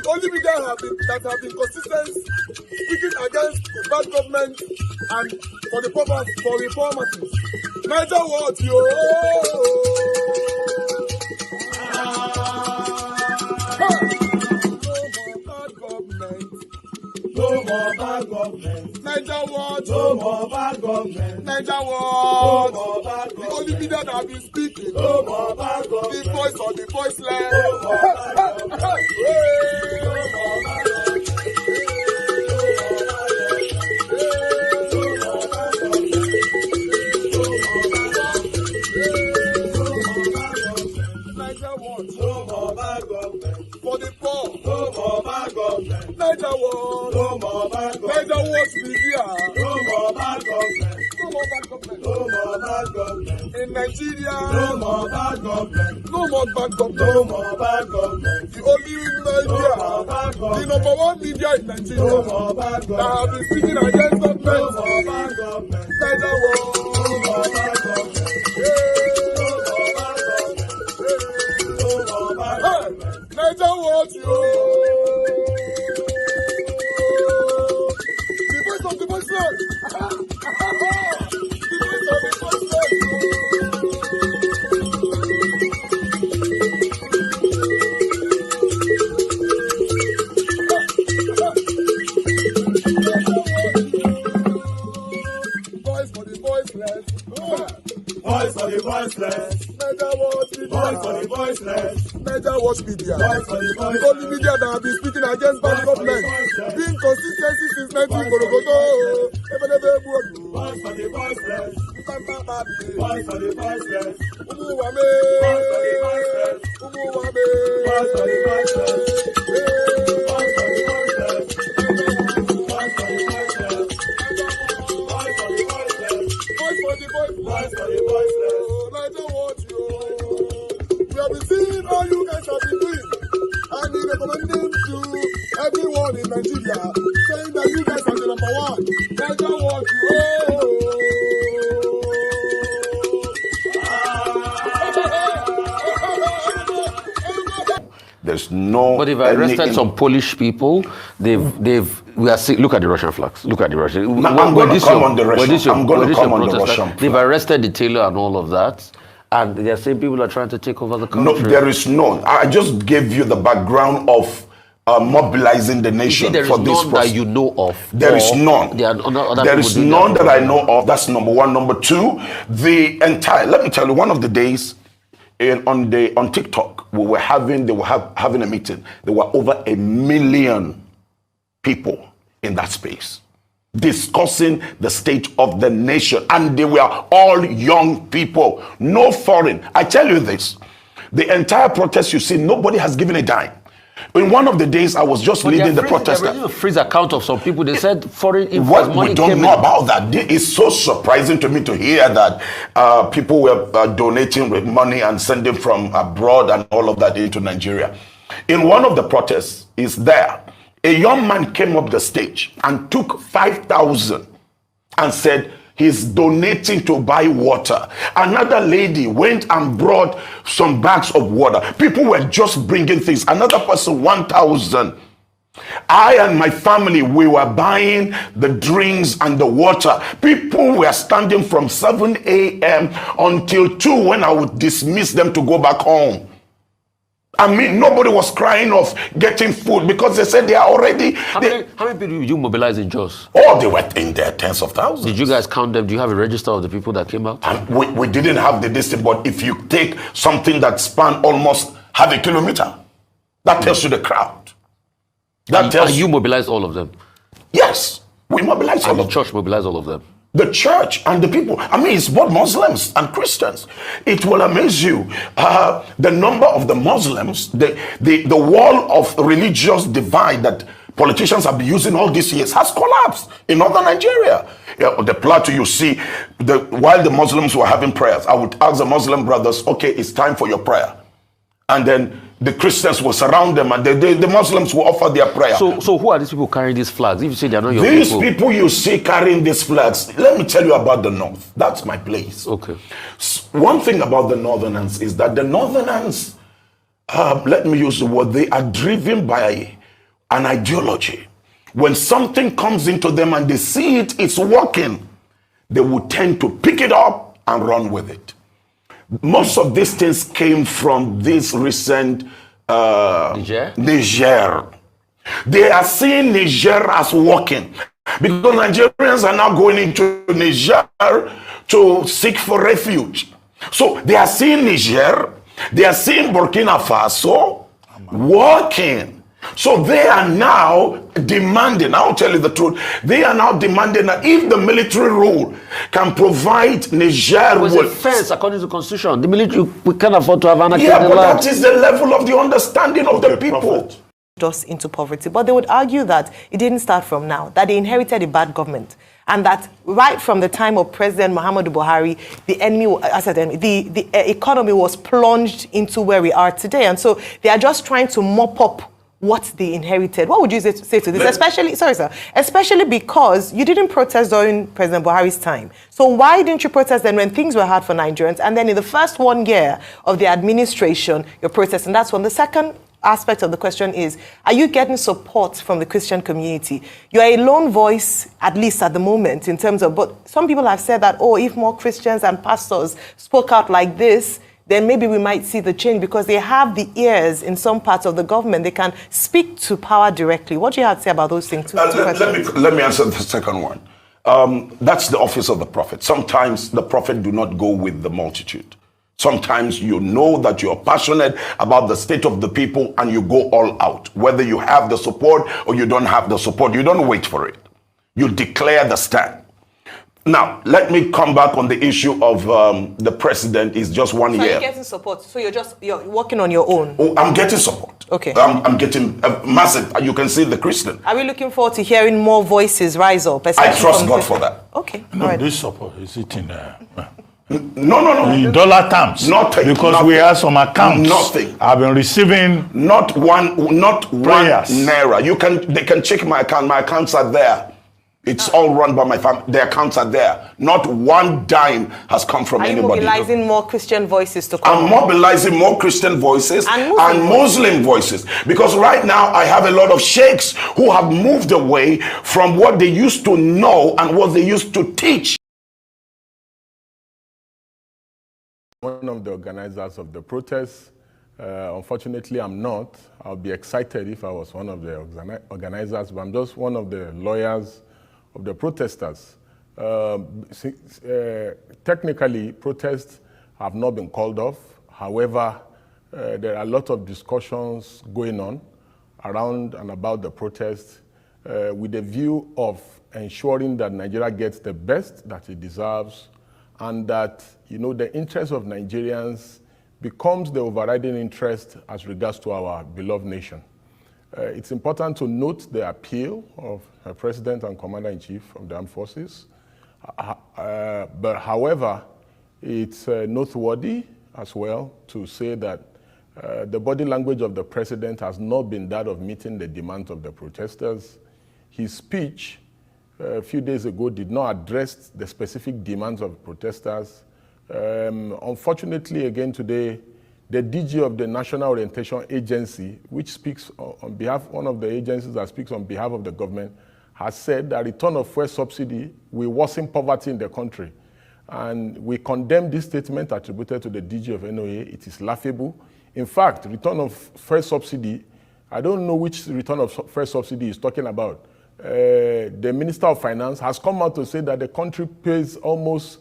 only media that have been consistent, speaking against bad government and for the purpose for reformers. Niger what yo? No more bad government. Niger what? No more bad government. Niger what? No more bad government. The only media that have been speaking. No more bad government. The voice of the voiceless. No more bad government. No more bad government. For the poor. No more bad government. Niger what? No more bad government. Niger what be here? No more bad government. No more bad government. No more bad government. In Nigeria. No more bad government. No more bad government. No more bad government. The only media. No more bad government. The number one media in Nigeria. No more bad government. That have been speaking against government. No more bad government. Niger what? No more bad government. Niger what you? The voice of the voiceless. The voice of the voiceless. Voice for the voiceless. Voice for the voiceless. Niger what? Voice for the voiceless. Niger watch media. The only media that have been speaking against bad government. Being consistency since 1944. Voice for the voiceless. Voice for the voiceless. Umuwame. Voice for the voiceless. Umuwame. Voice for the voiceless. Voice for the voiceless. Voice for the voiceless. Voice for the voiceless. Voice for the voiceless. Voice for the voiceless. Niger watch you. We have been seeing all you guys have been doing, and we recommending to everyone in Nigeria, saying that you guys are the number one. Niger what you. There's no. But they've arrested some Polish people. We are look at the Russian flags. Look at the Russian. I'm going to come on the Russian. I'm going to come on the Russian. They've arrested the tailor and all of that. And they're saying people are trying to take over the country. No, there is none. I just gave you the background of mobilizing the nation for this process. That you know of. There is none. There is none that I know of. That's number one. Number two, the entire. Let me tell you, one of the days on TikTok, they were having a meeting. There were over 1 million people in that space discussing the state of the nation, and they were all young people, no foreign. I tell you this, the entire protest you see, nobody has given a dime. In one of the days, I was just leading the protest. There was a freeze account of some people. They said foreign influence money. We don't know about that. It's so surprising to me to hear that people were donating with money and sending from abroad and all of that into Nigeria. In one of the protests, is there. A young man came up the stage and took 5,000 and said he's donating to buy water. Another lady went and brought some bags of water. People were just bringing things. Another person, 1,000. I and my family, we were buying the drinks and the water. People were standing from 7 a.m. until 2 when I would dismiss them to go back home. I mean, nobody was crying of getting food because they said they are already... How many people did you mobilize in Jos? Oh, they were in their tens of thousands. Did you guys count them? Do you have a register of the people that came out? And we didn't have the distance, but if you take something that spanned almost half a kilometer, that tells you the crowd. And you mobilized all of them? Yes, we mobilized all of them. And the church mobilized all of them? The church and the people. I mean, it's both Muslims and Christians. It will amaze you. The number of the Muslims, the wall of religious divide that politicians have been using all these years has collapsed in northern Nigeria. The plateau, you see, while the Muslims were having prayers, I would ask the Muslim brothers, okay, it's time for your prayer. And then the Christians will surround them and the Muslims will offer their prayer. So who are these people carrying these flags? If you say they're not your people. These people you see carrying these flags, let me tell you about the North. That's my place. Okay. One thing about the Northerners is that the Northerners, let me use the word, they are driven by an ideology. When something comes into them and they see it's working, they will tend to pick it up and run with it. Most of these things came from this recent Niger. They are seeing Niger as working because Nigerians are now going into Niger to seek for refuge. So they are seeing Niger, they are seeing Burkina Faso working. So they are now demanding, I'll tell you the truth, they are now demanding that if the military rule can provide Niger with a fence according to the constitution, the military, we can't afford to have anarchy. Yeah, but that is the level of the understanding of the people. Just into poverty, but they would argue that it didn't start from now, that they inherited a bad government, and that right from the time of President Momodu Buhari, the economy was plunged into where we are today, and so they are just trying to mop up what they inherited. What would you say to this? Especially because you didn't protest during President Buhari's time. So why didn't you protest then when things were hard for Nigerians? And then in the first 1 year of the administration, you're protesting. That's one. The second aspect of the question is, are you getting support from the Christian community? You are a lone voice, at least at the moment, in terms of, but some people have said that, oh, if more Christians and pastors spoke out like this, then maybe we might see the change because they have the ears in some parts of the government. They can speak to power directly. What do you have to say about those things? Let me answer the second one. That's the office of the prophet. Sometimes the prophet do not go with the multitude. Sometimes you know that you're passionate about the state of the people and you go all out. Whether you have the support or you don't have the support, you don't wait for it. You declare the stand. Now, let me come back on the issue of the president is just 1 year. So you're getting support. So you're working on your own. Oh, I'm getting support. Okay. I'm getting massive. You can see the Christian. Are we looking forward to hearing more voices rise up? I trust God for that. Okay. No, right. this support is it in No. in dollar terms. Nothing. Because Nothing. we have some accounts. Nothing. I've been receiving not one prayers. naira. They can check my account. My accounts are there. It's all run by my family. The accounts are there. Not one dime has come from anybody. Are you mobilizing more Christian voices to come? I'm mobilizing more Christian voices and Muslim voices. Because right now I have a lot of sheikhs who have moved away from what they used to know and what they used to teach. One of the organizers of the protests. Unfortunately, I'm not. I'll be excited if I was one of the organizers, but I'm just one of the lawyers of the protesters. Technically, protests have not been called off. However, there are a lot of discussions going on around and about the protests with the view of ensuring that Nigeria gets the best that it deserves and that, the interest of Nigerians becomes the overriding interest as regards to our beloved nation. It's important to note the appeal of the President and Commander-in-Chief of the Armed Forces. But however, it's noteworthy as well to say that the body language of the President has not been that of meeting the demands of the protesters. His speech a few days ago did not address the specific demands of protesters. Unfortunately, again today, the DG of the National Orientation Agency, which speaks on behalf, one of the agencies that speaks on behalf of the government, has said that return of fuel subsidy will worsen poverty in the country. And we condemn this statement attributed to the DG of NOA. It is laughable. In fact, return of fuel subsidy, I don't know which return of fuel subsidy is talking about. The Minister of Finance has come out to say that the country pays almost,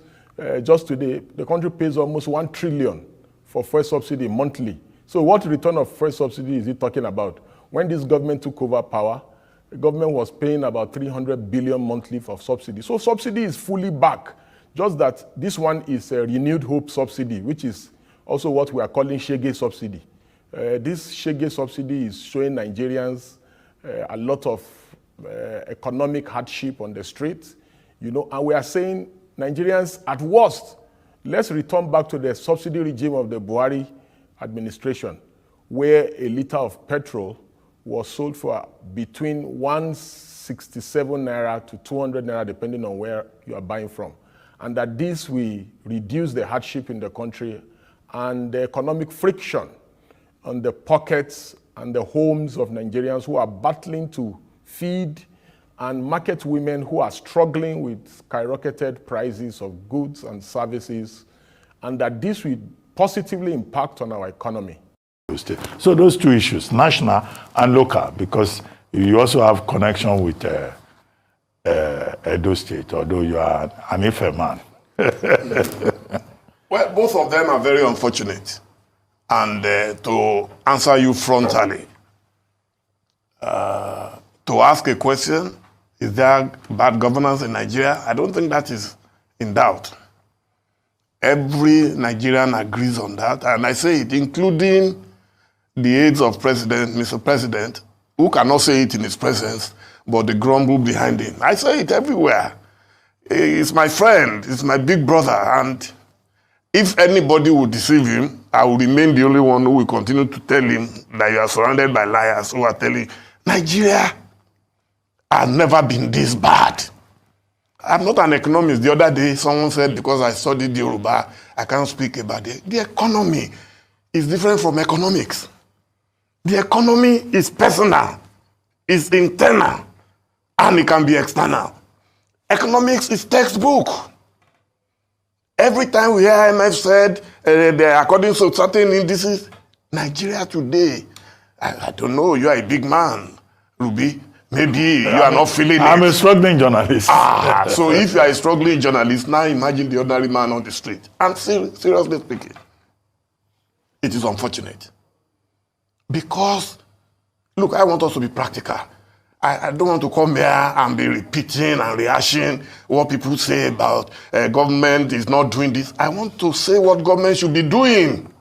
just today, the country pays almost 1 trillion for fuel subsidy monthly. So what return of fuel subsidy is he talking about? When this government took over power, the government was paying about 300 billion monthly for subsidy. So subsidy is fully back. Just that this one is a renewed hope subsidy, which is also what we are calling Shege subsidy. This Shege subsidy is showing Nigerians a lot of economic hardship on the streets, and we are saying Nigerians at worst, let's return back to the subsidy regime of the Buhari administration, where a liter of petrol was sold for between 167 naira to 200 naira, depending on where you are buying from. And that this will reduce the hardship in the country and the economic friction on the pockets and the homes of Nigerians who are battling to feed and market women who are struggling with skyrocketed prices of goods and services, and that this will positively impact on our economy. So those two issues, national and local, because you also have connection with Edo State, although you are an Ife man. Well, both of them are very unfortunate. And to answer you frontally, to ask a question, is there bad governance in Nigeria? I don't think that is in doubt. Every Nigerian agrees on that, and I say it, including the aides of President, Mr. President, who cannot say it in his presence, but they grumble behind him. I say it everywhere. He's my friend, he's my big brother, and if anybody would deceive him, I will remain the only one who will continue to tell him that you are surrounded by liars who are telling Nigeria has never been this bad. I'm not an economist. The other day, someone said, because I studied the Yoruba, I can't speak about it. The economy is different from economics. The economy is personal, is internal, and it can be external. Economics is textbook. Every time we hear IMF said, according to certain indices, Nigeria today, I don't know, you are a big man, Ruby. Maybe you are not feeling it. I'm a struggling journalist. So if you are a struggling journalist, now imagine the ordinary man on the street. And seriously speaking, it is unfortunate. Because, look, I want us to be practical. I don't want to come here and be repeating and rehashing what people say about government is not doing this. I want to say what government should be doing.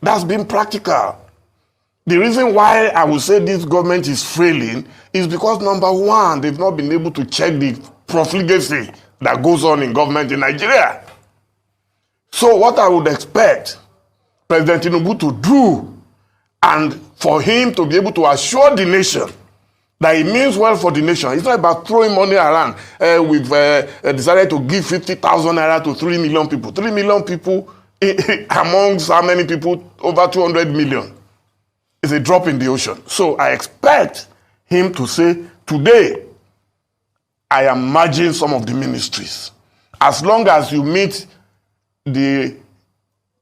That's being practical. The reason why I would say this government is failing is because, number one, they've not been able to check the profligacy that goes on in government in Nigeria. So what I would expect President Tinubu to do, and for him to be able to assure the nation that it means well for the nation. It's not about throwing money around. We've decided to give 50,000 naira to 3 million people. 3 million people amongst how many people? Over 200 million. It's a drop in the ocean. So I expect him to say, today, I am merging some of the ministries. As long as you meet the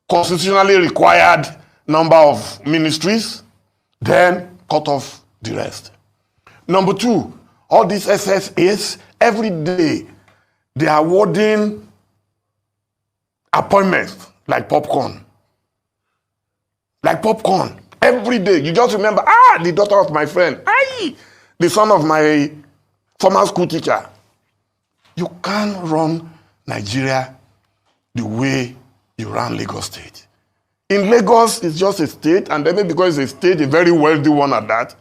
constitutionally required number of ministries, then cut off the rest. Number two, all these SSAs, every day, they are awarding appointments like popcorn. Like popcorn. Every day. You just remember, the daughter of my friend, the son of my former school teacher. You can't run Nigeria the way you run Lagos State. In Lagos, it's just a state, and then because it's a state, a very wealthy one at that,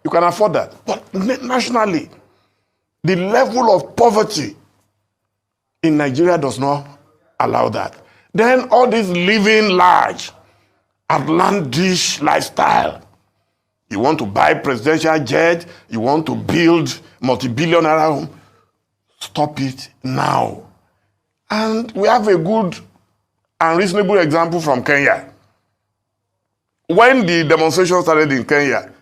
you can afford that. But nationally, the level of poverty in Nigeria does not allow that. Then all this living large, outlandish lifestyle. You want to buy presidential jet, you want to build multi-billionaire home, stop it now. And we have a good and reasonable example from Kenya. When the demonstration started in Kenya,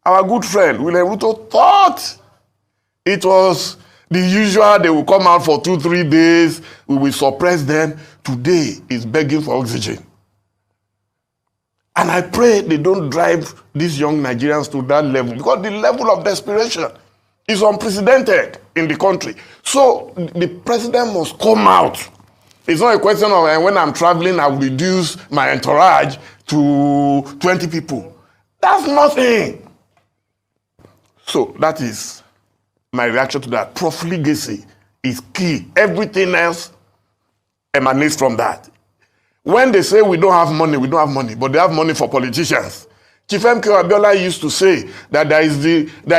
our good friend William Ruto thought it was the usual, they will come out for 2-3 days, we will suppress them. Today is begging for oxygen. And I pray they don't drive these young Nigerians to that level, because the level of desperation is unprecedented in the country. So the president must come out. It's not a question of when I'm traveling, I will reduce my entourage to 20 people. That's nothing. So that is my reaction to that. Profligacy is key. Everything else emanates from that. When they say we don't have money, we don't have money, but they have money for politicians. Chief M.K. Abiola used to say that there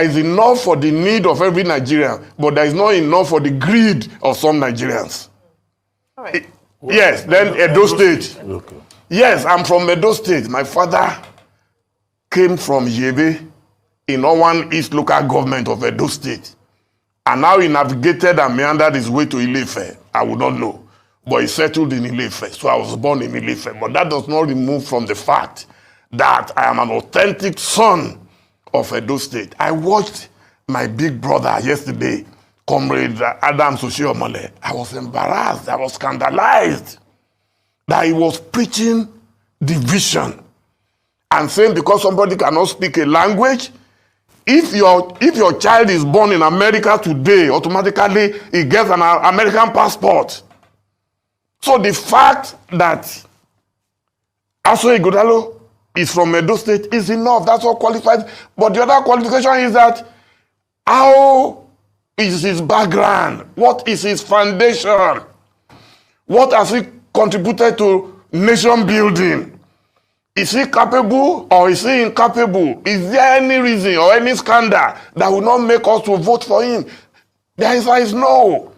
is enough for the need of every Nigerian, but there is not enough for the greed of some Nigerians. All right. Yes, then Edo State. Okay. Yes, I'm from Edo State. My father came from Yebe in Owan East local government of Edo State. And now he navigated and meandered his way to Ile-Ife. I would not know. But he settled in Ile-Ife. So I was born in Ile-Ife. But that does not remove from the fact that I am an authentic son of Edo State. I watched my big brother yesterday, Comrade Adam Oshiomhole. I was embarrassed, I was scandalized that he was preaching division and saying because somebody cannot speak a language, if your child is born in America today, automatically he gets an American passport. So the fact that Aso Ighodalo is from Edo State is enough. That's what qualifies. But the other qualification is that how is his background? What is his foundation? What has he contributed to nation building? Is he capable or is he incapable? Is there any reason or any scandal that will not make us to vote for him? The answer is no.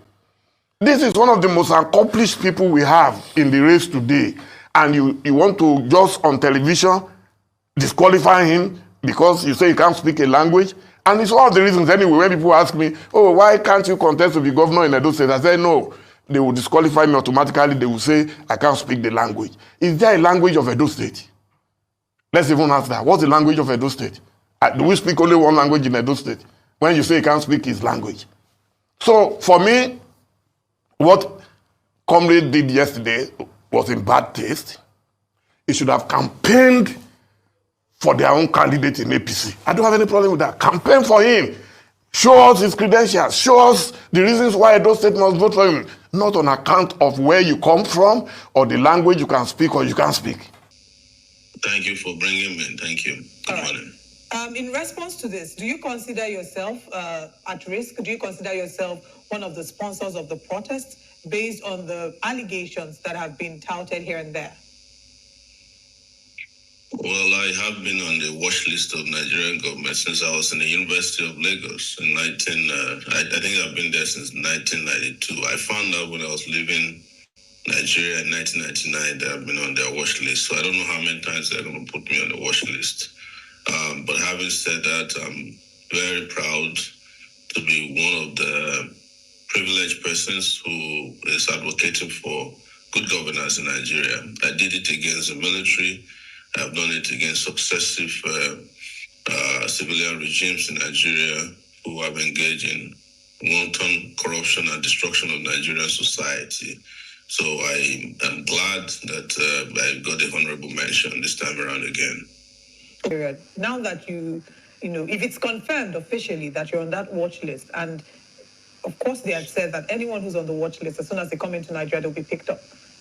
This is one of the most accomplished people we have in the race today. And you want to just on television disqualify him because you say he can't speak a language. And it's one of the reasons anyway when people ask me, oh, why can't you contest to be governor in Edo State? I say no. They will disqualify me automatically. They will say I can't speak the language. Is there a language of Edo State? Let's even ask that. What's the language of Edo State? Do we speak only one language in Edo State? When you say you can't speak his language. So for me, what Comrade did yesterday was in bad taste. He should have campaigned for their own candidate in APC. I don't have any problem with that. Campaign for him. Show us his credentials. Show us the reasons why Edo State must vote for him. Not on account of where you come from or the language you can speak or you can't speak. Thank you for bringing me in. Thank you. Good morning. In response to this, do you consider yourself at risk? Do you consider yourself one of the sponsors of the protest based on the allegations that have been touted here and there? Well, I have been on the watch list of Nigerian government since I was in the University of Lagos in I think I've been there since 1992. I found out when I was leaving Nigeria in 1999 that I've been on their watch list. So I don't know how many times they're going to put me on the watch list. But having said that, I'm very proud to be one of the privileged persons who is advocating for good governance in Nigeria. I did it against the military. I've done it against successive civilian regimes in Nigeria who have engaged in wanton corruption and destruction of Nigerian society. So I am glad that I got a honorable mention this time around again. Now that you know, if it's confirmed officially that you're on that watch list, and of course they had said that anyone who's on the watch list, as soon as they come into Nigeria, they'll be picked up.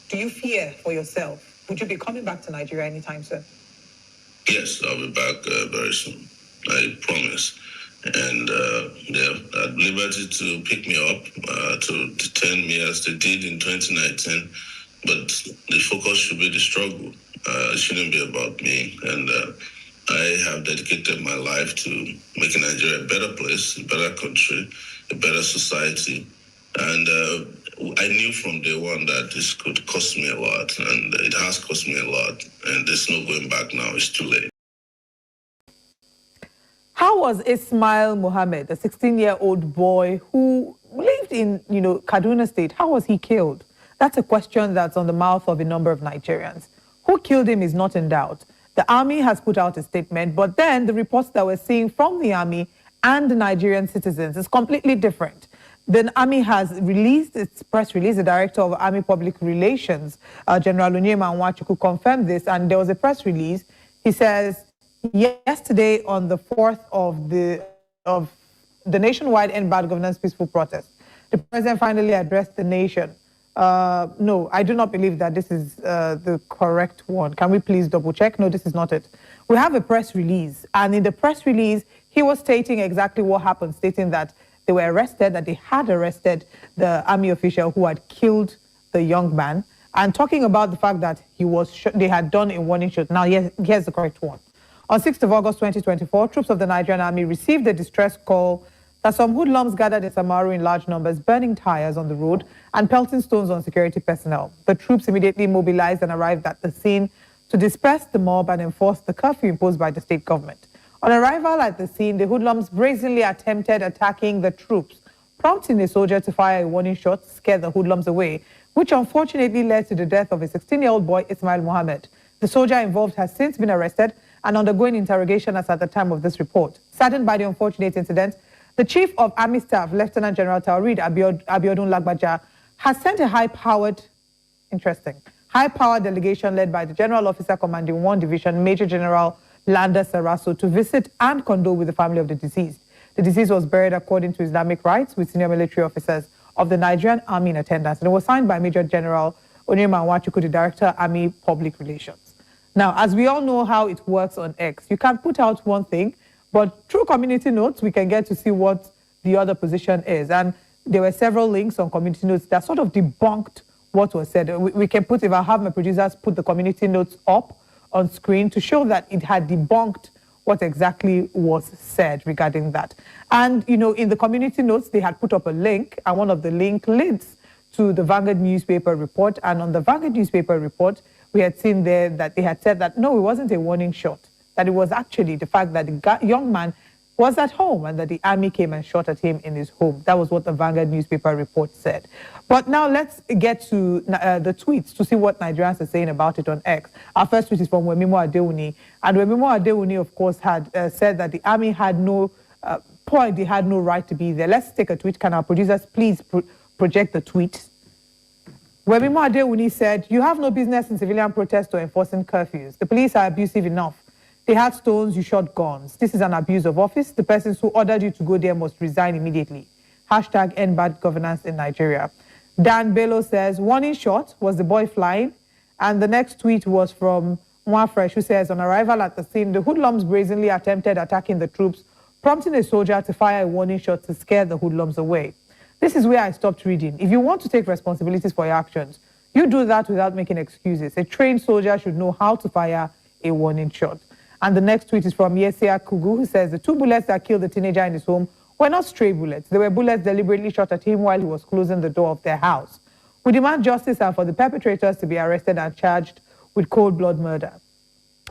Do you fear for yourself? Would you be coming back to Nigeria anytime soon? Yes, I'll be back very soon. I promise. And they're at liberty to pick me up, to detain me as they did in 2019. But the focus should be the struggle. It shouldn't be about me. And I have dedicated my life to making Nigeria a better place, a better country, a better society. And I knew from day one that this could cost me a lot, and it has cost me a lot. And there's no going back now. It's too late. How was Ismail Mohammed, a 16-year-old boy who lived in, Kaduna State, how was he killed? That's a question that's on the mouth of a number of Nigerians. Who killed him is not in doubt. The army has put out a statement, but then the reports that we're seeing from the army and the Nigerian citizens is completely different. The army has released its press release. The director of Army Public Relations, General Onyema Nwachukwu, confirmed this, and there was a press release. He says, yesterday on the 4th of the nationwide End Bad Governance peaceful protest, the president finally addressed the nation. No, I do not believe that this is the correct one. Can we please double check? No, this is not it. We have a press release, and in the press release, he was stating exactly what happened, stating that they were arrested, that they had arrested the army official who had killed the young man, and talking about the fact that they had done a warning shot. Now, here's the correct one. On 6th of August 2024, troops of the Nigerian army received a distress call that some hoodlums gathered in Sowore in large numbers, burning tires on the road and pelting stones on security personnel. The troops immediately mobilized and arrived at the scene to disperse the mob and enforce the curfew imposed by the state government. On arrival at the scene, the hoodlums brazenly attempted attacking the troops, prompting a soldier to fire a warning shot to scare the hoodlums away, which unfortunately led to the death of a 16-year-old boy, Ismail Mohammed. The soldier involved has since been arrested and undergoing interrogation as at the time of this report. Saddened by the unfortunate incident, the Chief of Army Staff, Lieutenant General Taoreed Abiodun Lagbaja, has sent a high-powered delegation led by the General Officer Commanding 1 Division, Major General Landa Saraso, to visit and condole with the family of the deceased. The deceased was buried according to Islamic rites with senior military officers of the Nigerian Army in attendance, and it was signed by Major General Onyema Nwachuku, the Director, Army Public Relations. Now, as we all know how it works on X, you can put out one thing, but through community notes, we can get to see what the other position is. And there were several links on community notes that sort of debunked what was said. We can put, if I have my producers put the community notes up on screen to show that it had debunked what exactly was said regarding that. And, you know, in the community notes, they had put up a link, and one of the link links to the Vanguard newspaper report. And on the Vanguard newspaper report, we had seen there that they had said that, no, it wasn't a warning shot, that it was actually the fact that the young man was at home and that the army came and shot at him in his home. That was what the Vanguard newspaper report said. But now let's get to the tweets to see what Nigerians are saying about it on X. Our first tweet is from Wemimo Adeuni. And Wemimo Adeuni, of course, had said that the army had no they had no right to be there. Let's take a tweet. Can our producers please project the tweet? Wemimo Adeuni said, "You have no business in civilian protests or enforcing curfews. The police are abusive enough. They had stones, you shot guns. This is an abuse of office. The persons who ordered you to go there must resign immediately. Hashtag end bad governance in Nigeria." Dan Bello says, "Warning shot, was the boy flying?" And the next tweet was from Mwafresh, who says, "On arrival at the scene, the hoodlums brazenly attempted attacking the troops, prompting a soldier to fire a warning shot to scare the hoodlums away. This is where I stopped reading. If you want to take responsibilities for your actions, you do that without making excuses. A trained soldier should know how to fire a warning shot." And the next tweet is from Yesia Kugu, who says, "The 2 bullets that killed the teenager in his home were not stray bullets. They were bullets deliberately shot at him while he was closing the door of their house. We demand justice and for the perpetrators to be arrested and charged with cold blood murder."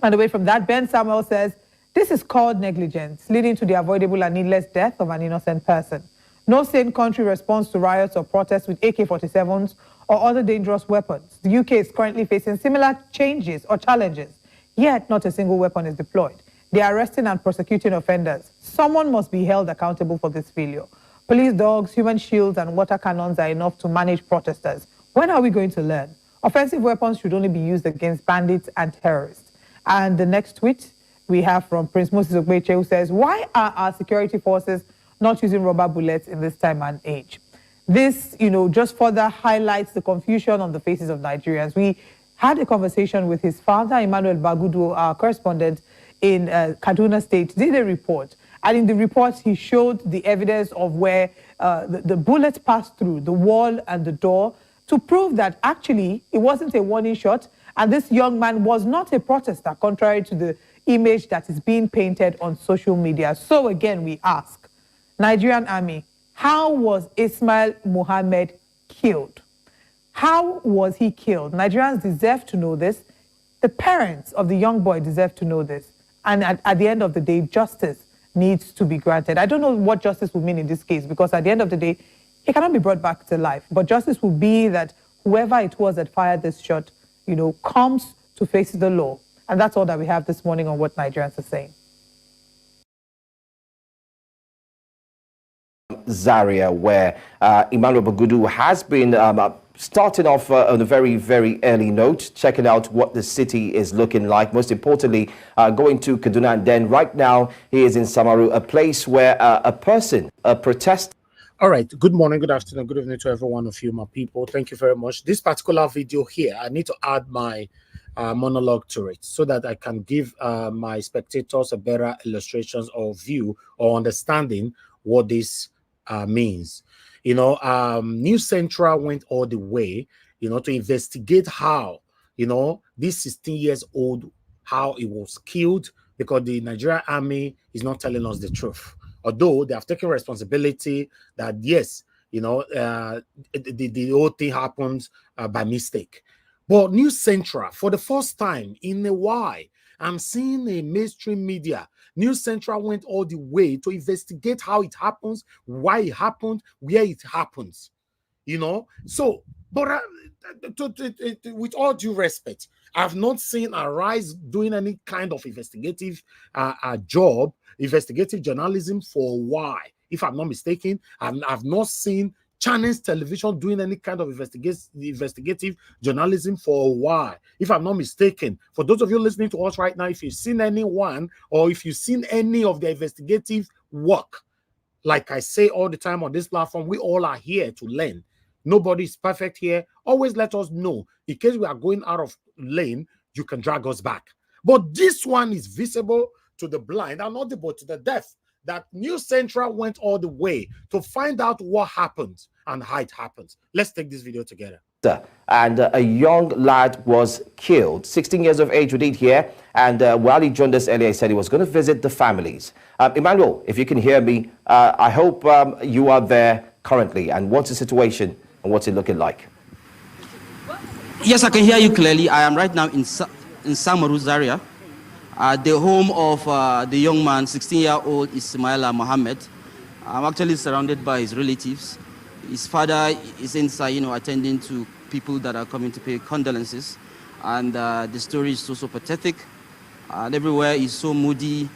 And away from that, Ben Samuel says, "This is called negligence, leading to the avoidable and needless death of an innocent person. No sane country responds to riots or protests with AK-47s or other dangerous weapons. The UK is currently facing similar changes or challenges, yet not a single weapon is deployed. They are arresting and prosecuting offenders. Someone must be held accountable for this failure. Police dogs, human shields, and water cannons are enough to manage protesters. When are we going to learn? Offensive weapons should only be used against bandits and terrorists." And the next tweet we have from Prince Moses Ogbeche, who says, "Why are our security forces not using rubber bullets in this time and age?" This, you know, just further highlights the confusion on the faces of Nigerians. We had a conversation with his father, Emmanuel Bagudu, our correspondent in Kaduna State, did a report. And in the report, he showed the evidence of where the bullet passed through the wall and the door to prove that actually it wasn't a warning shot. And this young man was not a protester, contrary to the image that is being painted on social media. So again, we ask, Nigerian Army, how was Ismail Mohammed killed? How was he killed? Nigerians deserve to know this. The parents of the young boy deserve to know this. And at the end of the day, justice needs to be granted. I don't know what justice will mean in this case, because at the end of the day, he cannot be brought back to life. But justice will be that whoever it was that fired this shot, you know, comes to face the law. And that's all that we have this morning on what Nigerians are saying. Zaria, where Emmanuel Bagudu has been starting off on a very, very early note, checking out what the city is looking like. Most importantly, going to Kaduna, and then right now he is in Samaru, a place where a protest. All right. Good morning, good afternoon, good evening to every one of you, my people. Thank you very much. This particular video here, I need to add my monologue to it so that I can give my spectators a better illustrations or view or understanding what this means. You know, News Central went all the way, you know, to investigate how, you know, this 16 years old, how he was killed, because the Nigerian army is not telling us the truth. Although they have taken responsibility that, yes, you know, the whole thing happened by mistake. But News Central, for the first time in a while, I'm seeing a mainstream media. News Central went all the way to investigate how it happens, why it happened, where it happens. You know, so But with all due respect, I've not seen Arise doing any kind of investigative job, investigative journalism for a while. If I'm not mistaken, I've not seen Channels Television doing any kind of investigative journalism for a while. If I'm not mistaken, for those of you listening to us right now, if you've seen anyone or if you've seen any of the investigative work, like I say all the time on this platform, we all are here to learn. Nobody is perfect here. Always let us know. In case we are going out of lane, you can drag us back. But this one is visible to the blind and not but to the deaf. That News Central went all the way to find out what happened and how it happened. Let's take this video together. And a young lad was killed, 16 years of age, we did hear. And while he joined us earlier, he said he was going to visit the families. Emmanuel, if you can hear me, I hope you are there currently. And what's the situation and what's it looking like? Yes, I can hear you clearly. I am right now in Sowore, Zaria, the home of the young man, 16-year-old Ismaila Mohammed. I'm actually surrounded by his relatives. His father is inside, attending to people that are coming to pay condolences. And the story is so pathetic. And everywhere is so moody.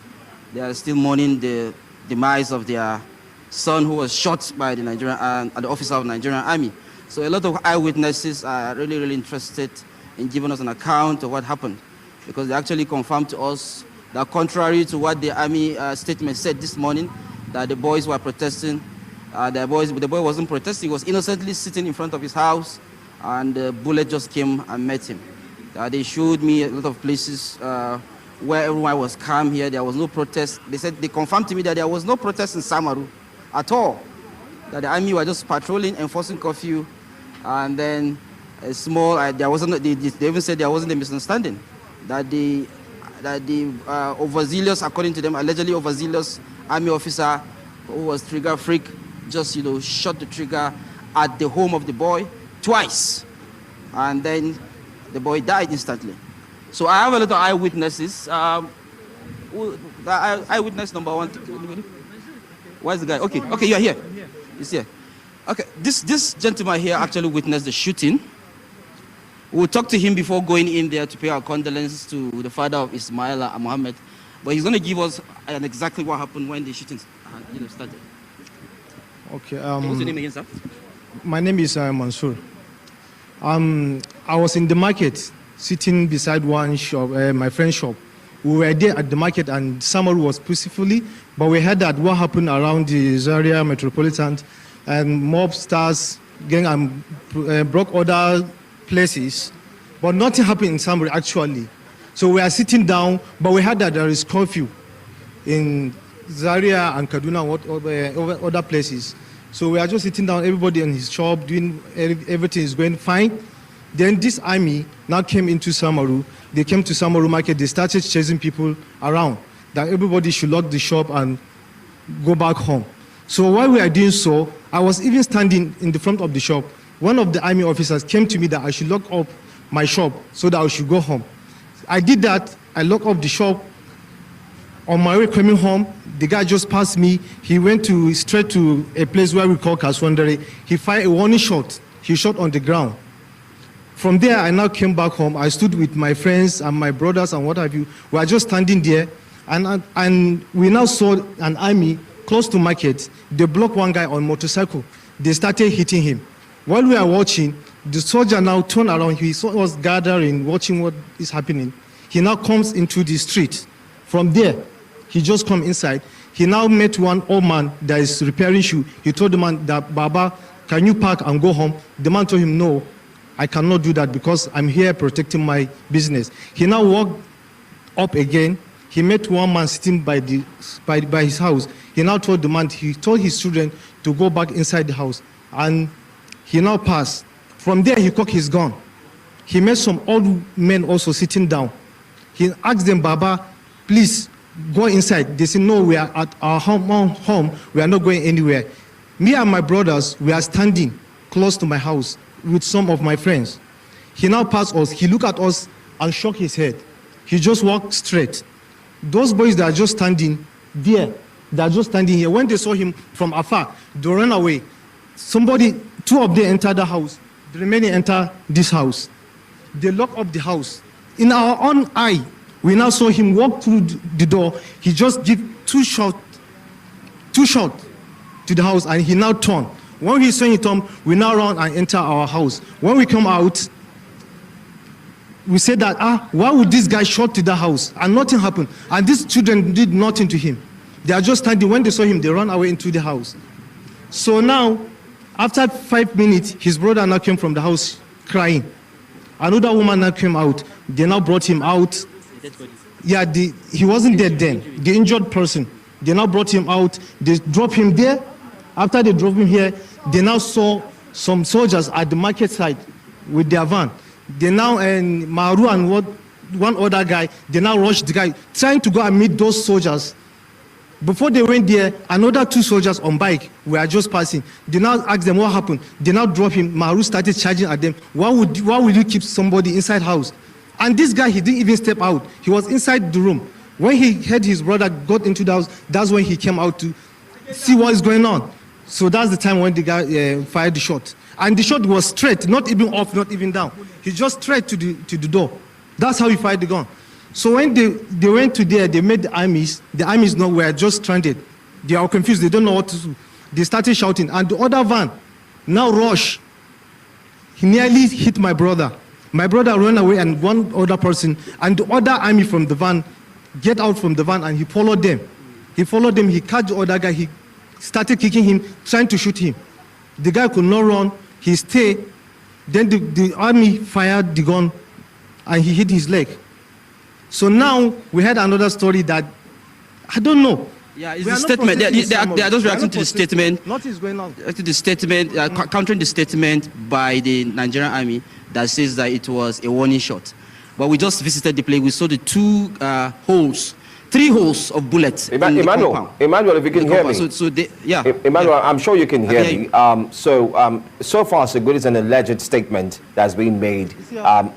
They are still mourning the demise of their son who was shot by the the officer of the Nigerian Army. So a lot of eyewitnesses are really interested in giving us an account of what happened, because they actually confirmed to us that contrary to what the Army statement said this morning, that the boys were protesting, the boy wasn't protesting, he was innocently sitting in front of his house, and the bullet just came and met him. They showed me a lot of places where everyone was calm here. There was no protest. They confirmed to me that there was no protest in Sowore at all. That the Army were just patrolling, enforcing curfew, and then a small. There wasn't. They even said there wasn't a misunderstanding. That the overzealous, according to them, allegedly overzealous Army officer who was trigger freak, just shot the trigger at the home of the boy twice, and then the boy died instantly. So I have a lot of eyewitnesses. Eyewitness number one. Where's the guy? Okay, you're here. He's here. Okay, this gentleman here actually witnessed the shooting. We'll talk to him before going in there to pay our condolences to the father of Ismaila Mohammed. But he's going to give us exactly what happened when the shooting started. Okay. What's your name again, sir? My name is Mansour. I was in the market, sitting beside one shop, my friend's shop. We were there at the market and summer was peacefully, but we heard that what happened around the Zaria metropolitan and mobsters gang and broke other places, but nothing happened in Sowore actually. So we are sitting down, but we heard that there is curfew in Zaria and Kaduna and other places. So we are just sitting down, everybody in his shop, doing everything is going fine. Then this army now came into Sowore. They came to Sowore market, they started chasing people around, that everybody should lock the shop and go back home. So while we are doing so, I was even standing in the front of the shop. One of the army officers came to me that I should lock up my shop so that I should go home. I did that, I locked up the shop. On my way coming home, the guy just passed me. He went straight to a place where we call Kaswandere. He fired a warning shot. He shot on the ground. From there, I now came back home. I stood with my friends and my brothers and what have you. We were just standing there, and we now saw an army close to market. They blocked one guy on motorcycle. They started hitting him. While we are watching, the soldier now turned around. He was gathering, watching what is happening. He now comes into the street. From there, he just come inside. He now met one old man that is repairing shoe. He told the man that, Baba, can you park and go home? The man told him, no, I cannot do that because I'm here protecting my business. He now walked up again. He met one man sitting by his house. He now told the man, he told his children to go back inside the house. And he now passed. From there, he cocked his gun. He met some old men also sitting down. He asked them, Baba, please go inside. They said, no, we are at our home. We are not going anywhere. Me and my brothers, we are standing close to my house with some of my friends. He now passed us. He looked at us and shook his head. He just walked straight. Those boys that are just standing there, they are just standing here. When they saw him from afar, they ran away. Two of them entered the house. The remaining enter this house. They lock up the house. In our own eye, we now saw him walk through the door. He just give two shot to the house, and he now turned. When he saw him turn, we now run and enter our house. When we come out, we said that, why would this guy shot to the house? And nothing happened. And these children did nothing to him. They are just standing. When they saw him, they ran away into the house. So now, after 5 minutes, his brother now came from the house crying. Another woman now came out. They now brought him out. Yeah, he wasn't dead then. The injured person. They now brought him out. They dropped him there. After they drove him here, they now saw some soldiers at the market side with their van. They now, and Maru and one other guy, they now rushed the guy, trying to go and meet those soldiers. Before they went there, another 2 soldiers on bike were just passing. They now asked them what happened. They now dropped him. Maru started charging at them. Why would you keep somebody inside house? And this guy, he didn't even step out. He was inside the room. When he heard his brother got into the house, that's when he came out to see what is going on. So that's the time when the guy fired the shot. And the shot was straight, not even up, not even down. He just straight to the door. That's how he fired the gun. So when they went to there, they met the armies were just stranded. They are confused, they don't know what to do. They started shouting, and the other van now rushed. He nearly hit my brother. My brother ran away and one other person, and the other army from the van get out from the van, and he followed them. He caught the other guy, he started kicking him, trying to shoot him. The guy could not run, he stayed. Then the army fired the gun, and he hit his leg. So now we had another story that, I don't know. Yeah, it's the statement. They are just reacting to the statement. Nothing is going on. To the statement, countering the statement by the Nigerian army that says that it was a warning shot. But we just visited the place. We saw the 3 holes of bullets. Emmanuel, if you can hear me. Emmanuel, I'm sure you can hear me. So far, so good. It's an alleged statement that's being made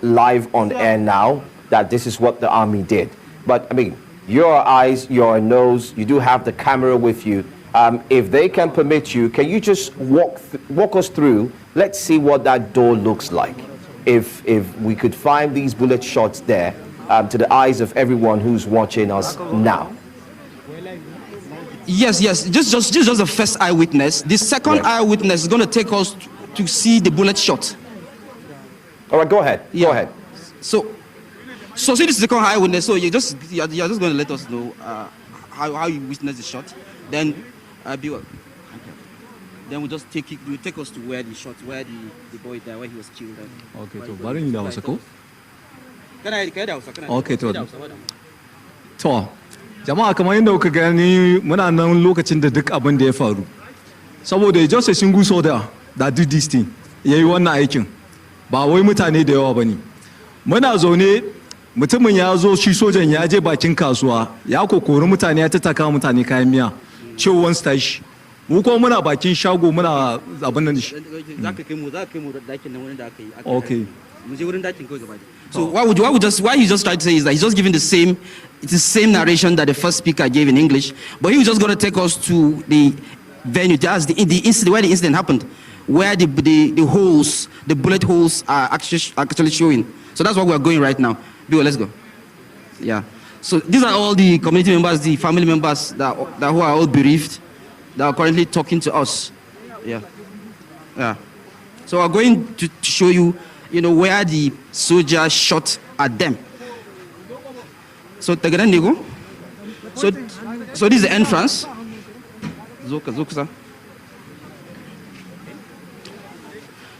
live on air now, that this is what the army did. But I mean, your eyes, your nose, you do have the camera with you. If they can permit you, can you just walk us through? Let's see what that door looks like. If we could find these bullet shots there, to the eyes of everyone who's watching us now. Yes. This is just the first eyewitness. The second eyewitness is going to take us to see the bullet shot. All right, go ahead. Go ahead. So see, this is the second eyewitness. So you're just going to let us know how you witnessed the shot. Then then we'll just take us to where the shot, where the boy died, where he was killed. Okay, so bari ni da wasa ko? Okay, to jama'a kamar yadda kuka gani muna nan lokacin da duk abin da ya faru. Saboda just a single soldier that did this thing, yayi wannan aikin. Ba wai mutane da yawa bane. Muna zaune mutumin ya zo, shi sojan ya je bakin kasuwa, ya kokori mutane, ya tattaka mutane kayan miya, ciwon stash. Mu ko muna bakin shago muna abin nan shi. Zaka kai mu dakin nan wani da aka yi. Okay. So why he just tried to say is that he's just giving the same narration that the first speaker gave in English, but he was just going to take us to the venue, that's the incident, where the incident happened, where the holes, the bullet holes are actually showing. So that's where we're going right now. Let's go. Yeah. So these are all the community members, the family members that who are all bereaved, that are currently talking to us. Yeah. So we're going to show you, where the soldier shot at them. So so this is the entrance.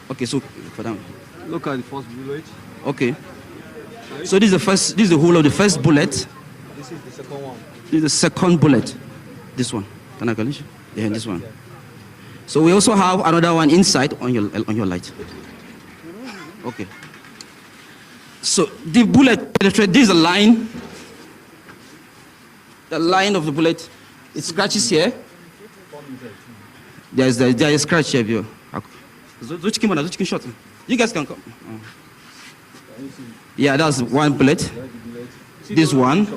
Okay, so for them. Look at the first bullet. Okay. So this is the whole of the first bullet. This is the second one. This is the second bullet. This one. Can I call it? Yeah, this one. So we also have another one inside on your light. Okay. So the bullet penetrates. This is a line. The line of the bullet. It scratches here. There is a scratch here. You guys can come. Yeah, that's one bullet. This one.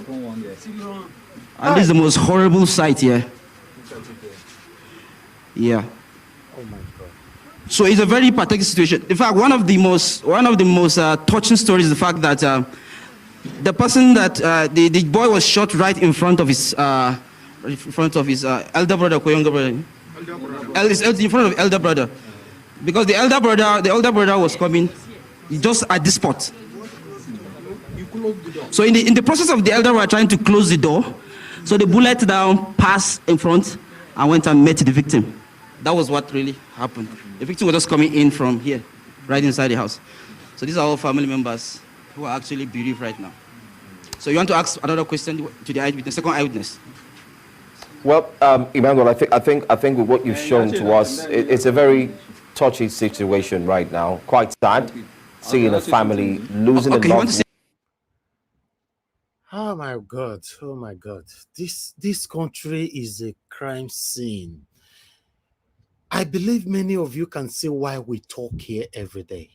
And this is the most horrible sight here. Yeah. Oh my God. So it's a very pathetic situation. In fact, one of the most touching stories is the fact that the person that the boy was shot right in front of his elder brother, or younger brother. In front of elder brother, because the elder brother was coming just at this spot. So in the process of the elder brother trying to close the door, so the bullet down passed in front and went and met the victim. That was what really happened. The victim was just coming in from here, right inside the house. So these are all family members who are actually bereaved right now. So you want to ask another question to the eyewitness, second eyewitness? Well, Emmanuel, I think with what you've shown to us, it's a very touchy situation right now. Quite sad, seeing a family losing a loved one. Oh my God! Oh my God! This country is a crime scene. I believe many of you can see why we talk here every day.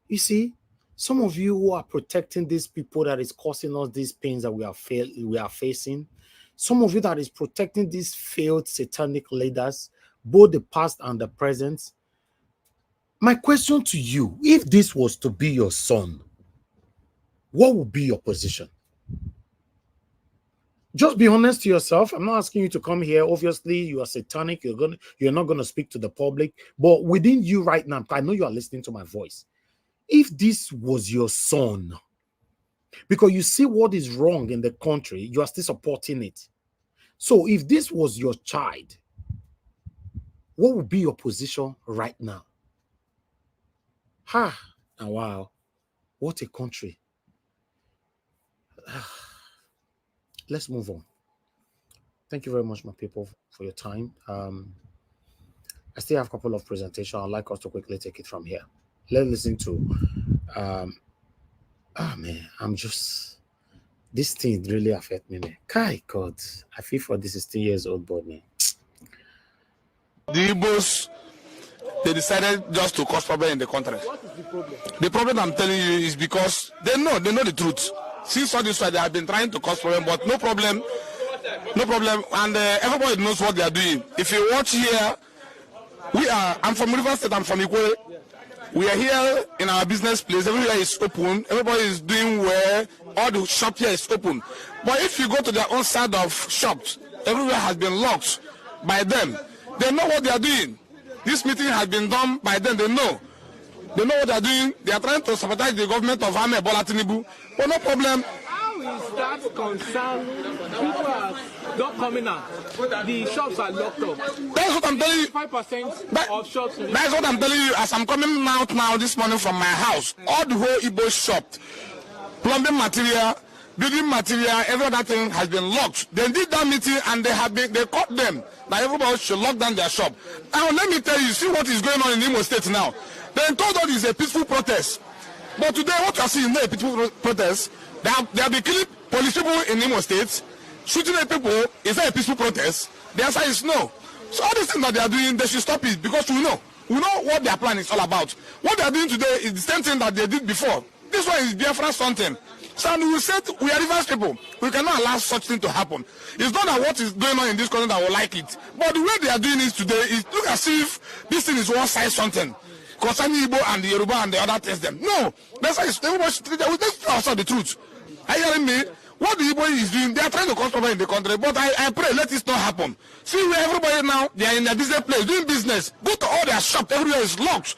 You see, some of you who are protecting these people that is causing us these pains that we are facing, some of you that is protecting these failed satanic leaders, both the past and the present. My question to you, if this was to be your son, what would be your position? Just be honest to yourself. I'm not asking you to come here. Obviously, you are satanic. You're not going to speak to the public. But within you right now, I know you are listening to my voice. If this was your son, because you see what is wrong in the country, you are still supporting it. So if this was your child, what would be your position right now? Ha! And wow, what a country. Let's move on. Thank you very much, my people, for your time. I still have a couple of presentations. I'd like us to quickly take it from here. Let's listen to man, this thing really affect me, man. God, I feel for this 16 years old boy, man. The Igbos, they decided just to cause problem in the country. What is the problem? The problem I'm telling you is because they know the truth. Since all this way, they have been trying to cause problem, but no problem, and everybody knows what they are doing. If you watch here, I'm from River State, I'm from Ikwe. We are here in our business place, everywhere is open, everybody is doing well, all the shop here is open. But if you go to their own side of shops, everywhere has been locked by them. They know what they are doing. This meeting has been done by them, they know what they are doing. They are trying to sabotage the government of Tinubu, but no problem. How is that concerned? People are not coming out. The shops are locked up. That's what I'm telling you. 5% of shops. That's what I'm telling you. As I'm coming out now this morning from my house, all the whole Igbo shop, plumbing material, building material, every other thing has been locked. They did that meeting and they caught them that everybody should lock down their shop. Now let me tell you, see what is going on in Imo State now. They told us it's a peaceful protest. But today, what you are seeing is not a peaceful protest. They have been killing police people in Imo State, shooting at people. Is that a peaceful protest? The answer is no. So all these things that they are doing, they should stop it because we know what their plan is all about. What they are doing today is the same thing that they did before. This one is Biafra something. So we said we are reverse people. We cannot allow such thing to happen. It's not that what is going on in this country that will like it. But the way they are doing it today is look as if this thing is one side something. Concerning Igbo and the Yoruba and the other test them. No, that's why everybody should tell the truth. Are you hearing me? What the Igbo is doing, they are trying to cause problem in the country, but I pray let it not happen. See where everybody now, they are in their business place, doing business. Go to all their shops, everywhere is locked.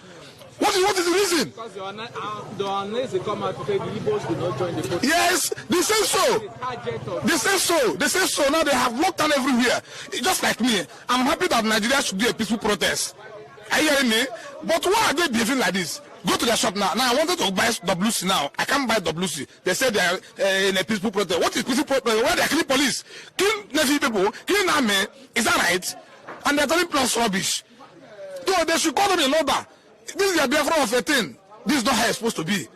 What is the reason? Because the unless they come out to say the Igbos will not join the protest. Yes, they say so. They say so. Now they have locked down everywhere. Just like me, I'm happy that Nigeria should do a peaceful protest. Are you hearing me? But why are they behaving like this? Go to their shop now. Now I wanted to buy WC now. I can't buy WC. They said they are in a peaceful protest. What is peaceful protest? Where they are killing police, killing Navy people, killing army. Is that right? And they are telling plus rubbish. So they should call them in order. This is their Biafra of 18. This is not how it's supposed to be.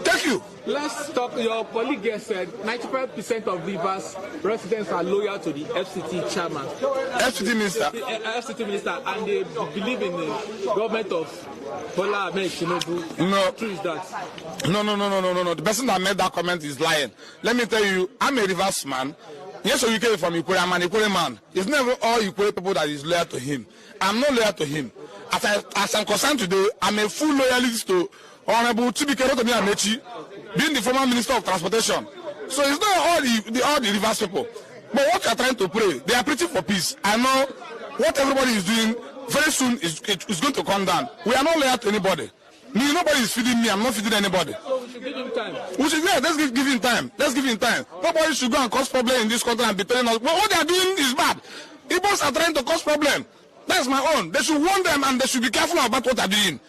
Thank you. Let's talk. Your colleague said 95% of Rivers residents are loyal to the FCT chairman. FCT minister. FCT minister, and they believe in the government of Bola Ahmed Tinubu. No. How true is that? No. The person that made that comment is lying. Let me tell you, I'm a Rivers man. Yes, you came from Ikure. I'm an Ikure man. It's never all Ikure people that is loyal to him. I'm not loyal to him. As I'm concerned today, I'm a full loyalist to Honorable Chibike Rotimi Amechi, being the former Minister of Transportation. So it's not all the Rivers people. But what you're trying to pray, they are preaching for peace. I know what everybody is doing very soon is going to come down. We are not loyal to anybody. Nobody is feeding me. I'm not feeding anybody. So we should give him time. Let's give him time. Let's give him time. Nobody should go and cause problem in this country and be telling us, well, what they are doing is bad. Igbos are trying to cause problem. That's my own. They should warn them and they should be careful about what they're doing.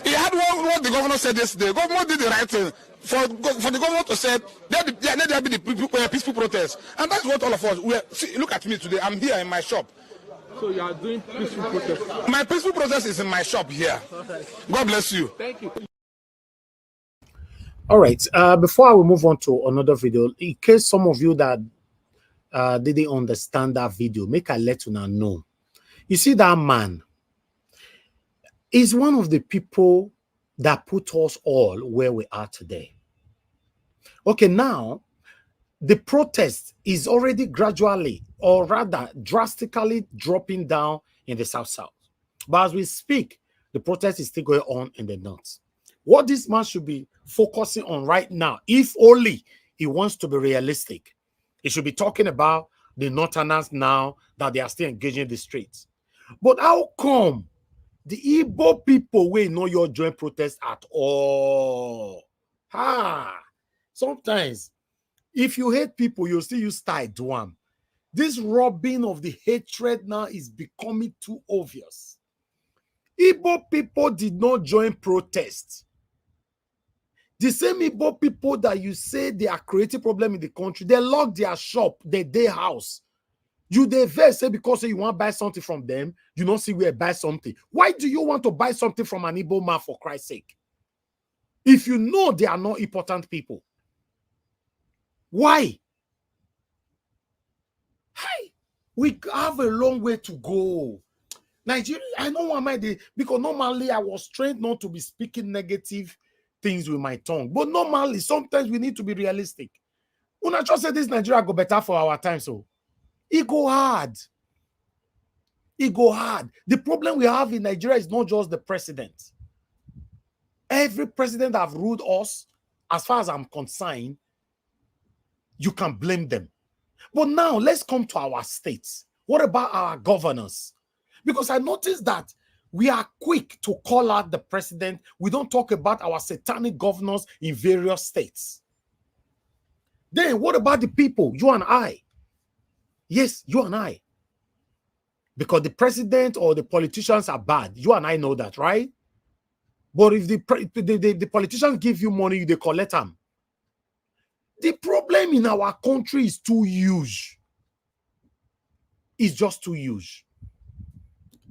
He had what the governor said yesterday. The governor did the right thing. For the governor to say, let there be the peaceful protest. And that's what all of us, see, look at me today. I'm here in my shop. So you are doing peaceful protest? My peaceful protest is in my shop here. God bless you. Thank you. All right. Before I will move on to another video, in case some of you that didn't understand that video, make I let you know. You see, that man is one of the people that put us all where we are today. Okay, now the protest is already gradually, or rather drastically, dropping down in the South. But as we speak, the protest is still going on in the North. What this man should be focusing on right now, if only he wants to be realistic, he should be talking about the Northerners now that they are still engaging the streets. But how come the Igbo people will know your joint protest at all? Sometimes, if you hate people, you'll still use style to them. This rubbing of the hatred now is becoming too obvious. Igbo people did not join protests. The same Igbo people that you say they are creating problem in the country, they lock their shop, their house. You they say because you want to buy something from them, you don't see where buy something. Why do you want to buy something from an Igbo man, for Christ's sake? If you know they are not important people. Why? Hey, we have a long way to go. Nigeria, I know why my day, because normally I was trained not to be speaking negative things with my tongue. But normally, sometimes we need to be realistic. When I just say this Nigeria go better for our time, so it go hard. It go hard. The problem we have in Nigeria is not just the president. Every president that have ruled us, as far as I'm concerned, you can blame them. But now let's come to our states. What about our governors? Because I noticed that we are quick to call out the president. We don't talk about our satanic governors in various states. Then what about the people, you and I? Yes, you and I. Because the president or the politicians are bad. You and I know that, right? But if the politicians give you money, they collect them. The problem in our country is too huge. It's just too huge.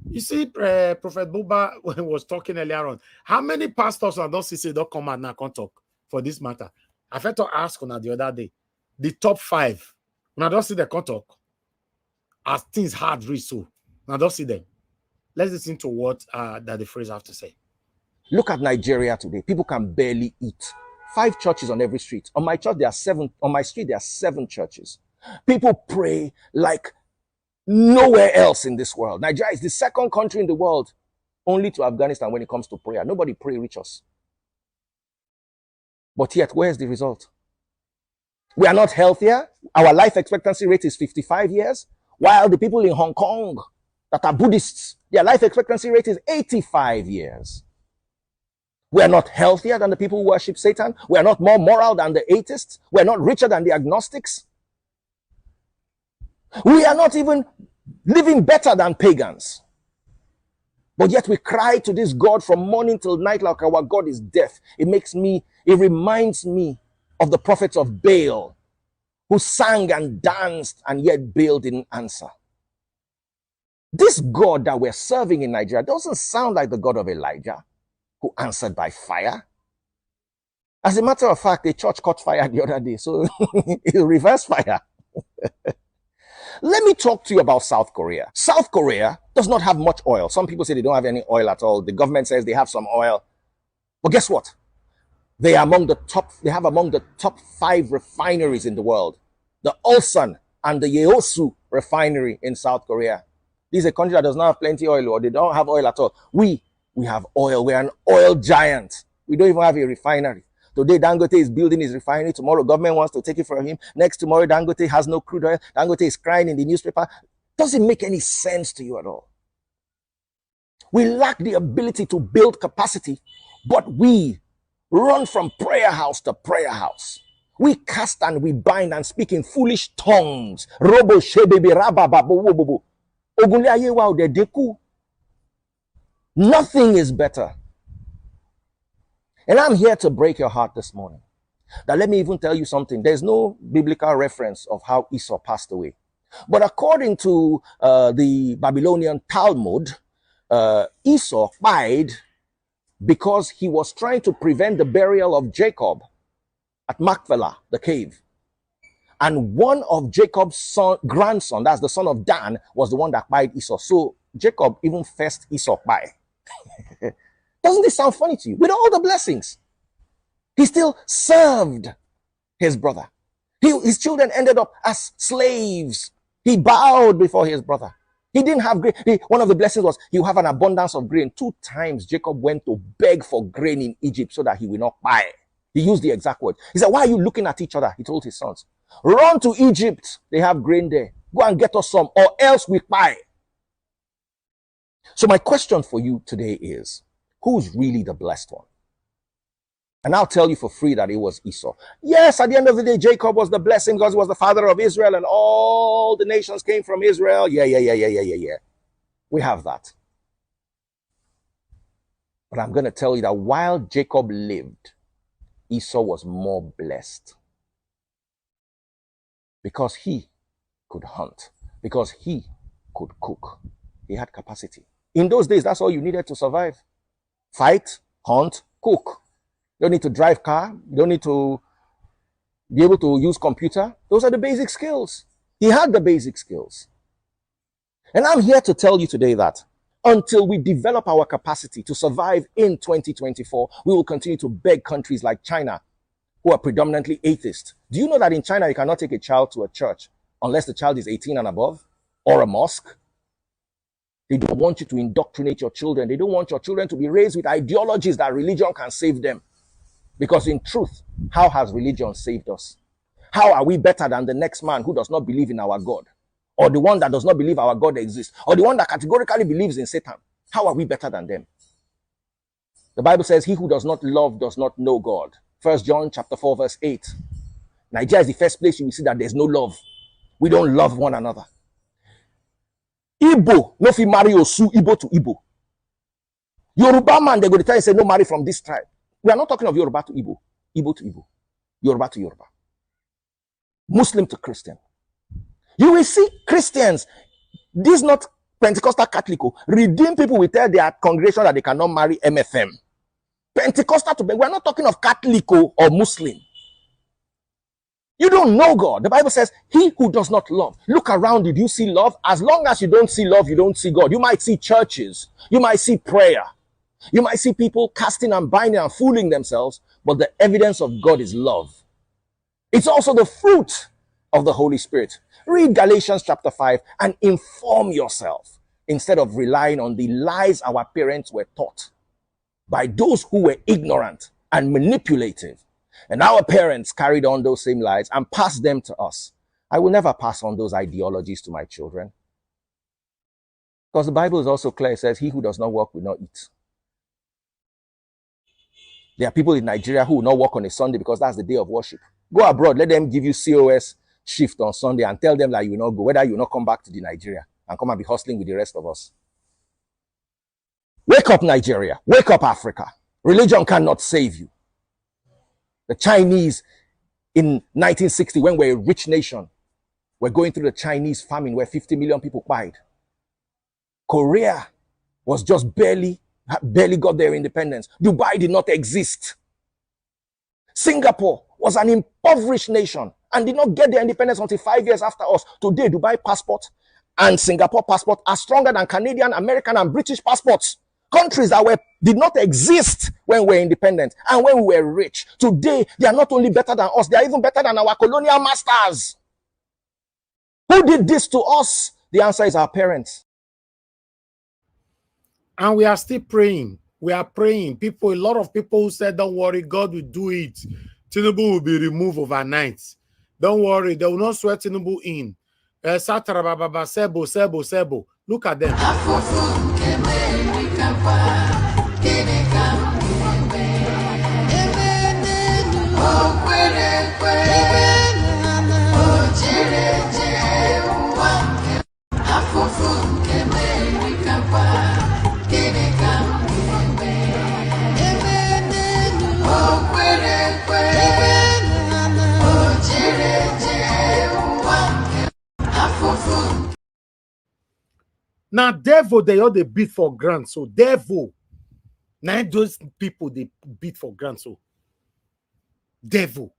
You see, Prophet Buba was talking earlier on. How many pastors and those say don't come out now can't talk for this matter? I had to ask on the other day. The top 5. When I don't see the can't talk. As things hard reach so. Now don't see them. Let's listen to what that the phrase have to say. Look at Nigeria today. People can barely eat. 5 churches on every street. On my church, there are 7. On my street, there are 7 churches. People pray like nowhere else in this world. Nigeria is the 2nd country in the world, only to Afghanistan when it comes to prayer. Nobody pray reach us. But yet, where's the result? We are not healthier. Our life expectancy rate is 55 years, while the people in Hong Kong that are Buddhists, their life expectancy rate is 85 years. We are not healthier than the people who worship Satan. We are not more moral than the atheists. We are not richer than the agnostics. We are not even living better than pagans. But yet we cry to this God from morning till night like our God is deaf. It reminds me of the prophets of Baal who sang and danced and yet Baal didn't answer. This God that we're serving in Nigeria doesn't sound like the God of Elijah, who answered by fire. As a matter of fact, the church caught fire the other day, so it reversed fire. Let me talk to you about South Korea. South Korea does not have much oil. Some people say they don't have any oil at all. The government says they have some oil. But guess what? They have among the top 5 refineries in the world. The Ulsan and the Yeosu refinery in South Korea. This is a country that does not have plenty oil, or they don't have oil at all. We have oil. We're an oil giant. We don't even have a refinery. Today, Dangote is building his refinery. Tomorrow, government wants to take it from him. Next tomorrow, Dangote has no crude oil. Dangote is crying in the newspaper. Doesn't make any sense to you at all. We lack the ability to build capacity, but we run from prayer house to prayer house. We cast and we bind and speak in foolish tongues. Robo shebebe rabababobobo. Ogunle aye wa ode deku. Nothing is better. And I'm here to break your heart this morning. Now let me even tell you something. There's no biblical reference of how Esau passed away. But according to the Babylonian Talmud, Esau died because he was trying to prevent the burial of Jacob at Machpelah, the cave. And one of Jacob's grandson, that's the son of Dan, was the one that died Esau. So Jacob even first Esau by. Doesn't this sound funny to you? With all the blessings, he still served his brother. His children ended up as slaves. He bowed before his brother. He didn't have grain. One of the blessings was you have an abundance of grain. 2 times Jacob went to beg for grain in Egypt so that he will not buy. He used the exact word. He said, why are you looking at each other? He told his sons, run to Egypt. They have grain there. Go and get us some, or else we buy. So my question for you today is, who's really the blessed one? And I'll tell you for free that it was Esau. Yes, at the end of the day, Jacob was the blessing because he was the father of Israel and all the nations came from Israel. Yeah. We have that. But I'm going to tell you that while Jacob lived, Esau was more blessed. Because he could hunt. Because he could cook. He had capacity. In those days, that's all you needed to survive. Fight, hunt, cook. You don't need to drive car. You don't need to be able to use computer. Those are the basic skills. He had the basic skills. And I'm here to tell you today that until we develop our capacity to survive in 2024, we will continue to beg countries like China, who are predominantly atheist. Do you know that in China, you cannot take a child to a church unless the child is 18 and above, or a mosque? They don't want you to indoctrinate your children. They don't want your children to be raised with ideologies that religion can save them. Because in truth, how has religion saved us? How are we better than the next man who does not believe in our God? Or the one that does not believe our God exists? Or the one that categorically believes in Satan? How are we better than them? The Bible says, he who does not love does not know God. 1 John chapter 4 verse 8. Nigeria is the first place you will see that there's no love. We don't love one another. Igbo, no fi marry Osu, Igbo to Igbo. Yoruba man, they're going to tell you, say, no marry from this tribe. We are not talking of Yoruba to Igbo, Igbo to Igbo, Yoruba to Yoruba, Muslim to Christian. You will see Christians, this not Pentecostal Catholic, redeemed people will tell their congregation that they cannot marry MFM. Pentecostal to, we are not talking of Catholic or Muslim. You don't know God. The Bible says, he who does not love. Look around, did you see love? As long as you don't see love, you don't see God. You might see churches. You might see prayer. You might see people casting and binding and fooling themselves, but the evidence of God is love. It's also the fruit of the Holy Spirit. Read Galatians chapter 5 and inform yourself instead of relying on the lies our parents were taught by those who were ignorant and manipulative. And our parents carried on those same lies and passed them to us. I will never pass on those ideologies to my children. Because the Bible is also clear. It says, he who does not work will not eat. There are people in Nigeria who will not work on a Sunday because that's the day of worship. Go abroad, let them give you COS shift on Sunday and tell them that you will not go, whether you will not come back to the Nigeria and come and be hustling with the rest of us. Wake up, Nigeria. Wake up, Africa. Religion cannot save you. The Chinese in 1960, when we were a rich nation, were going through the Chinese famine where 50 million people died. Korea was just barely got their independence. Dubai did not exist. Singapore was an impoverished nation and did not get their independence until 5 years after us. Today, Dubai passport and Singapore passport are stronger than Canadian, American, and British passports. Countries that did not exist when we were independent and when we were rich. Today, they are not only better than us, they are even better than our colonial masters. Who did this to us? The answer is our parents. And we are still praying. We are praying. People, a lot of people who said, don't worry, God will do it. Tinubu will be removed overnight. Don't worry, they will not sweat Tinubu in. Sebo. Look at them. Now, devil, they all they beat for grant. So, devil. Now, those people, they beat for grant. So, devil.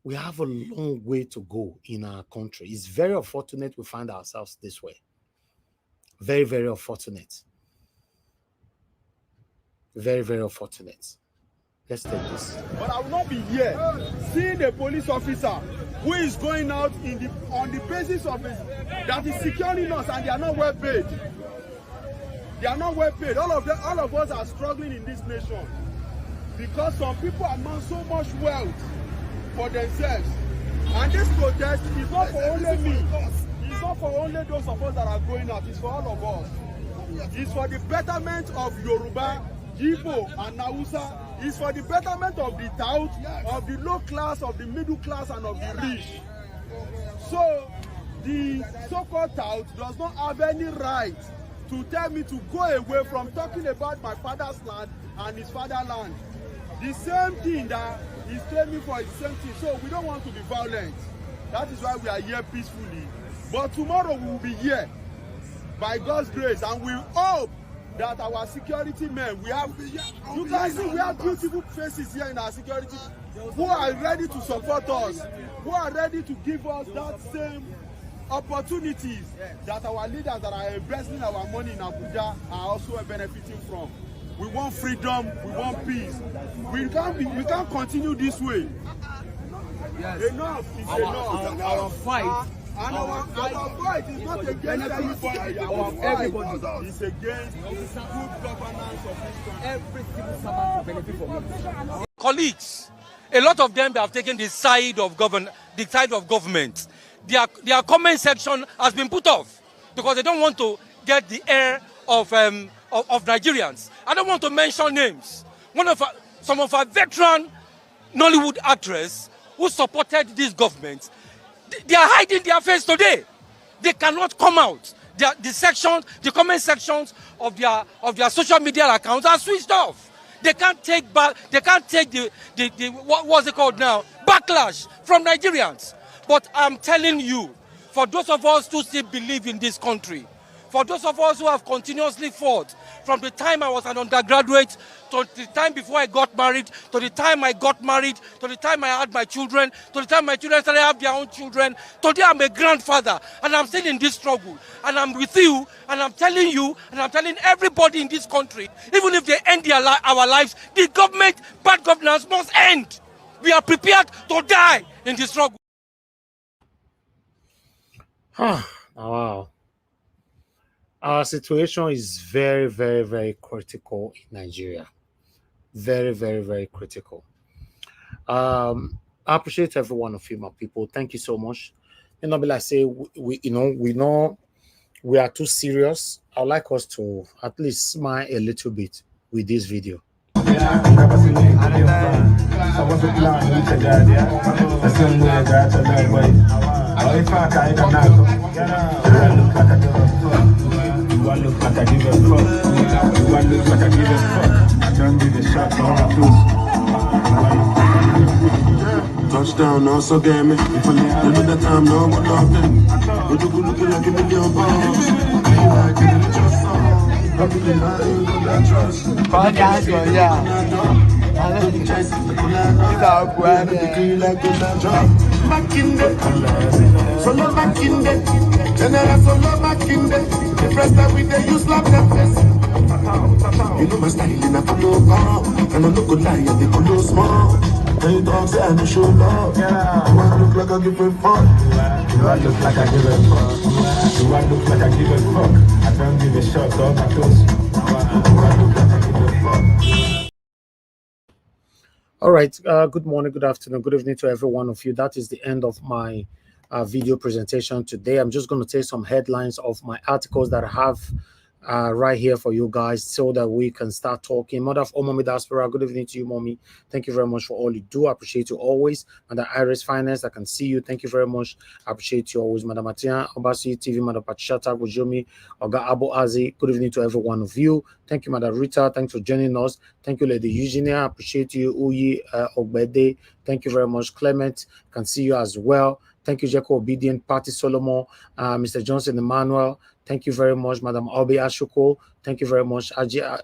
We have a long way to go in our country. It's very unfortunate we find ourselves this way. Very, very unfortunate. Very, very unfortunate. Let's take this. But I will not be here seeing a police officer who is going out on the basis of it that is securing us, and they are not well paid. They are not well paid. All of us are struggling in this nation because some people amass so much wealth for themselves. And this protest is not for only me. It's not for only those of us that are going out. It's for all of us. It's for the betterment of Yoruba, Igbo, and Hausa. It's for the betterment of the tout, of the low class, of the middle class, and of the rich. So the so-called tout does not have any right to tell me to go away from talking about my father's land and his fatherland. The same thing that he's claiming for is the same thing. So we don't want to be violent. That is why we are here peacefully. But tomorrow we will be here by God's grace, and we hope that our security men, you can see we have beautiful faces here in our security who are ready to support us, who are ready to give us that same opportunities that our leaders that are investing our money in Abuja are also benefiting from. We want freedom, we want peace. We can't continue this way. Yes. Enough is enough. Our fight. And our fight is not against anybody. Our fight is against good governance of this country. Every civil servant will benefit from it. Colleagues, a lot of them have taken the side of government. Their comment section has been put off because they don't want to get the air of Nigerians. I don't want to mention names. Some of our veteran Nollywood actresses who supported this government, they are hiding their face today. They cannot come out. The comment sections of their social media accounts are switched off. They can't take back. They can't take the what's it called now? Backlash from Nigerians. But I'm telling you, for those of us who still believe in this country, for those of us who have continuously fought from the time I was an undergraduate to the time before I got married, to the time I got married, to the time I had my children, to the time my children started to have their own children. Today I'm a grandfather and I'm still in this struggle. And I'm with you and I'm telling you and I'm telling everybody in this country, even if they end our lives, the government, bad governance must end. We are prepared to die in this struggle. Wow. Our situation is very, very, very critical in Nigeria. Very, very, very critical. I appreciate every one of you, my people. Thank you so much. And not be like say we know we are too serious. I'd like us to at least smile a little bit with this video. Touchdown, also game me. If I leave the time, no more nothing. Would you look like $1 million? The first time we they use lap them face. You know my style in a photo, and I look good lie, they go small. When you talk, say I no show love. Yeah. Do I look like I give a fuck? Do I look like I give a fuck? Do I look like I give a fuck? I don't give a shot, so I'm close. Do I look like I give a fuck? All right. Good morning, good afternoon, good evening to every one of you. That is the end of my video presentation today. I'm just going to take some headlines of my articles that I have right here for you guys so that we can start talking. Mother of all Mommy Diaspora, good evening to you, Mommy. Thank you very much for all you do. I appreciate you always. Madam Iris Finance, I can see you. Thank you very much. I appreciate you always. Madam Matian, Obasi TV, Madam Pachata, Gujomi, Oga Abu Azi, good evening to every one of you. Thank you, Madam Rita. Thanks for joining us. Thank you, Lady Eugenia. I appreciate you. Uyi Ogbede. Thank you very much. Clement, I can see you as well. Thank you, Jeko Obedient, Party Solomon, Mr. Johnson Emmanuel. Thank you very much, Madam Obi Ashuko. Thank you very much, Agio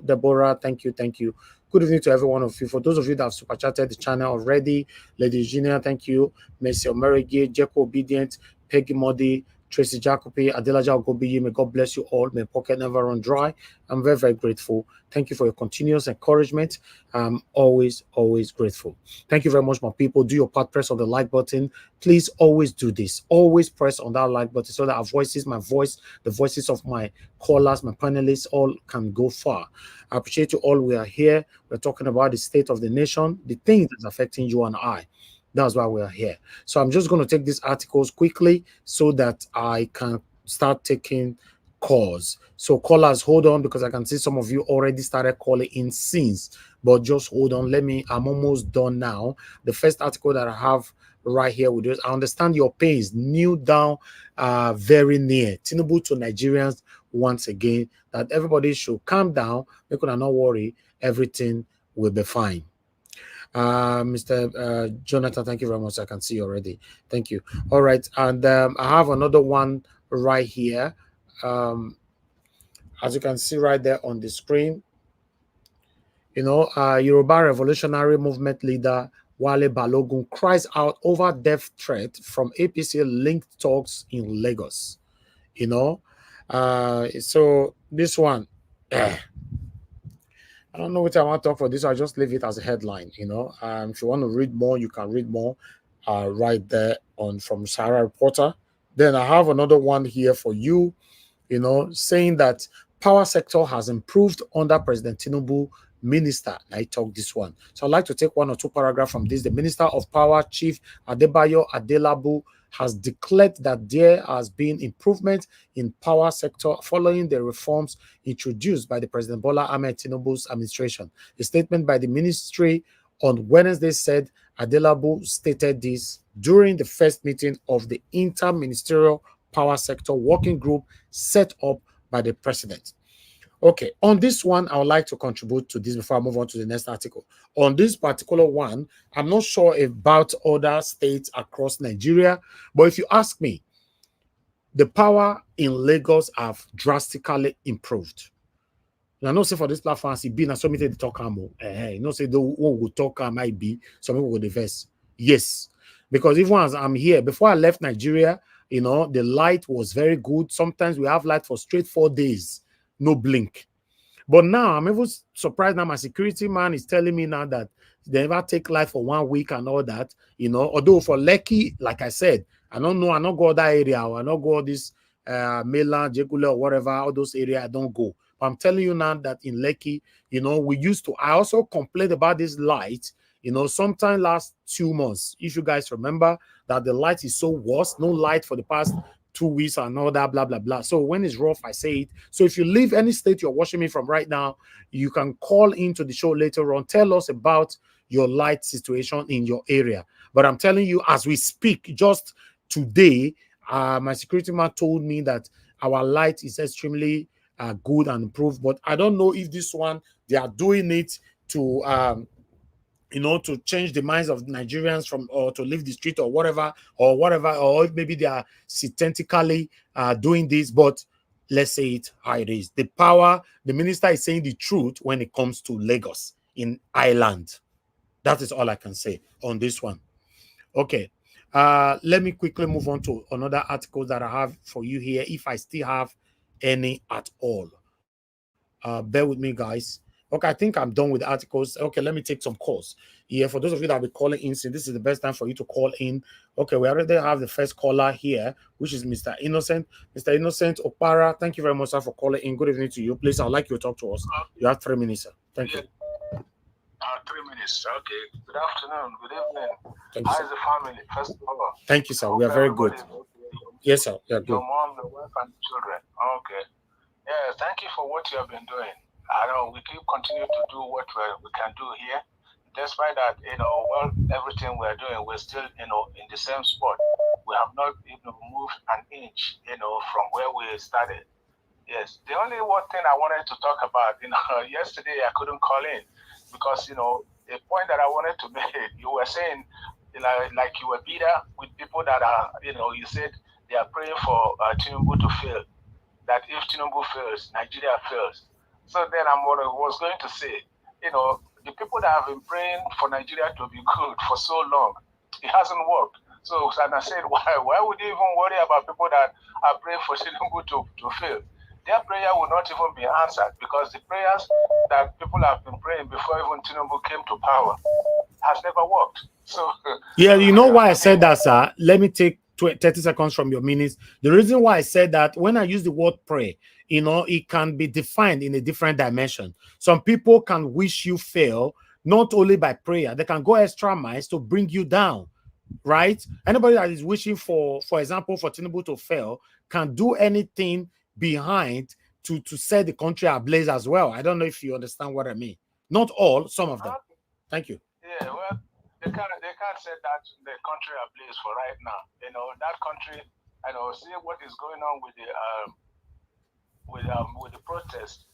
Deborah. Thank you, thank you. Good evening to every one of you. For those of you that have super chatted the channel already, Lady Eugenia, thank you. Mercy Omerige, Jeko Obedient, Peggy Modi, Tracy Jacobi, Adelaja Ogobiyi, may God bless you all. May pocket never run dry. I'm very, very grateful. Thank you for your continuous encouragement. I'm always, always grateful. Thank you very much, my people. Do your part, press on the like button. Please always do this. Always press on that like button so that our voices, my voice, the voices of my callers, my panelists, all can go far. I appreciate you all. We are here. We're talking about the state of the nation, the things that's affecting you and I. That's why we're here. So I'm just going to take these articles quickly so that I can start taking calls. So callers, hold on, because I can see some of you already started calling in since, but just hold on. I'm almost done now. The first article that I have right here with us, I understand your pain is kneel down very near. Tinubu to Nigerians once again, that everybody should calm down. They could not worry. Everything will be fine. Mr. Jonathan, thank you very much. I can see already. Thank you. All right. And I have another one right here. As you can see right there on the screen, Yoruba Revolutionary Movement leader Wale Balogun cries out over death threat from APC linked talks in Lagos. So this one, I don't know what I want to talk for this. I'll just leave it as a headline. If you want to read more, you can read more right there from Sarah Reporter. Then I have another one here for you, saying that power sector has improved under President Tinubu minister. I talk this one. So I'd like to take one or two paragraphs from this. The Minister of Power, Chief Adebayo Adelabu, has declared that there has been improvement in power sector following the reforms introduced by the President Bola Ahmed Tinubu's administration. A statement by the ministry on Wednesday said Adelabu stated this during the first meeting of the Inter-Ministerial Power Sector Working Group set up by the President. Okay, on this one, I would like to contribute to this before I move on to the next article. On this particular one, I'm not sure about other states across Nigeria, but if you ask me, the power in Lagos have drastically improved. I know say for this platform, it's been so many talk say the one will talk might be some people will diverse. Yes, because even as I'm here, before I left Nigeria, the light was very good. Sometimes we have light for straight 4 days. No blink. But now I'm even surprised now my security man is telling me now that they never take light for 1 week and all that, although for Lekki, like I said, I don't know, I don't go that area, or I don't go this Mainland, Jegule, or whatever, all those areas I don't go. But I'm telling you now that in Lekki, we used to, I also complained about this light, sometime last 2 months, if you guys remember that the light is so worse, no light for the past 2 weeks and all that, blah, blah, blah. So when it's rough, I say it. So if you leave any state you're watching me from right now, you can call into the show later on. Tell us about your light situation in your area. But I'm telling you, as we speak, just today, my security man told me that our light is extremely good and improved. But I don't know if this one, they are doing it to to change the minds of Nigerians or to leave the street or whatever, or if maybe they are systematically doing this, but let's say it how it is. The minister is saying the truth when it comes to Lagos in Ireland. That is all I can say on this one. Okay. Let me quickly move on to another article that I have for you here, if I still have any at all. Bear with me, guys. Okay, I think I'm done with the articles. Okay, let me take some calls. Yeah, for those of you that will be calling in, so this is the best time for you to call in. Okay, we already have the first caller here, which is Mr. Innocent. Mr. Innocent Opara, thank you very much, sir, for calling in. Good evening to you. Please, I'd like you to talk to us. You have 3 minutes, sir. Thank you. 3 minutes. Okay. Good afternoon. Good evening. Thank you, How sir. is the family? First of all. Thank you, sir. We are very good. Yes, sir. We are good. Your mom, your wife, and children. Okay. Yeah, thank you for what you have been doing. I know we keep continuing to do what we can do here. Despite that, well, everything we're doing, we're still, in the same spot. We have not even moved an inch, from where we started. Yes. The only one thing I wanted to talk about, yesterday I couldn't call in because, the point that I wanted to make, you were saying, like you were bitter with people that are, you said they are praying for Tinubu to fail. That if Tinubu fails, Nigeria fails. So then I was going to say, the people that have been praying for Nigeria to be good for so long, it hasn't worked. So and I said, why would you even worry about people that are praying for Tinubu to fail? Their prayer will not even be answered because the prayers that people have been praying before even Tinubu came to power has never worked. So yeah, you know why I said that, sir? Let me take 30 seconds from your minutes. The reason why I said that, when I use the word pray, it can be defined in a different dimension. Some people can wish you fail, not only by prayer, they can go extra miles to bring you down, right? Anybody that is wishing for example, for Tinubu to fail, can do anything behind to set the country ablaze as well. I don't know if you understand what I mean. Not all, some of them. Thank you. Yeah, well, they can't say that the country ablaze for right now. That country, see what is going on with the protest.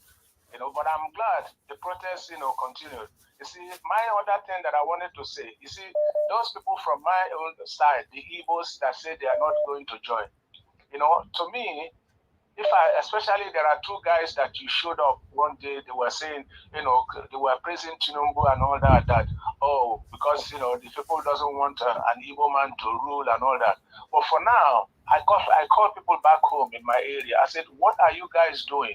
But I'm glad the protest, continued. You see, my other thing that I wanted to say, you see, those people from my own side, the Igbos that say they are not going to join, to me, especially there are two guys that you showed up one day, they were saying, they were praising Tinubu and all that, because, the people doesn't want an Igbo man to rule and all that. But for now, I called people back home in my area. I said, what are you guys doing?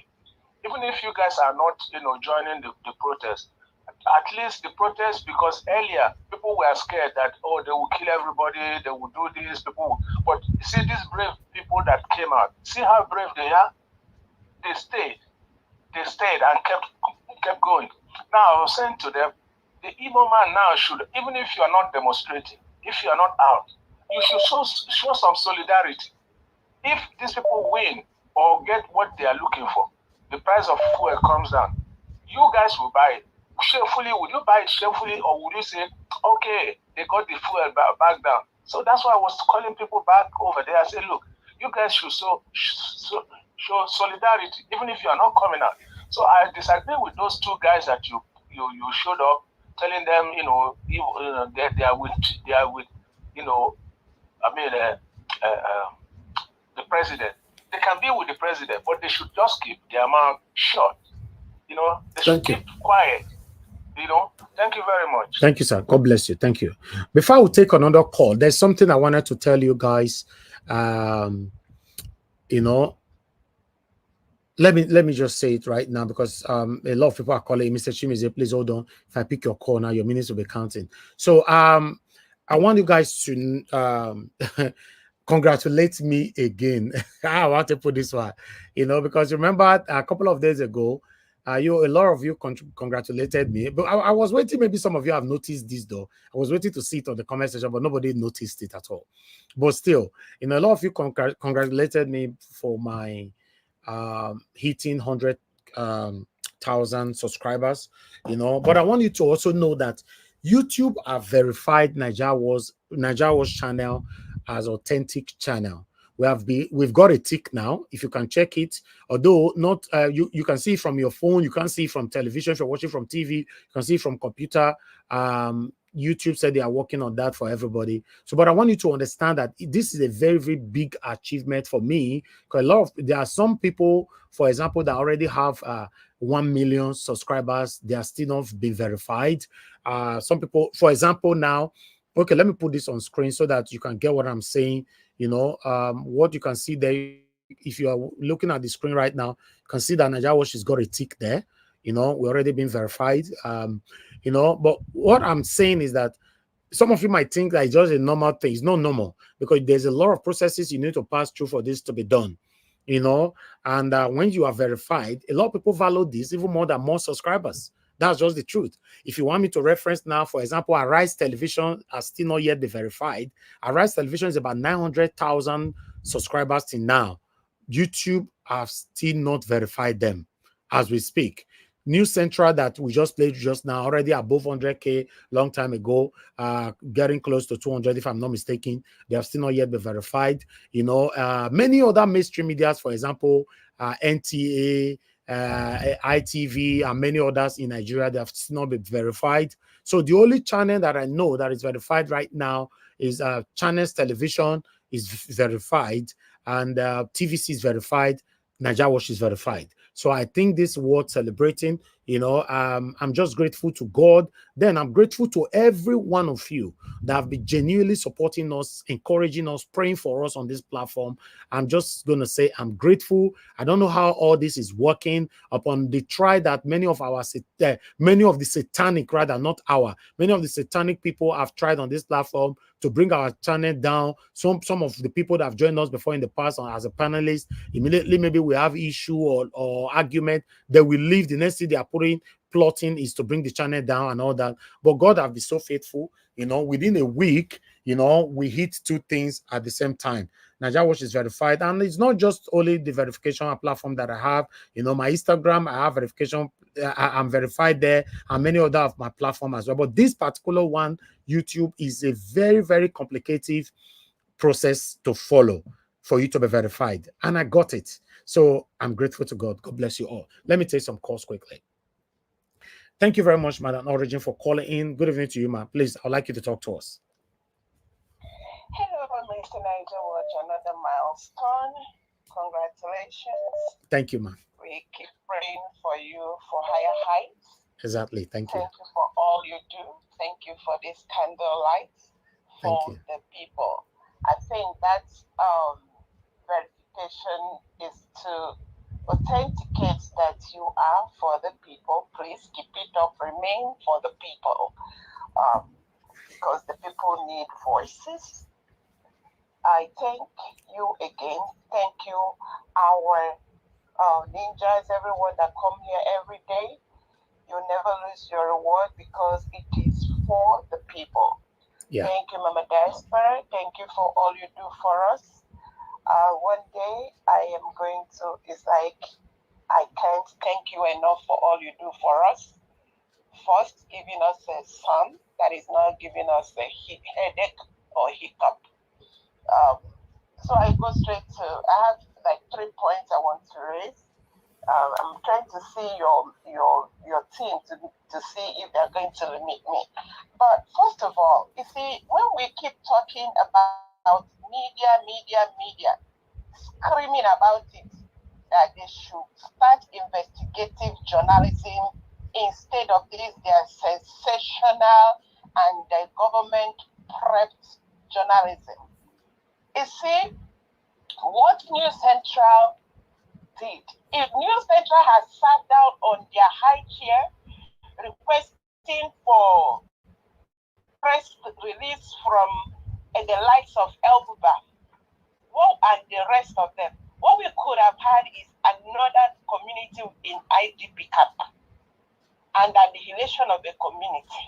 Even if you guys are not, joining the protest, at least the protest, because earlier people were scared that, they will kill everybody, they will do this, but see these brave people that came out, see how brave they are? They stayed and kept going. Now I was saying to them, the Igbo man now should, even if you are not demonstrating, if you are not out, you should show some solidarity. If these people win or get what they are looking for, the price of fuel comes down, you guys will buy it. Shamefully, would you buy it shamefully, or would you say, okay, they got the fuel back down? So that's why I was calling people back over there. I said, look, you guys should show solidarity, even if you are not coming out. So I disagree with those two guys that you showed up, telling them, they are with, the president. They can be with the president, but they should just keep their mouth shut. They should keep quiet. Thank you very much. Thank you, sir. God bless you. Thank you. Before we take another call, there's something I wanted to tell you guys. Let me just say it right now, because a lot of people are calling. Mr. Chimize, please hold on. If I pick your call now, your minutes will be counting. So I want you guys to congratulate me again. I want to put this one, because remember a couple of days ago, a lot of you congratulated me, but I was waiting. Maybe some of you have noticed this though. I was waiting to see it on the comment section, but nobody noticed it at all. But still, a lot of you congratulated me for my hitting 100,000 subscribers. But I want you to also know that YouTube have verified Nigeria was channel as authentic channel. We've got a tick now. If you can check it, although not you can see from your phone, you can't see from television. If you're watching from TV, you can see from computer. YouTube said they are working on that for everybody. So, but I want you to understand that this is a very, very big achievement for me, because there are some people, for example, that already have 1 million subscribers. They are still not being verified. Some people, for example, now, okay, let me put this on screen so that you can get what I'm saying. What you can see there, if you are looking at the screen right now, you can see that Nigeria Watch has got a tick there. You know, we already been verified. You know, but what I'm saying is that some of you might think that it's just a normal thing. It's not normal because there's a lot of processes you need to pass through for this to be done. You know, and when you are verified, a lot of people value this even more than more subscribers. That's just the truth. If you want me to reference now, for example, Arise Television has still not yet been verified. Arise Television is about 900,000 subscribers till now. YouTube have still not verified them as we speak. News Central that we just played just now, already above 100K long time ago, getting close to 200 if I'm not mistaken. They have still not yet been verified. You know, many other mainstream medias, for example, NTA, ITV, and many others in Nigeria, they have still not been verified. So the only channel that I know that is verified right now is Channels Television is verified, and TVC is verified, Nigeria Watch is verified. So I think this is worth celebrating. You know, I'm just grateful to God. Then I'm grateful to every one of you that have been genuinely supporting us, encouraging us, praying for us on this platform. I'm just going to say I'm grateful. I don't know how all this is working upon the try that many of the satanic, rather not our, many of the satanic people have tried on this platform to bring our channel down. Some of the people that have joined us before in the past as a panelist, immediately maybe we have issue or argument, they will leave. The next thing they are plotting is to bring the channel down and all that. But God have been so faithful. You know, within a week, you know, we hit two things at the same time. Nigeria Watch is verified, and it's not just only the verification platform that I have. You know, my Instagram, I have verification. I'm verified there, and many other of my platform as well. But this particular one, YouTube, is a very, very complicated process to follow for you to be verified, and I got it. So I'm grateful to God. God bless you all. Let me take some calls quickly. Thank you very much, Madam Origin, for calling in. Good evening to you, ma'am. Please, I'd like you to talk to us. Hello, Mr. Niger Watch, another milestone. Congratulations. Thank you, ma'am. We keep praying for you for higher heights. Exactly. Thank you. Thank you for all you do. Thank you for this candlelight for the people. I think that verification is to authenticate that you are for the people. Please keep it up. Remain for the people, because the people need voices. I thank you again. Thank you, our ninjas, everyone that come here every day. You never lose your reward because it is for the people. Yeah. Thank you, Mama Diaspora. Thank you for all you do for us. One day I am going to, it's like, I can't thank you enough for all you do for us. First, giving us a son that is not giving us a headache or hiccup. So I go straight to, I have like 3 points I want to raise. I'm trying to see your team to see if they're going to limit me. But first of all, you see, when we keep talking about media, screaming about it, that they should start investigative journalism instead of this, their sensational and the government prepped journalism. You see, what News Central did, if News Central has sat down on their high chair requesting for press release from the likes of El-Buba, and the rest of them, what we could have had is another community in IDP camp and annihilation of the community.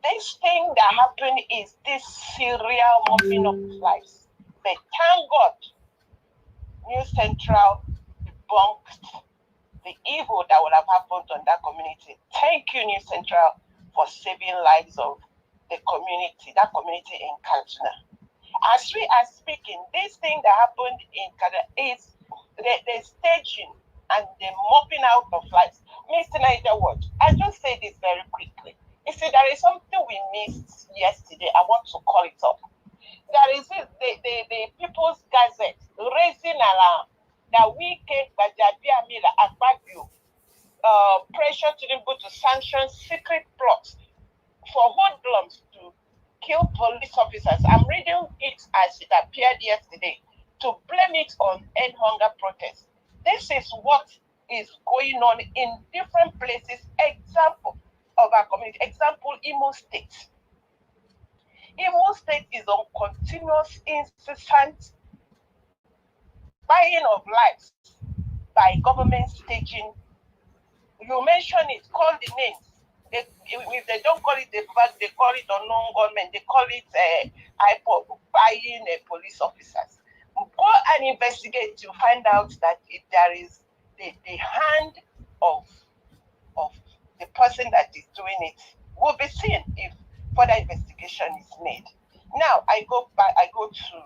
This thing that happened is this serial mopping up lives. But thank God, News Central debunked the evil that would have happened on that community. Thank you, News Central, for saving lives of the community, that community in Kaduna. As we are speaking, this thing that happened in Kaduna is the staging and the mopping out of lives. Mr. Niger Watch, I just say this very quickly. You see, there is something we missed yesterday. I want to call it up. There is the People's Gazette raising alarm that we came by Jabia Mila at Baguio, pressure Tinubu to sanction secret plots for hoodlums to kill police officers. I'm reading it as it appeared yesterday to blame it on end hunger protests. This is what is going on in different places. Example of our community. Example, Imo State. Imo State is on continuous, incessant buying of lives by government staging. You mention it, call the names. If they don't call it the fact, they call it unknown government, they call it IPOB, buying police officers. Go and investigate to find out that if there is the hand of the person that is doing it will be seen if further investigation is made. Now I go to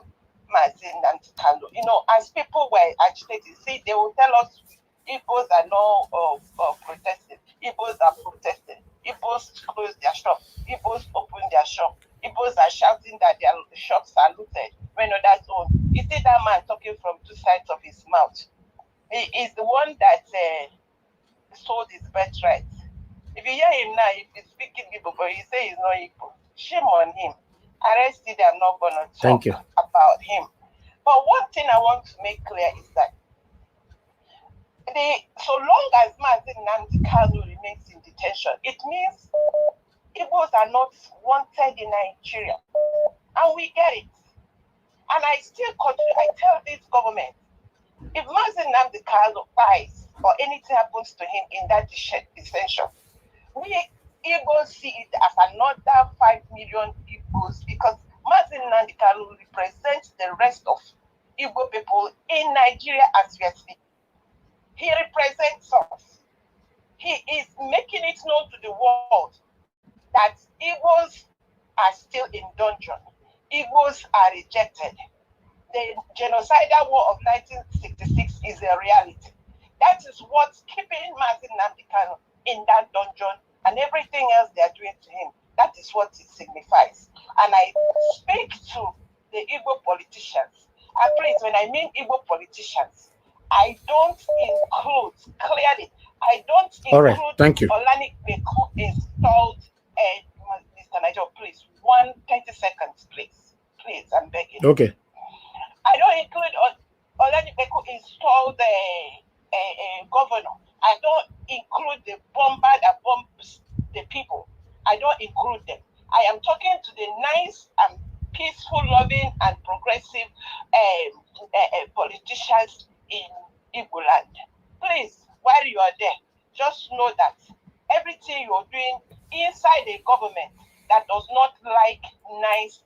Mazin and Kalo. You know, as people were agitated, see, they will tell us Igbos are not protesting. Igbos are protesting. Igbos close their shop. Igbos open their shop. Igbos are shouting that their shops are looted when others own. You see that man talking from two sides of his mouth. He is the one that sold his birthright. If you hear him now, if he's speaking Igbo, but he say he's not Igbo, shame on him. Arrested, I'm not going to talk about him. But one thing I want to make clear is that so long as Mazin Nnamdi Kanu remains in detention, it means Igbos are not wanted in Nigeria. And we get it. And I still continue, I tell this government, if Mazin Nnamdi Kanu dies or anything happens to him in that detention, we Igbos see it as another 5 million Igbos because Mazin Nnamdi Kanu represents the rest of Igbo people in Nigeria as we are speaking. He represents us. He is making it known to the world that Igbos are still in dungeon. Igbos are rejected. The genocidal war of 1966 is a reality. That is what's keeping Mazin Nnamdi Kanu in that dungeon, and everything else they are doing to him. That is what it signifies. And I speak to the Igbo politicians. And please, when I mean Igbo politicians, I don't include, clearly, I don't include Olani Beku installed, Mr. Nigel, please, 30 seconds, please. Please, I'm begging. Okay. I don't include Olani Beku installed governor. I don't include the bomber that bombs the people. I don't include them. I am talking to the nice and peaceful, loving, and progressive politicians in Igbo land. Please, while you are there, just know that everything you're doing inside a government that does not like nice,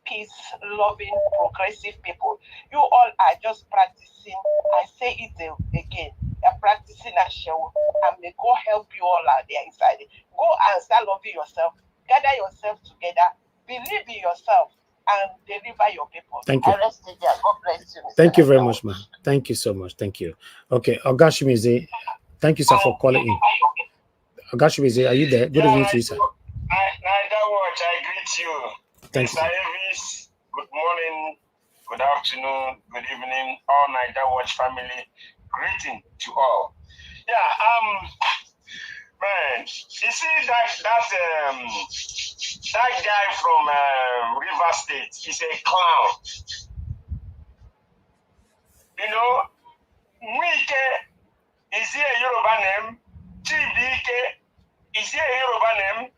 peace-loving, progressive people, you all are just practicing. I say it again. You're practicing a show, and may God help you all out there inside it. Go and start loving yourself. Gather yourself together. Believe in yourself and deliver your people. Thank you. God bless you, Mr. Thank you very much, ma'am. Thank you so much. Thank you. Okay, Ogashimize, thank you, sir, for calling in. Ogashimize, are you there? Good evening to you, sir. I greet you. Thank you. Mr. Elvis, good morning, good afternoon, good evening, all Niger Watch family. Greeting to all. Yeah, man, you see that guy from River State is a clown. You know, Mwike, is he a Yoruba name? Chibike, is he a Yoruba name?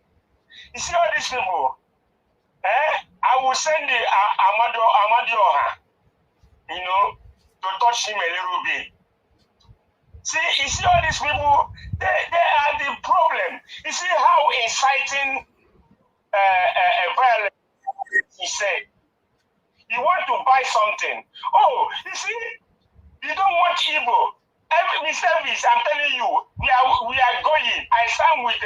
You see all these people? I will send the Amadioha, you know, to touch him a little bit. See, you see all these people, they are the problem. You see how inciting violence he said. You want to buy something. Oh, you see, you don't want Igbo. Every service, I'm telling you, we are going. I stand with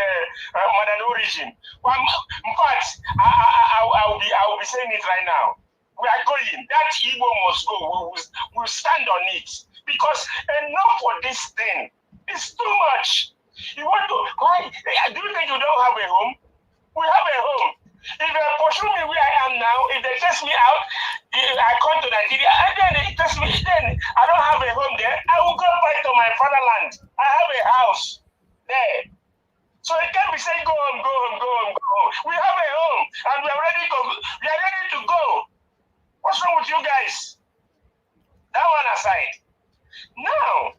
Modern Origin. Well, in fact, I will be saying it right now. We are going. That Igbo must go. We'll stand on it. Because enough for this thing. It's too much. You want to, why? Do you think you don't have a home? We have a home. If they pursue me where I am now, if they test me out, I come to Nigeria, and then they test me, then I don't have a home there, I will go back to my fatherland. I have a house there. So it can't be saying, go home, go home, go home, go home. We have a home, and we are ready to go. What's wrong with you guys? That one aside. Now,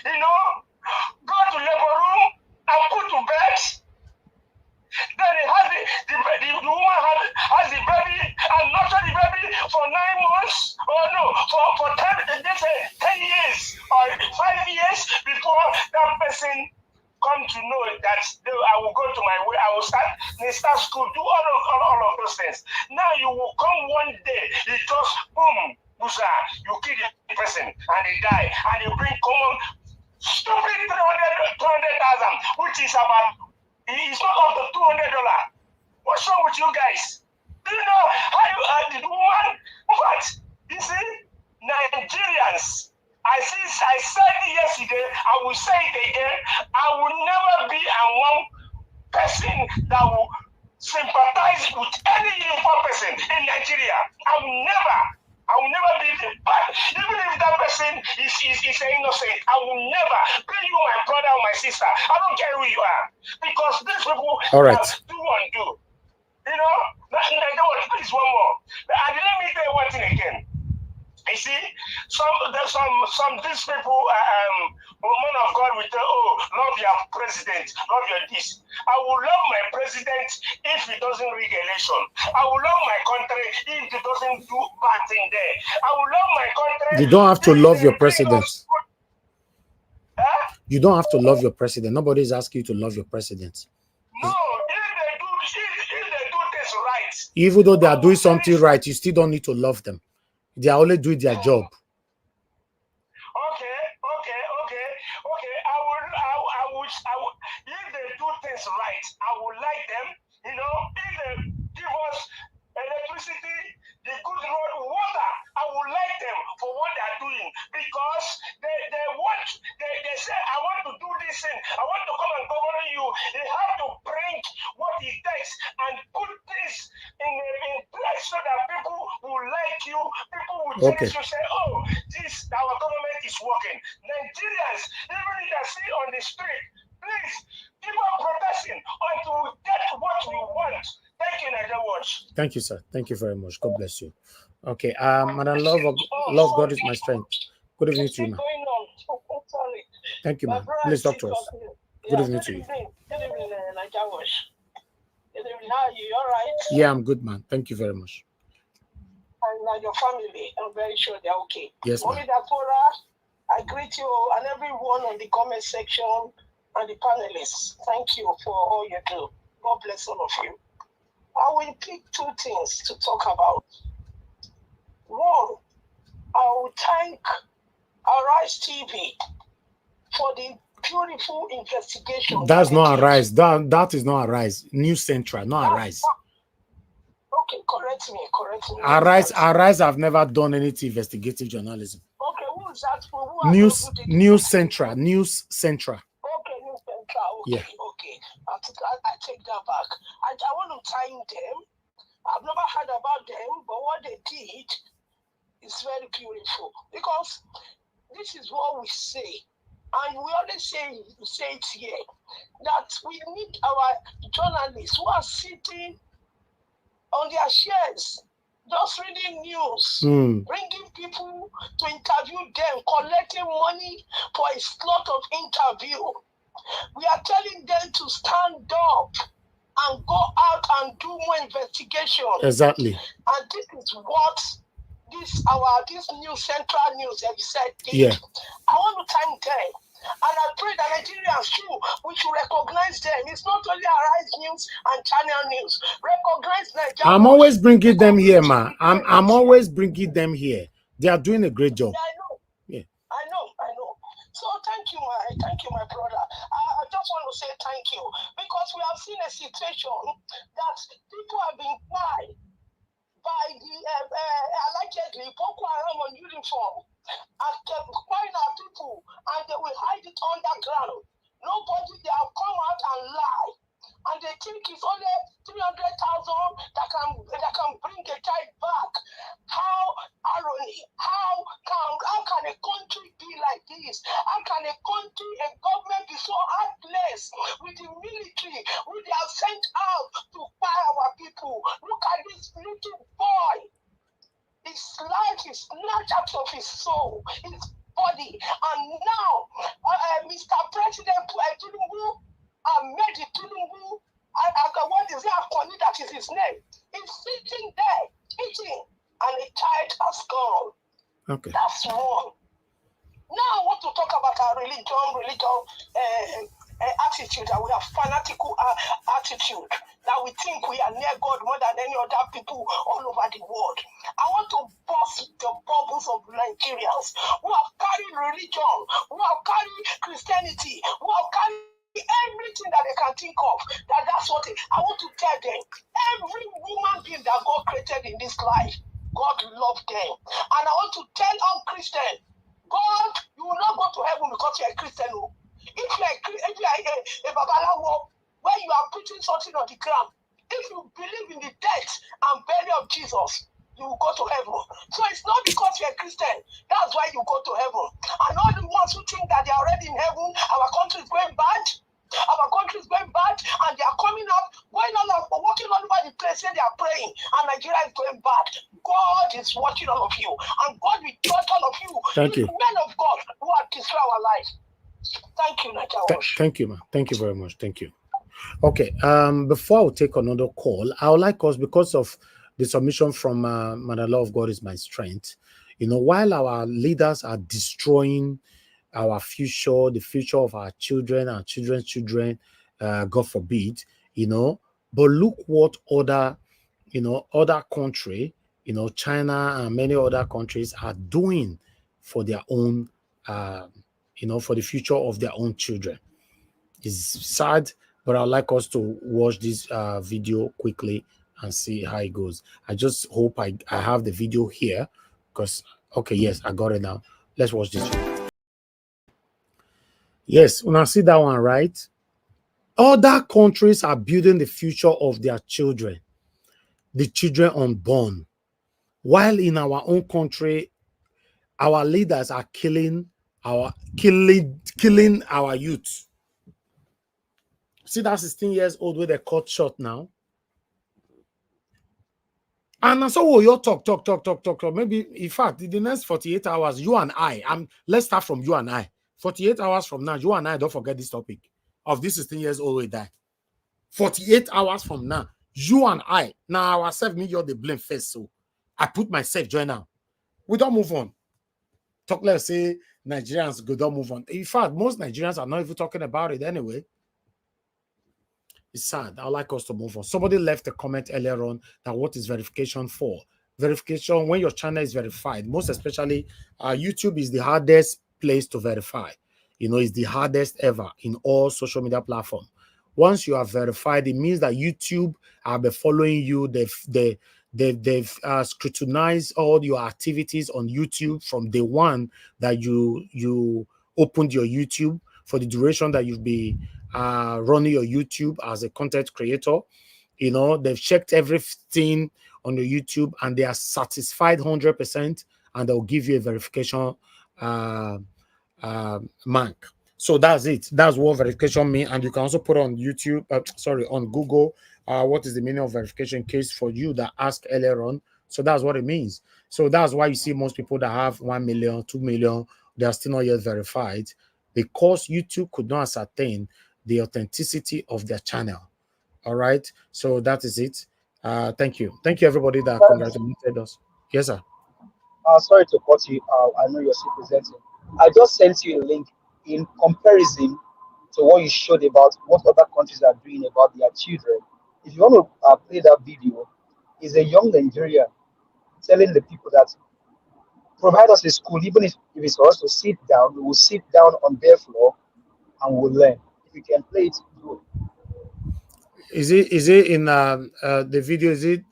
you know, go to labor room and put to bed. Then it has the woman has the baby and nurture the baby for 9 months, or no, for 10 years or 5 years before that person come to know that I will go to my way, I will start school, do all of those things. Now you will come one day, it just boom, busa, you kill the person and they die, and you bring common stupid 200,000, which is about, it's not up to $200. What's wrong with you guys? Do you know how you the woman? What? You see, Nigerians. I said it yesterday. I will say it again. I will never be one person that will sympathize with any uniform person in Nigeria. I will never be the bad. Even if that person is innocent, I will never be you my brother or my sister. I don't care who you are. Because these people All right. do and do. You know? Please one more. And let me tell you one thing again. You see, some these people, women of God will tell, oh, love your president, love your this. I will love my president if he doesn't rig election. I will love my country if he doesn't do bad thing there. I will love my country. You don't have to love your president. You don't have to love your president. Nobody is asking you to love your president. No, if they do this right. Even though they are doing something right, you still don't need to love them. They are only doing their job. Okay. I will. If they do things right, I will like them. You know, if they give us electricity, the good road, water, I will like them for what they are doing, because they say, I want to do this thing, I want to come and govern you. They have to bring what it takes and put this in place so that people will like you, people will cherish you, say, oh, this, our government is working. Nigerians, even if they see on the street, please keep on protesting until we get what we want. Thank you, Nigeria Watch. Thank you, sir. Thank you very much. God bless you. Okay, Madam Love God is my strength. Good evening to you, ma'am. Sorry. Thank you, ma'am. Please talk to us. Good evening to you. Good evening, Nigeria Watch. Good evening. How are you? All right? Yeah, I'm good, man. Thank you very much. And your family, I'm very sure they're okay. Yes, ma'am. I greet you and everyone on the comment section and the panelists. Thank you for all you do. God bless all of you. I will pick 2 things to talk about. One, I will thank Arise TV for the beautiful investigation. That's not Arise. That is not Arise. News Central, not Arise. Okay, correct me. Arise have never done any investigative journalism. Okay, who is that? News Central. Okay, News Central. Okay, yeah. Okay. I take that back. I want to thank them. I've never heard about them, but what they did is very beautiful, because this is what we say, and we always say it here, that we need our journalists who are sitting on their chairs, just reading news, bringing people to interview them, collecting money for a slot of interview. We are telling them to stand up and go out and do more investigation. Exactly. And this is what this new Central News have said. Yeah. I want to thank them. And I pray that Nigerians too, we should recognize them. It's not only Arise News and Channel News. Recognize Nigeria. I'm always bringing them here, ma. I'm always bringing them here. They are doing a great job. Yeah, I know. Yeah. I know. So thank you, my brother. I just want to say thank you, because we have seen a situation that people have been quiet by the allegedly Boko Haram on uniform, and crying at people, and they will hide it underground. Nobody, they have come out and lie, and they think it's only 300,000 that can bring a child back. How irony! How can a country be like this? How can a government be so heartless with the military who they have sent out to buy our people? Look at this little boy. His life is snatched out of his soul, his body, and now Okay. That's one. Now I want to talk about our religion attitude, that we have fanatical attitude, that we think we are near God more than any other people all over the world. I want to burst the bubbles of Nigerians who have carried religion, who have carried Christianity, who have carried everything that they can think of. That's what I want to tell them. Every woman being that God created in this life, God loved them. And I want to tell all Christians, God, you will not go to heaven because you are a Christian. No. If you are a Babalawo, where you are putting something on the ground, if you believe in the death and burial of Jesus, you will go to heaven. So it's not because you're a Christian, that's why you go to heaven. And all the ones who think that they are already in heaven, our country is going bad, and they are coming up, walking all over the place, saying they are praying, and Nigeria is going bad. God is watching all of you, and God will judge all of you. Thank you. Men of God who have destroyed our lives. Thank you, Nigeria. Thank you, ma'am. Thank you very much. Thank you. Okay. Before I take another call, I would like us, because of the submission from the law of God is my strength. While our leaders are destroying our future, the future of our children, our children's children, God forbid, but look what other country, China and many other countries are doing for their own, for the future of their own children. It's sad, but I'd like us to watch this video quickly and see how it goes. I just hope I have the video here, because, okay, yes, I got it now. Let's watch this video. Yes, when I see that one, right? Other countries are building the future of their children, the children unborn. While in our own country, our leaders are killing our youth. See that 16 years old with a cut short now. And so you'll talk. Maybe, in fact, in the next 48 hours, you and I, let's start from you and I. 48 hours from now, you and I, don't forget this topic of this 16 years old will die. 48 hours from now, you and I, now ourselves, me, you're the blame first. So I put myself join now. We don't move on. Talk, let's say Nigerians go, don't move on. In fact, most Nigerians are not even talking about it anyway. It's sad. I'd like us to move on. Somebody left a comment earlier on that what is verification for? Verification, when your channel is verified, most especially YouTube is the hardest place to verify. It's the hardest ever in all social media platforms. Once you are verified, it means that YouTube have been following you. They've scrutinized all your activities on YouTube from day one that you opened your YouTube, for the duration that you've been running your YouTube as a content creator. They've checked everything on your YouTube and they are satisfied 100%, and they'll give you a verification mark. So that's it. That's what verification means. And you can also put on YouTube, on Google, what is the meaning of verification case for you that asked earlier on. So that's what it means. So that's why you see most people that have 1 million, 2 million, they are still not yet verified, because YouTube could not ascertain the authenticity of their channel. All right. So that is it. Thank you. Thank you, everybody that congratulated us. Yes, sir. Sorry to cut you. I know you're still presenting. I just sent you a link in comparison to what you showed about what other countries are doing about their children. If you want to play that video, is a young Nigerian telling the people that provide us a school, even if it's for us to sit down, we will sit down on their floor and we'll learn. If you can play it, do it. Is it in the video? Is it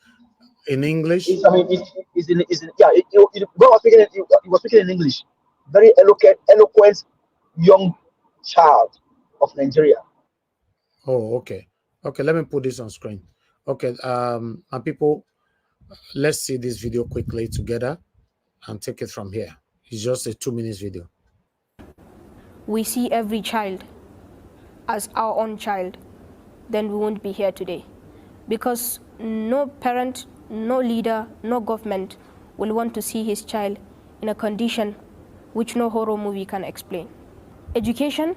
in English? He was speaking in English. Very eloquent young child of Nigeria. Oh, okay. Okay, let me put this on screen. Okay, and people, let's see this video quickly together and take it from here. It's just a 2-minute video. We see every child as our own child, then we won't be here today. Because no parent, no leader, no government will want to see his child in a condition which no horror movie can explain. Education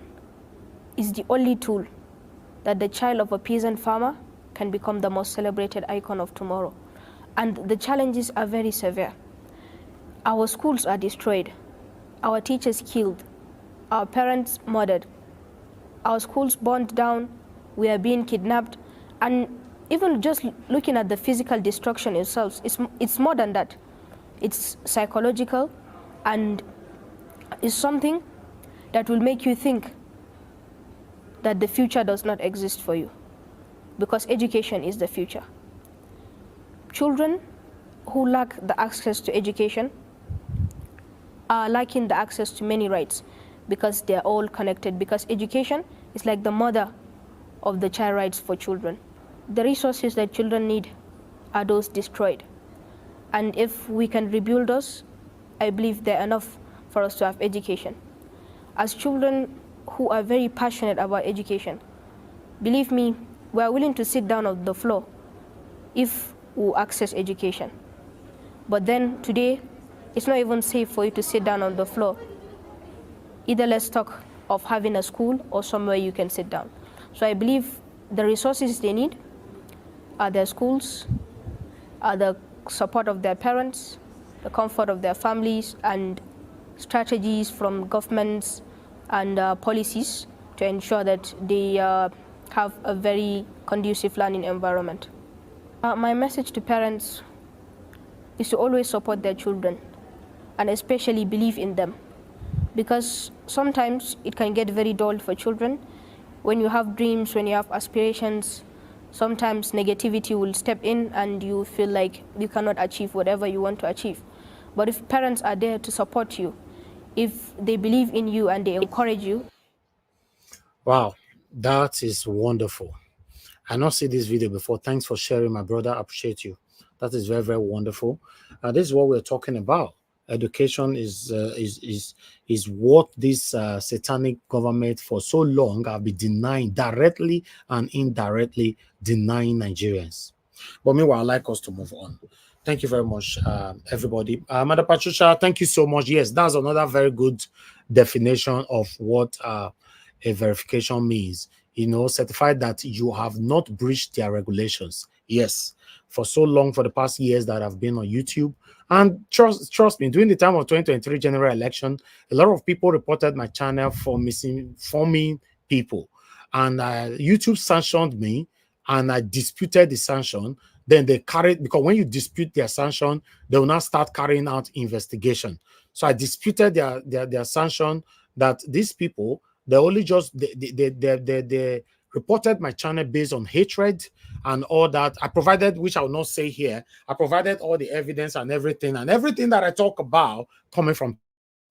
is the only tool that the child of a peasant farmer can become the most celebrated icon of tomorrow. And the challenges are very severe. Our schools are destroyed, our teachers killed, our parents murdered, our schools burned down, we are being kidnapped, and even just looking at the physical destruction itself, it's more than that. It's psychological, and it's something that will make you think that the future does not exist for you, because education is the future. Children who lack the access to education are lacking the access to many rights, because they're all connected, because education is like the mother of the child rights for children. The resources that children need are those destroyed. And if we can rebuild those, I believe they're enough for us to have education. As children who are very passionate about education, believe me, we are willing to sit down on the floor if we access education. But then today, it's not even safe for you to sit down on the floor. Either let's talk of having a school or somewhere you can sit down. So I believe the resources they need are their schools, are the support of their parents, the comfort of their families, and strategies from governments and policies to ensure that they have a very conducive learning environment. My message to parents is to always support their children and especially believe in them, because sometimes it can get very dull for children. When you have dreams, when you have aspirations, sometimes negativity will step in and you feel like you cannot achieve whatever you want to achieve. But if parents are there to support you, if they believe in you and they encourage you. Wow, that is wonderful. I not see this video before. Thanks for sharing, my brother. I appreciate you. That is very, very wonderful. This is what we're talking about. Education is what this satanic government for so long have been denying, directly and indirectly denying Nigerians. But meanwhile, I'd like us to move on. Thank you very much, everybody. Mother Patricia, thank you so much. Yes, that's another very good definition of what a verification means. You know, certified that you have not breached their regulations. Yes, for so long, for the past years that I've been on YouTube. And trust me, during the time of 2023 general election, a lot of people reported my channel for misinforming people. And YouTube sanctioned me, and I disputed the sanction. Then they carried, because when you dispute their sanction, they will now start carrying out investigation. So I disputed their sanction, that these people, they only just they reported my channel based on hatred and all that. I provided, which I will not say here, I provided all the evidence and everything that I talk about coming from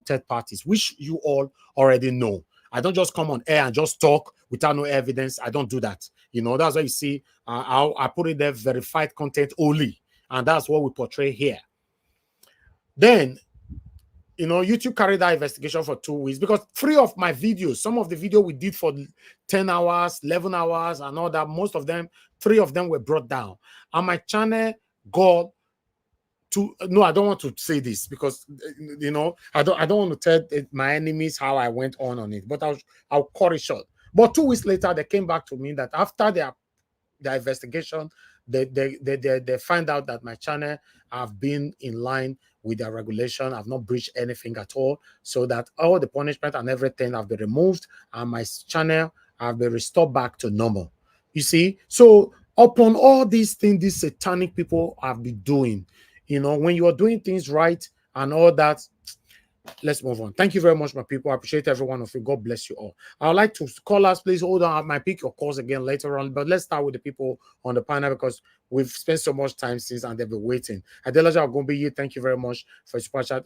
third parties, which you all already know. I don't just come on air and just talk without no evidence. I don't do that. You know, that's why you see I put it there, verified content only. And that's what we portray here. Then, you know, YouTube carried that investigation for 2 weeks, because 3 of my videos, some of the video we did for 10 hours, 11 hours and all that, most of them, 3 of them were brought down. And my channel got to, no, I don't want to say this, because, you know, I don't want to tell my enemies how I went on it, but I'll cut it short. But 2 weeks later, they came back to me that after their investigation, they find out that my channel have been in line with their regulation. I've not breached anything at all, so that all the punishment and everything have been removed, and my channel have been restored back to normal. You see, so upon all these things these satanic people have been doing, you know, when you are doing things right and all that, let's move on. Thank you very much, my people. I appreciate every one of you. God bless you all. I would like to call us. Please hold on. I might pick your calls again later on, but let's start with the people on the panel, because we've spent so much time since and they've been waiting. Adelaja Ogumbiyi, thank you very much for your super chat.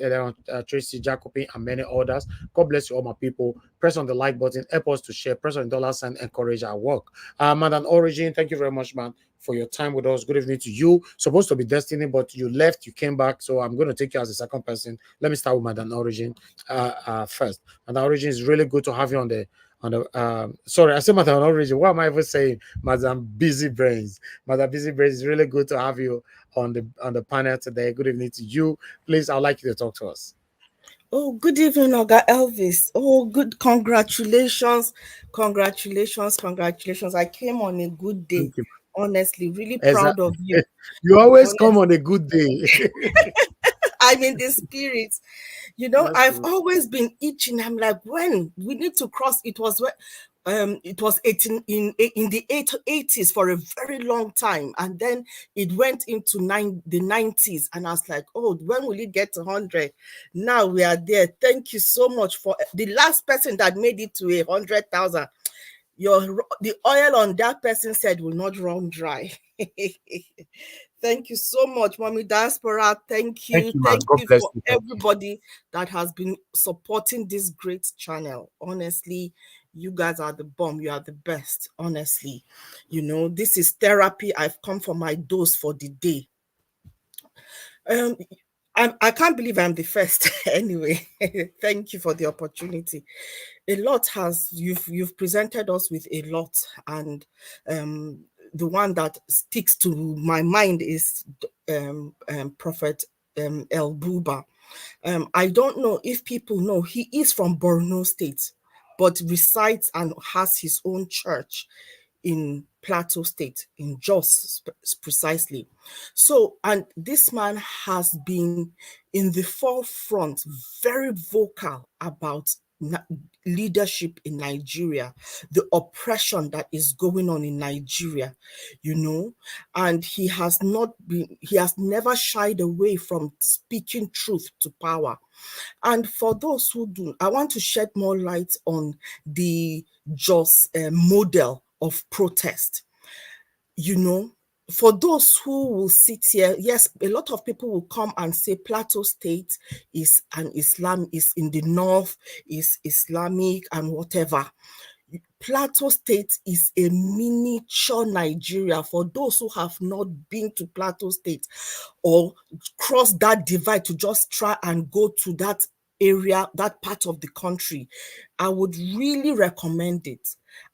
Tracy Jacobi and many others. God bless you all, my people. Press on the like button. Help us to share. Press on the $, encourage our work. Madam Origin, thank you very much, man, for your time with us. Good evening to you. Supposed to be Destiny, but you left, you came back, so I'm going to take you as the second person. Let me start with Madam Origin first. Madam Origin, is really good to have you on the sorry, I said Madam Origin. What am I even saying? Madam Busy Brains. Madam Busy Brains, is really good to have you on the panel today. Good evening to you. Please, I'd like you to talk to us. Oh, good evening, Oga Elvis. Oh, good. Congratulations. I came on a good day. Honestly, really proud of you. You always come on a good day. I'm in the spirit. You know, That's I've good. always been itching. I'm like, when we need to cross, it was 18 in the 80s for a very long time, and then it went into the 90s, and I was like, oh, when will it get to 100? Now we are there. Thank you so much for the last person that made it to 100,000. The oil on that person's head will not run dry. Thank you so much, Mommy Diaspora. Thank you. Thank you, man. Thank God you bless for you. Thank you. everybody that has been supporting this great channel. Honestly, you guys are the bomb. You are the best. Honestly, you know, this is therapy. I've come for my dose for the day. I can't believe I'm the first. Anyway, thank you for the opportunity. A lot you've presented us with a lot, and the one that sticks to my mind is Prophet El-Buba. I don't know if people know, he is from Borno State, but resides and has his own church in Plateau State, in Jos precisely. So, and this man has been in the forefront, very vocal about leadership in Nigeria, the oppression that is going on in Nigeria, you know, and he has never shied away from speaking truth to power. And for those who do, I want to shed more light on the Jos model of protest. You know, for those who will sit here, yes, a lot of people will come and say Plateau State is in the north, is Islamic and whatever. Plateau State is a miniature Nigeria. For those who have not been to Plateau State or cross that divide to just try and go to that area, that part of the country, I would really recommend it.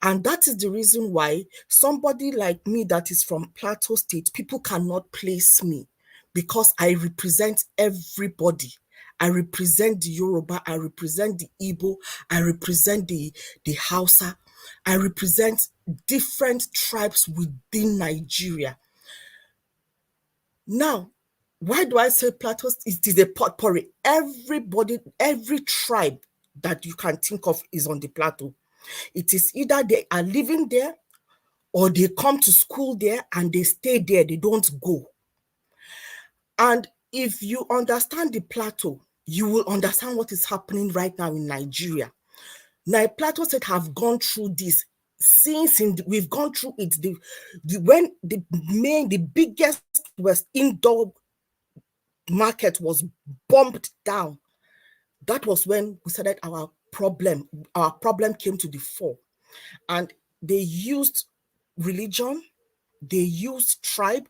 And that is the reason why somebody like me that is from Plateau State, people cannot place me, because I represent everybody. I represent the Yoruba, I represent the Igbo, I represent the Hausa, I represent different tribes within Nigeria. Now, why do I say Plateau? It is a potpourri. Everybody, every tribe that you can think of is on the plateau. It is either they are living there or they come to school there and they stay there, they don't go. And if you understand the plateau, you will understand what is happening right now in Nigeria. Now, Plateau State have gone through this we've gone through it. When the biggest West indoor market was bombed down, that was when we started our problem. Our problem came to the fore, and they used religion, they used tribe.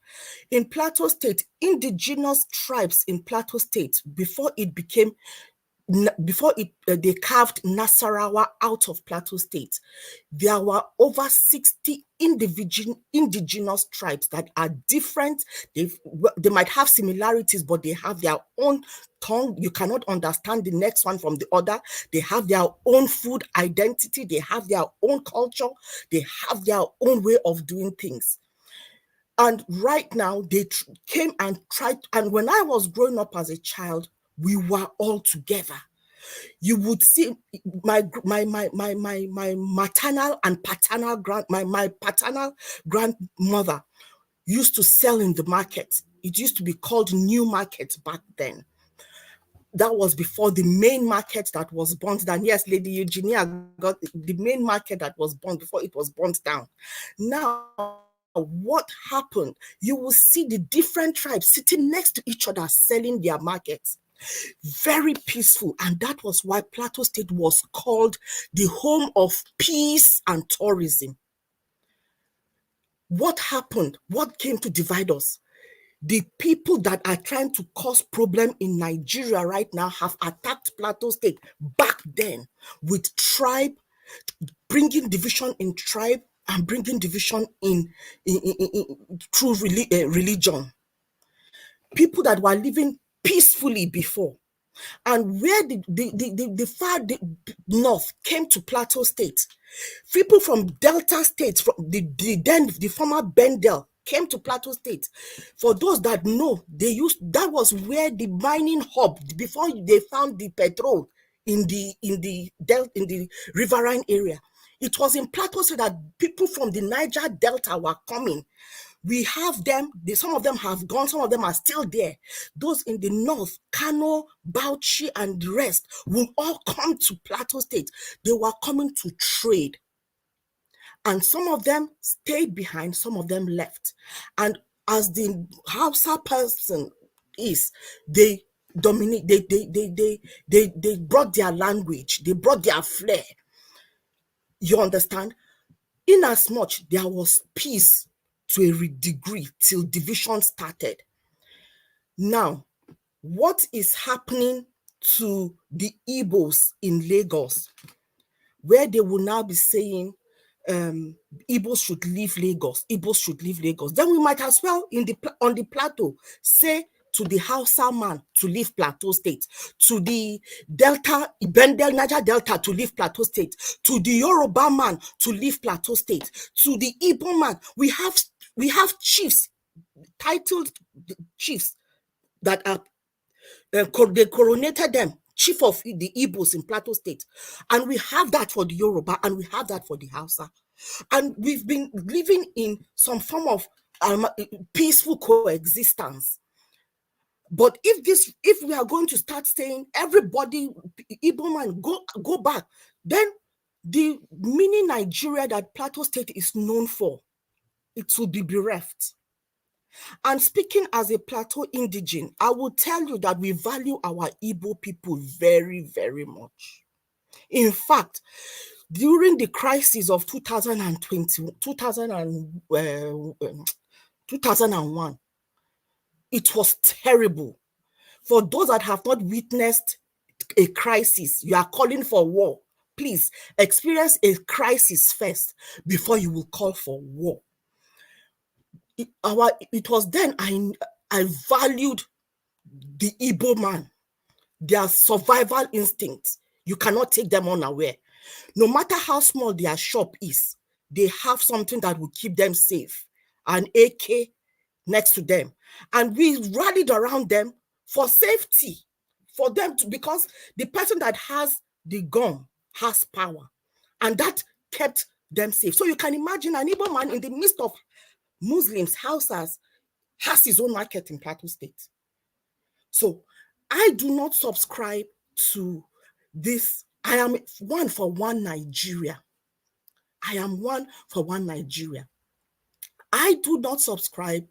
In Plateau State, indigenous tribes in Plateau State, before they carved Nasarawa out of Plateau State, there were over 60 indigenous tribes that are different. They might have similarities, but they have their own tongue. You cannot understand the next one from the other. They have their own food identity. They have their own culture. They have their own way of doing things. And right now, they came and tried. And when I was growing up as a child, we were all together. You would see my maternal and paternal my paternal grandmother used to sell in the market. It used to be called New Market back then. That was before the main market that was burnt down. Yes, Lady Eugenia got the main market that was burnt before it was burnt down. Now, what happened? You will see the different tribes sitting next to each other selling their markets. Very peaceful, and that was why Plateau State was called the home of peace and tourism. What happened? What came to divide us? The people that are trying to cause problem in Nigeria right now have attacked Plateau State back then with tribe, bringing division in tribe and bringing division through religion. People that were living peacefully before. And where the far north came to Plateau State, people from Delta State, from the former Bendel came to Plateau State. For those that know, that was where the mining hub, before they found the petrol in the riverine area. It was in Plateau State that people from the Niger Delta were coming. We have them, some of them have gone, some of them are still there. Those in the north, Kano, Bauchi, and the rest will all come to Plateau State. They were coming to trade. And some of them stayed behind, some of them left. And as the Hausa person is, they dominate, they brought their language, they brought their flair. You understand? Inasmuch there was peace to a degree till division started. Now, what is happening to the Igbos in Lagos, where they will now be saying Igbos should leave Lagos, Igbos should leave Lagos? Then we might as well on the plateau say to the Hausa man to leave Plateau State, to the Delta, Bendel Niger Delta to leave Plateau State, to the Yoruba man to leave Plateau State, to the Igbo man. We have chiefs, titled chiefs that are they coronated them chief of the Igbos in Plateau State, and we have that for the Yoruba, and we have that for the Hausa, and we've been living in some form of peaceful coexistence. But if we are going to start saying everybody, Igbo man, go back, then the mini Nigeria that Plateau State is known for, it will be bereft. And speaking as a Plateau indigene, I will tell you that we value our Igbo people very, very much. In fact, during the crisis of 2001, it was terrible. For those that have not witnessed a crisis, you are calling for war. Please experience a crisis first before you will call for war. It was then I valued the Igbo man, their survival instincts. You cannot take them unaware. No matter how small their shop is, they have something that will keep them safe, an AK next to them. And we rallied around them for safety, for them to, because the person that has the gun has power, and that kept them safe. So you can imagine an Igbo man in the midst of Muslims, Hausas, has his own market in Plateau State. So I do not subscribe to this. I am one for one Nigeria. I am one for one Nigeria. I do not subscribe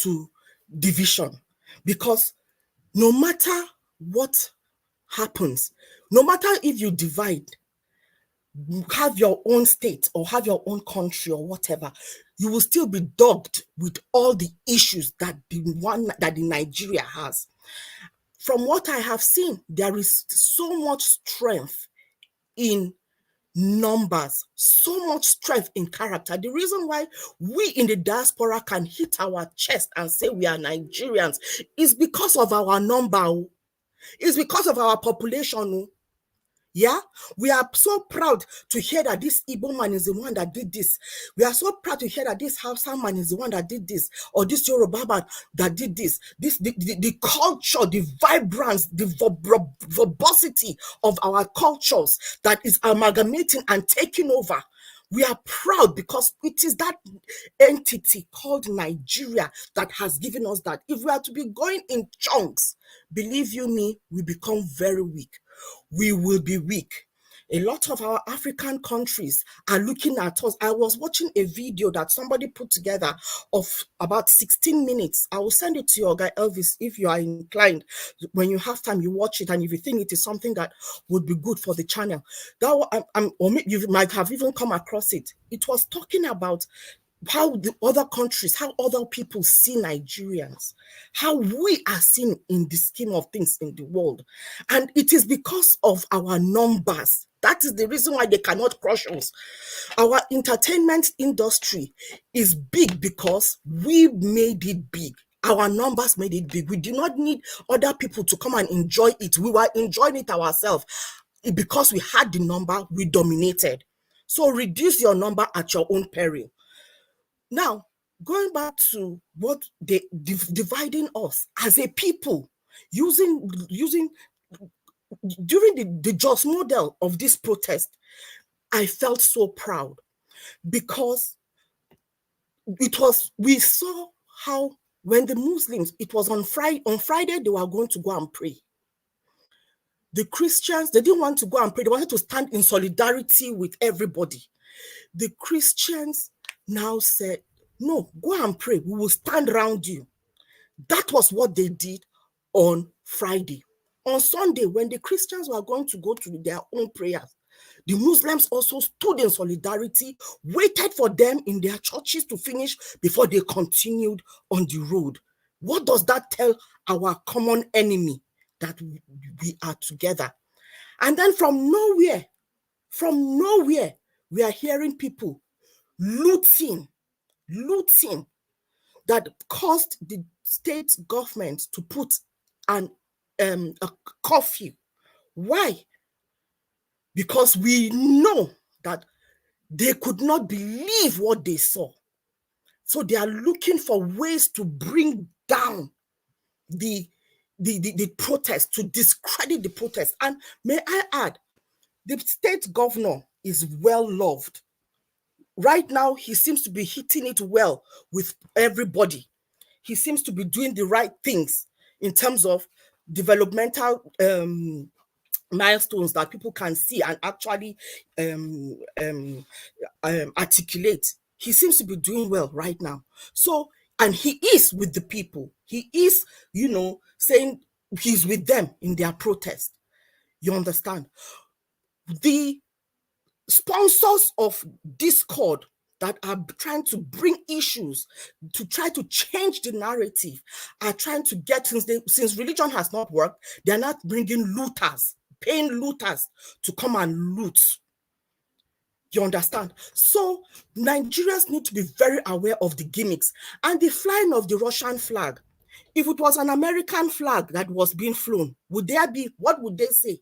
to division, because no matter what happens, no matter if you divide, have your own state or have your own country or whatever, you will still be dogged with all the issues that the Nigeria has. From what I have seen, there is so much strength in numbers, so much strength in character. The reason why we in the diaspora can hit our chest and say we are Nigerians is because of our number. It's because of our population. Yeah, we are so proud to hear that this Igbo man is the one that did this. We are so proud to hear that this Hausa man is the one that did this, or this Yoruba man that did this. The culture, the vibrance, the verbosity of our cultures that is amalgamating and taking over. We are proud because it is that entity called Nigeria that has given us that. If we are to be going in chunks, believe you me, we become very weak. We will be weak. A lot of our African countries are looking at us. I was watching a video that somebody put together of about 16 minutes. I will send it to your guy Elvis if you are inclined. When you have time, you watch it, and if you think it is something that would be good for the channel, or you might have even come across it. It was talking about how the other countries, how other people see Nigerians, how we are seen in the scheme of things in the world. And it is because of our numbers. That is the reason why they cannot crush us. Our entertainment industry is big because we made it big. Our numbers made it big. We do not need other people to come and enjoy it. We were enjoying it ourselves. Because we had the number, we dominated. So reduce your number at your own peril. Now, going back to what they dividing us as a people, using during the just model of this protest, I felt so proud because we saw how when the Muslims, it was on Friday they were going to go and pray. The Christians, they didn't want to go and pray. They wanted to stand in solidarity with everybody. The Christians now said, no, go and pray. We will stand around you. That was what they did on Friday. On Sunday, when the Christians were going to go to their own prayers, the Muslims also stood in solidarity, waited for them in their churches to finish before they continued on the road. What does that tell our common enemy? That we are together. And then from nowhere, we are hearing people looting that caused the state government to put a curfew. Why? Because we know that they could not believe what they saw. So they are looking for ways to bring down the protest, to discredit the protest. And may I add, the state governor is well loved. Right now, he seems to be hitting it well with everybody. He seems to be doing the right things in terms of developmental milestones that people can see and actually articulate. He seems to be doing well right now. So, and he is with the people. He is, saying he's with them in their protest. You understand? The sponsors of discord that are trying to bring issues, to try to change the narrative, are trying to get, since religion has not worked, they're not bringing looters, paying looters to come and loot. You understand? So Nigerians need to be very aware of the gimmicks and the flying of the Russian flag. If it was an American flag that was being flown, what would they say?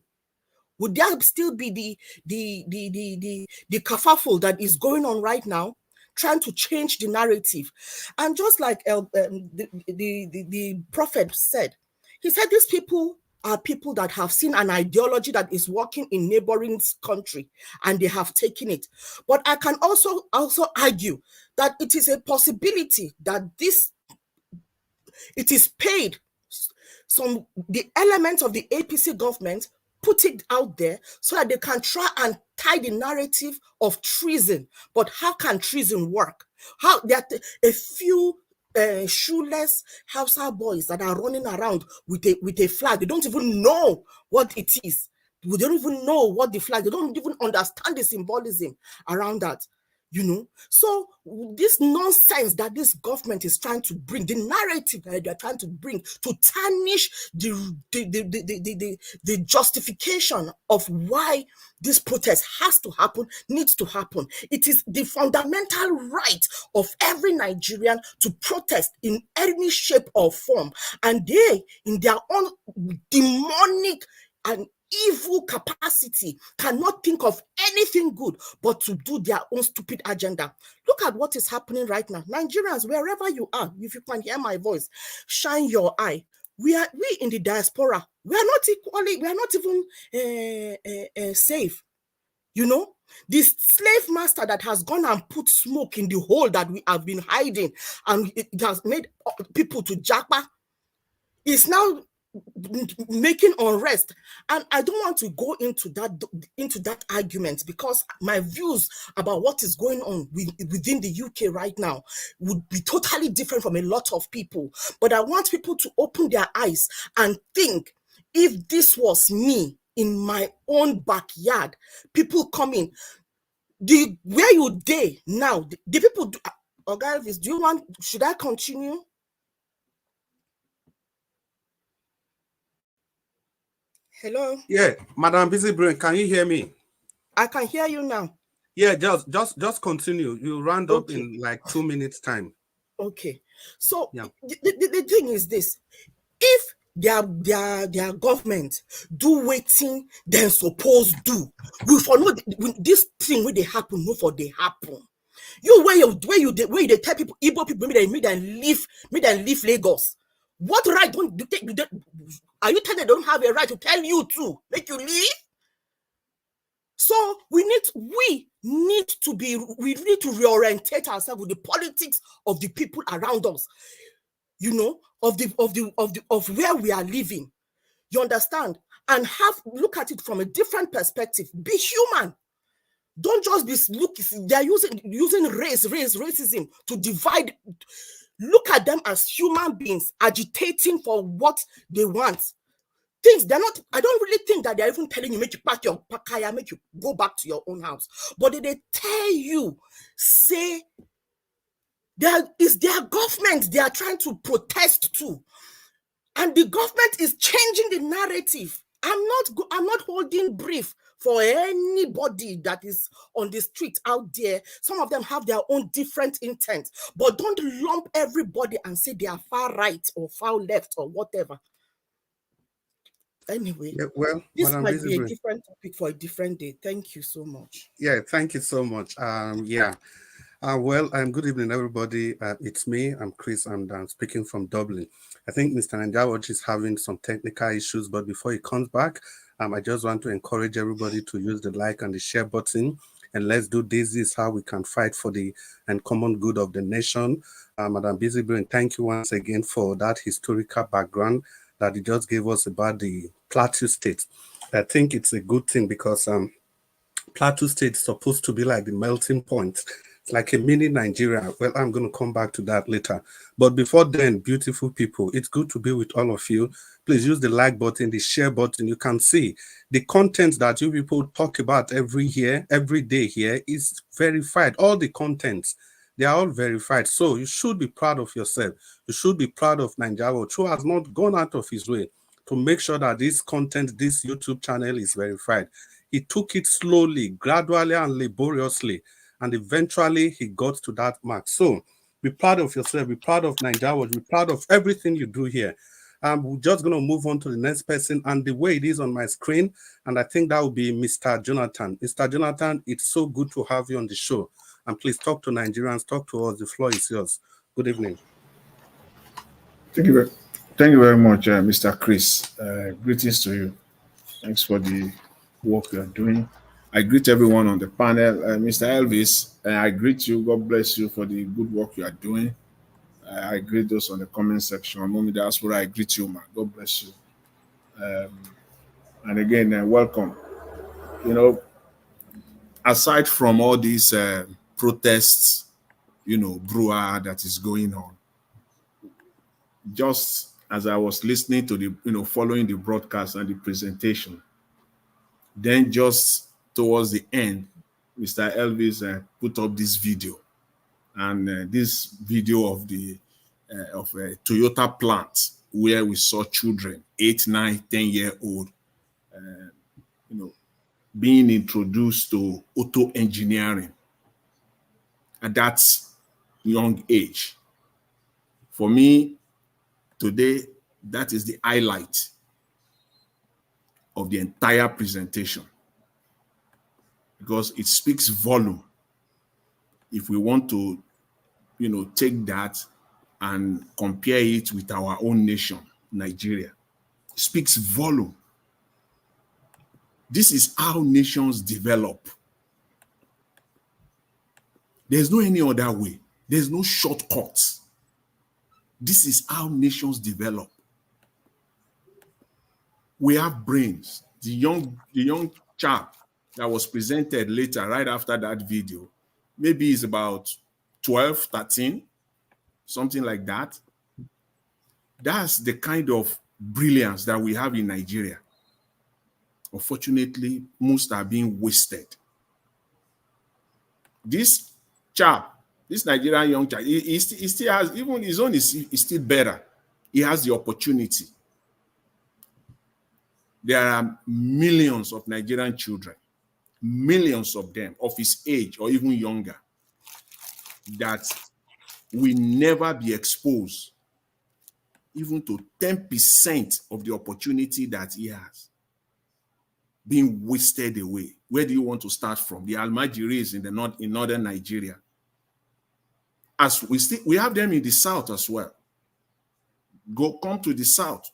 Would there still be the kerfuffle that is going on right now, trying to change the narrative? And just like the prophet said, he said these people are people that have seen an ideology that is working in neighboring country and they have taken it. But I can also argue that it is a possibility that it is paid. The elements of the APC government put it out there so that they can try and tie the narrative of treason. But how can treason work? How there are a few shoeless Hausa boys that are running around with a flag. They don't even know what it is. They don't even know what the flag. They don't even understand the symbolism around that. So this nonsense that this government is trying to bring, the narrative that they're trying to bring to tarnish the justification of why this protest has to happen, needs to happen. It is the fundamental right of every Nigerian to protest in any shape or form. And they, in their own demonic and evil capacity, cannot think of anything good but to do their own stupid agenda. Look at what is happening right now. Nigerians, wherever you are, if you can hear my voice, shine your eye. We in the diaspora, we are not even safe. The slave master that has gone and put smoke in the hole that we have been hiding, and it has made people to japa, is now making unrest. And I don't want to go into that argument, because my views about what is going on within the UK right now would be totally different from a lot of people. But I want people to open their eyes and think, if this was me in my own backyard, people coming, where you dey now, the people do. Elvis, should I continue? Hello? Yeah, Madam Busy Brain, can you hear me? I can hear you now. Yeah, just continue. You round up in like 2 minutes time. Okay. So yeah. The thing is this: if their government do waiting, then suppose do. We for know this thing when they happen, no for they happen. You where you tell people, Igbo people, me then leave Lagos. What right don't you take? Are you telling they don't have a right to tell you to make you leave? So we need to reorientate ourselves with the politics of the people around us, you know, of where we are living. You understand? And look at it from a different perspective. Be human. Don't just be they're using racism to divide. Look at them as human beings agitating for what they want. Things they're not, I don't really think that they're even telling you, make you pack your pakaya, make you go back to your own house. But they tell you, say, it's their government they are trying to protest to. And the government is changing the narrative. I'm not holding brief for anybody that is on the street out there. Some of them have their own different intent, but don't lump everybody and say they are far right or far left or whatever. Anyway, yeah, well, this might be a different topic for a different day. Thank you so much. Yeah, thank you so much. Good evening, everybody. It's me. I'm Chris. I'm speaking from Dublin. I think Mr. Nanjawaj is having some technical issues, but before he comes back, I just want to encourage everybody to use the like and the share button. And let's do this. This is how we can fight for the common good of the nation. Madam Busy-Brain, thank you once again for that historical background that you just gave us about the Plateau State. I think it's a good thing because Plateau State is supposed to be like the melting point. It's like a mini Nigeria. Well, I'm going to come back to that later. But before then, beautiful people, it's good to be with all of you. Please use the like button, the share button. You can see the content that you people talk about every day here is verified. All the contents, they are all verified. So you should be proud of yourself. You should be proud of Nanjawaj, who has not gone out of his way to make sure that this content, this YouTube channel is verified. He took it slowly, gradually, and laboriously, and eventually he got to that mark. So be proud of yourself, be proud of Nanjawaj, be proud of everything you do here. We're just going to move on to the next person, and the way it is on my screen, and I think that will be Mr. Jonathan. Mr. Jonathan, it's so good to have you on the show. And please talk to Nigerians, talk to us. The floor is yours. Good evening. Thank you very much, Mr. Chris. Greetings to you. Thanks for the work you are doing. I greet everyone on the panel. Mr. Elvis, I greet you. God bless you for the good work you are doing. I greet those on the comment section. Mommy Diaspora, I greet you, man. God bless you. And again, welcome. You know, aside from all these protests, brouhaha that is going on, just as I was listening to the, following the broadcast and the presentation, then just towards the end, Mr. Elvis put up this video, and this video of the of a Toyota plant where we saw children, 8, 9, 10-year-old, being introduced to auto engineering at that young age. For me, today, that is the highlight of the entire presentation, because it speaks volume. If we want to, take that and compare it with our own nation, Nigeria, it speaks volume. This is how nations develop. There's no any other way. There's no shortcut. This is how nations develop. We have brains. The young chap that was presented later, right after that video, maybe he's about 12, 13, something like that. That's the kind of brilliance that we have in Nigeria. Unfortunately, most are being wasted. This chap, this Nigerian young child, he still has, even his own is still better. He has the opportunity. There are millions of Nigerian children, millions of them of his age or even younger, that will never be exposed even to 10% of the opportunity that he has, being wasted away. Where do you want to start from? The Almajiris in northern Nigeria, As we have them in the south as well. Come to the south.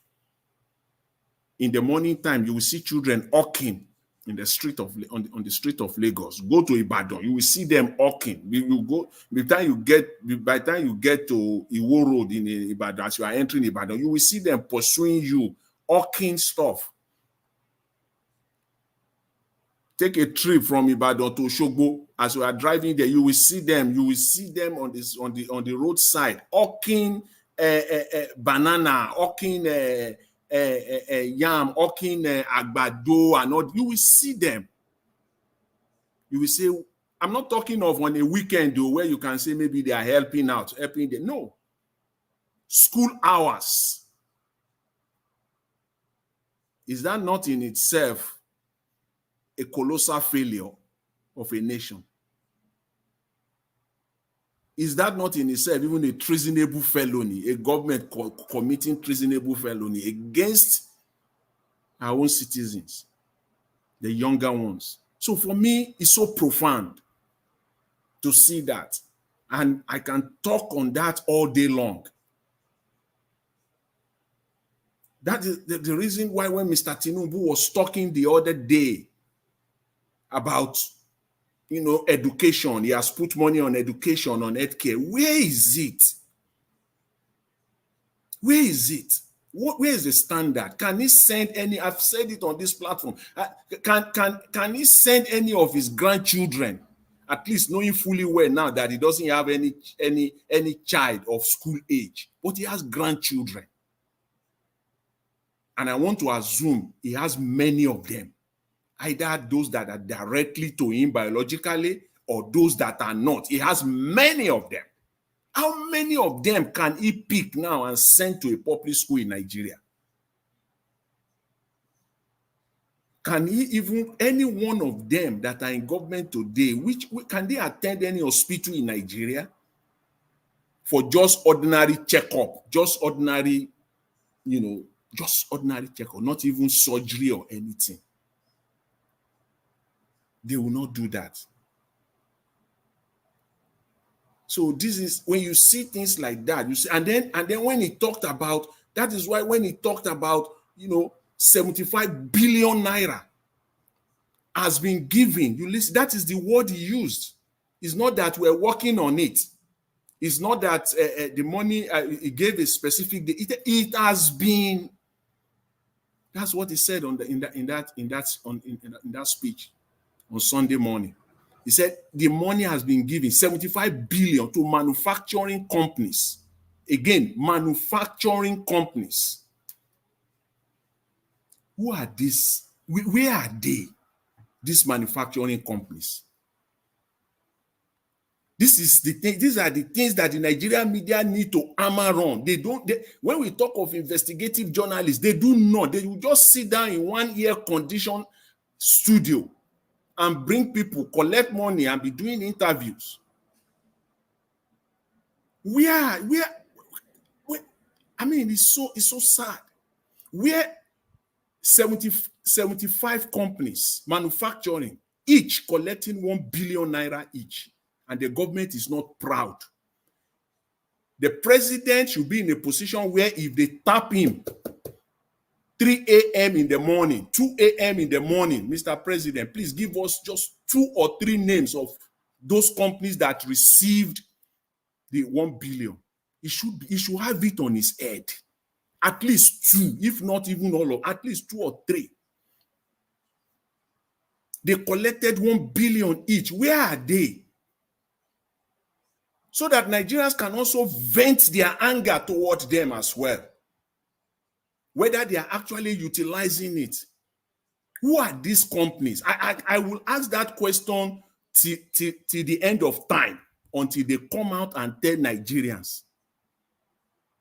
In the morning time, you will see children hawking in the street of on the street of Lagos. Go to Ibadan, you will see them hawking. You go by the time you get to Iwo Road in Ibadan, as you are entering Ibadan, you will see them pursuing you, hawking stuff. Take a trip from Ibadan to Osogbo. As you are driving there, you will see them. You will see them on the roadside, hawking banana, hawking yam, hawking agbado, and all. You will see them. You will say, I'm not talking of on a weekend though, where you can say maybe they are helping them. No. School hours. Is that not in itself a colossal failure of a nation? Is that not in itself even a treasonable felony, a government committing treasonable felony against our own citizens, the younger ones? So for me, it's so profound to see that. And I can talk on that all day long. That is the reason why when Mr. Tinubu was talking the other day about, education, he has put money on education, on healthcare. Where is it? Where is it? Where is the standard? Can he send any? I've said it on this platform. Can he send any of his grandchildren, at least knowing fully well now that he doesn't have any child of school age, but he has grandchildren, and I want to assume he has many of them, either those that are directly to him biologically or those that are not. He has many of them. How many of them can he pick now and send to a public school in Nigeria? Can he even, any one of them that are in government today, can they attend any hospital in Nigeria for just ordinary checkup, just ordinary, just ordinary checkup, not even surgery or anything? They will not do that. So this is when you see things like that, you see, and then when he talked about, that is why when he talked about, 75 billion naira has been given, you listen, that is the word he used. It's not that we're working on it. It's not that the money he gave a specific day. It has been. That's what he said in that speech on Sunday morning. He said the money has been given, 75 billion, to manufacturing companies. Again, manufacturing companies. Who are these? Where are they? These manufacturing companies. These are the things that the Nigerian media need to hammer on. When we talk of investigative journalists, they do not. They will just sit down in one air-conditioned studio and bring people, collect money, and be doing interviews. It's so sad. Where 75 companies manufacturing, each collecting 1 billion naira each, and the government is not proud. The president should be in a position where if they tap him 3 a.m. in the morning, 2 a.m. in the morning, Mr. President, please give us just 2 or 3 names of those companies that received the 1 billion. He should have it on his head. At least 2, if not even all of, at least 2 or 3. They collected 1 billion each. Where are they? So that Nigerians can also vent their anger towards them as well. Whether they are actually utilizing it. Who are these companies? I will ask that question till the end of time, until they come out and tell Nigerians.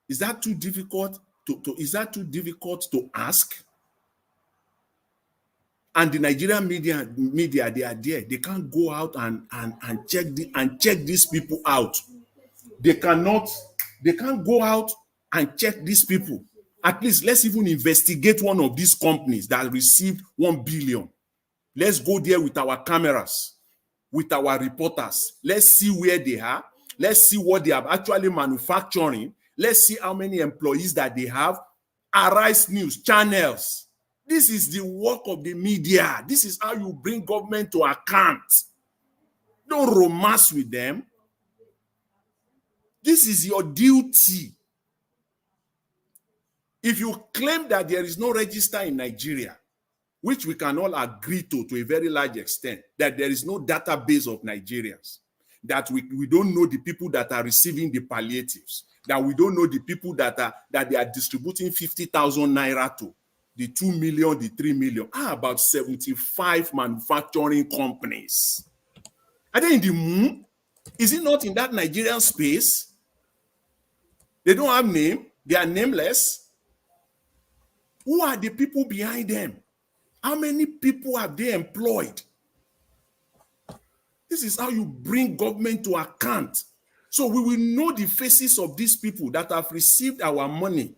Is that too difficult to ask? And the Nigerian media, they are there. They can't go out and check these people out. They can't go out and check these people. At least let's even investigate one of these companies that received 1 billion. Let's go there with our cameras, with our reporters. Let's see where they are. Let's see what they are actually manufacturing. Let's see how many employees that they have. Arise News, channels. This is the work of the media. This is how you bring government to account. Don't romance with them. This is your duty. If you claim that there is no register in Nigeria, which we can all agree to a very large extent, that there is no database of Nigerians, that we don't know the people that are receiving the palliatives, that we don't know the people that they are distributing 50,000 naira to, the 2 million, the 3 million. About 75 manufacturing companies. Are they in the moon? Is it not in that Nigerian space? They don't have name. They are nameless. Who are the people behind them? How many people have they employed? This is how you bring government to account. So we will know the faces of these people that have received our money.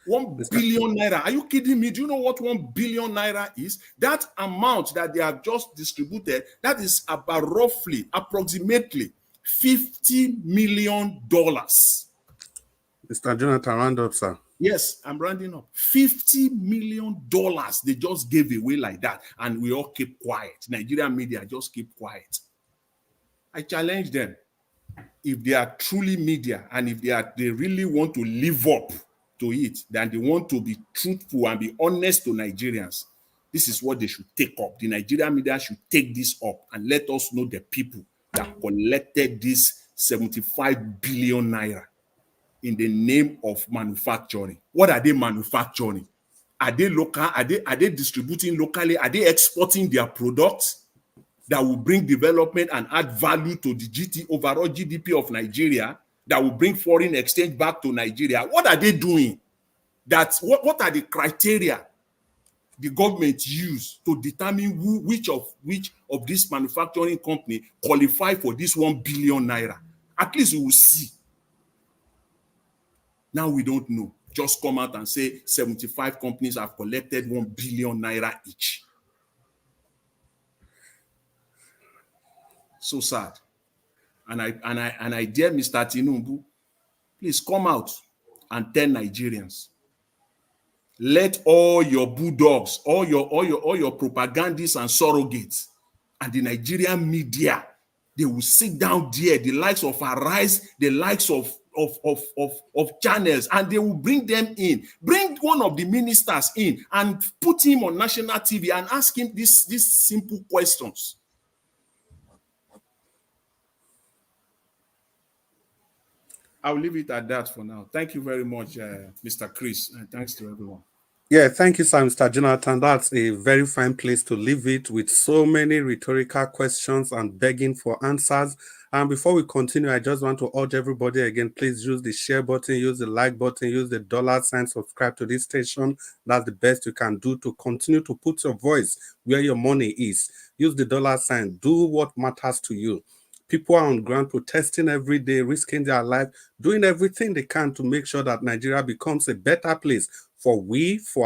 1 billion naira. Are you kidding me? Do you know what 1 billion naira is? That amount that they have just distributed, that is about roughly, approximately $50 million. Mr. Jonathan, round up, sir. Yes, I'm rounding up. $50 million they just gave away like that, and we all keep quiet. Nigerian media just keep quiet. I challenge them. If they are truly media, and if they really want to live up to it, then they want to be truthful and be honest to Nigerians, this is what they should take up. The Nigerian media should take this up and let us know the people that collected this 75 billion naira in the name of manufacturing. What are they manufacturing? Are they local? Are they distributing locally? Are they exporting their products that will bring development and add value to the overall GDP of Nigeria, that will bring foreign exchange back to Nigeria? What are they doing? What are the criteria the government use to determine which of this manufacturing company qualify for this 1 billion naira? At least we will see. Now we don't know. Just come out and say 75 companies have collected 1 billion naira each. So sad. And I dare Mr. Tinubu, please come out and tell Nigerians. Let all your bulldogs, all your propagandists and surrogates, and the Nigerian media, they will sit down there, the likes of Arise, the likes of channels, and they will bring them in. Bring one of the ministers in and put him on national TV and ask him these simple questions. I'll leave it at that for now. Thank you very much, Mr. Chris, and thanks to everyone. Yeah, thank you, sir, Mr. Jonathan. That's a very fine place to leave it, with so many rhetorical questions and begging for answers. And before we continue, I just want to urge everybody again, please use the share button, use the like button, use the $sign, subscribe to this station. That's the best you can do to continue to put your voice where your money is. Use the $sign. Do what matters to you. People are on ground protesting every day, risking their life, doing everything they can to make sure that Nigeria becomes a better place for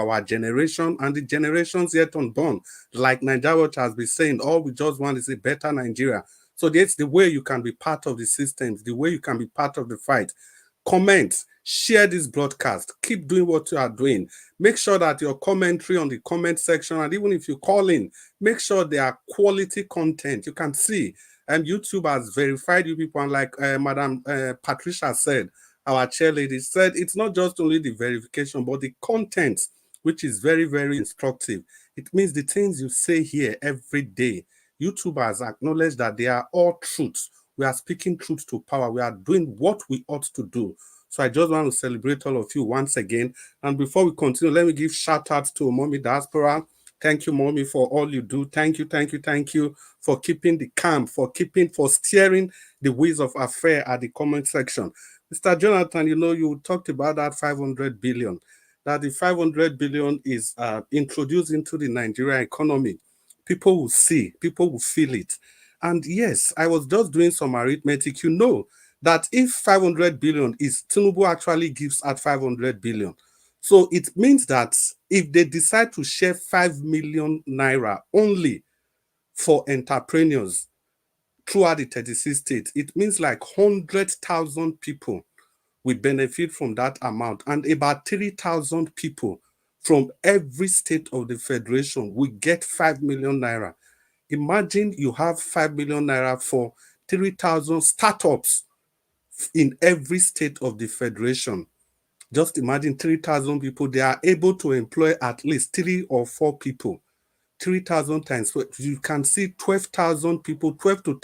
our generation and the generations yet unborn. Like Nigeria has been saying, all we just want is a better Nigeria. So that's the way you can be part of the systems, the way you can be part of the fight. Comment, share this broadcast, keep doing what you are doing. Make sure that your commentary on the comment section, and even if you call in, make sure they are quality content. You can see, and YouTube has verified you people, and like Madam Patricia said, our chairlady said, it's not just only the verification, but the content, which is very, very instructive. It means the things you say here every day, YouTube has acknowledged that they are all truths. We are speaking truth to power. We are doing what we ought to do. So I just want to celebrate all of you once again. And before we continue, let me give shout out to Mommy Diaspora. Thank you, Mommy, for all you do. Thank you for keeping the calm, for steering the wheels of affair at the comment section. Mr. Jonathan, you talked about that 500 billion, that the 500 billion is introduced into the Nigerian economy. People will see, people will feel it. And yes, I was just doing some arithmetic. You know that if 500 billion is, Tinubu actually gives at 500 billion. So it means that if they decide to share 5 million naira only for entrepreneurs, throughout the 36 states. It means like 100,000 people will benefit from that amount, and about 3,000 people from every state of the federation will get 5 million naira. Imagine you have 5 million naira for 3,000 startups in every state of the federation. Just imagine 3,000 people, they are able to employ at least 3 or 4 people. 3,000 times, so you can see 12,000 people, 12 to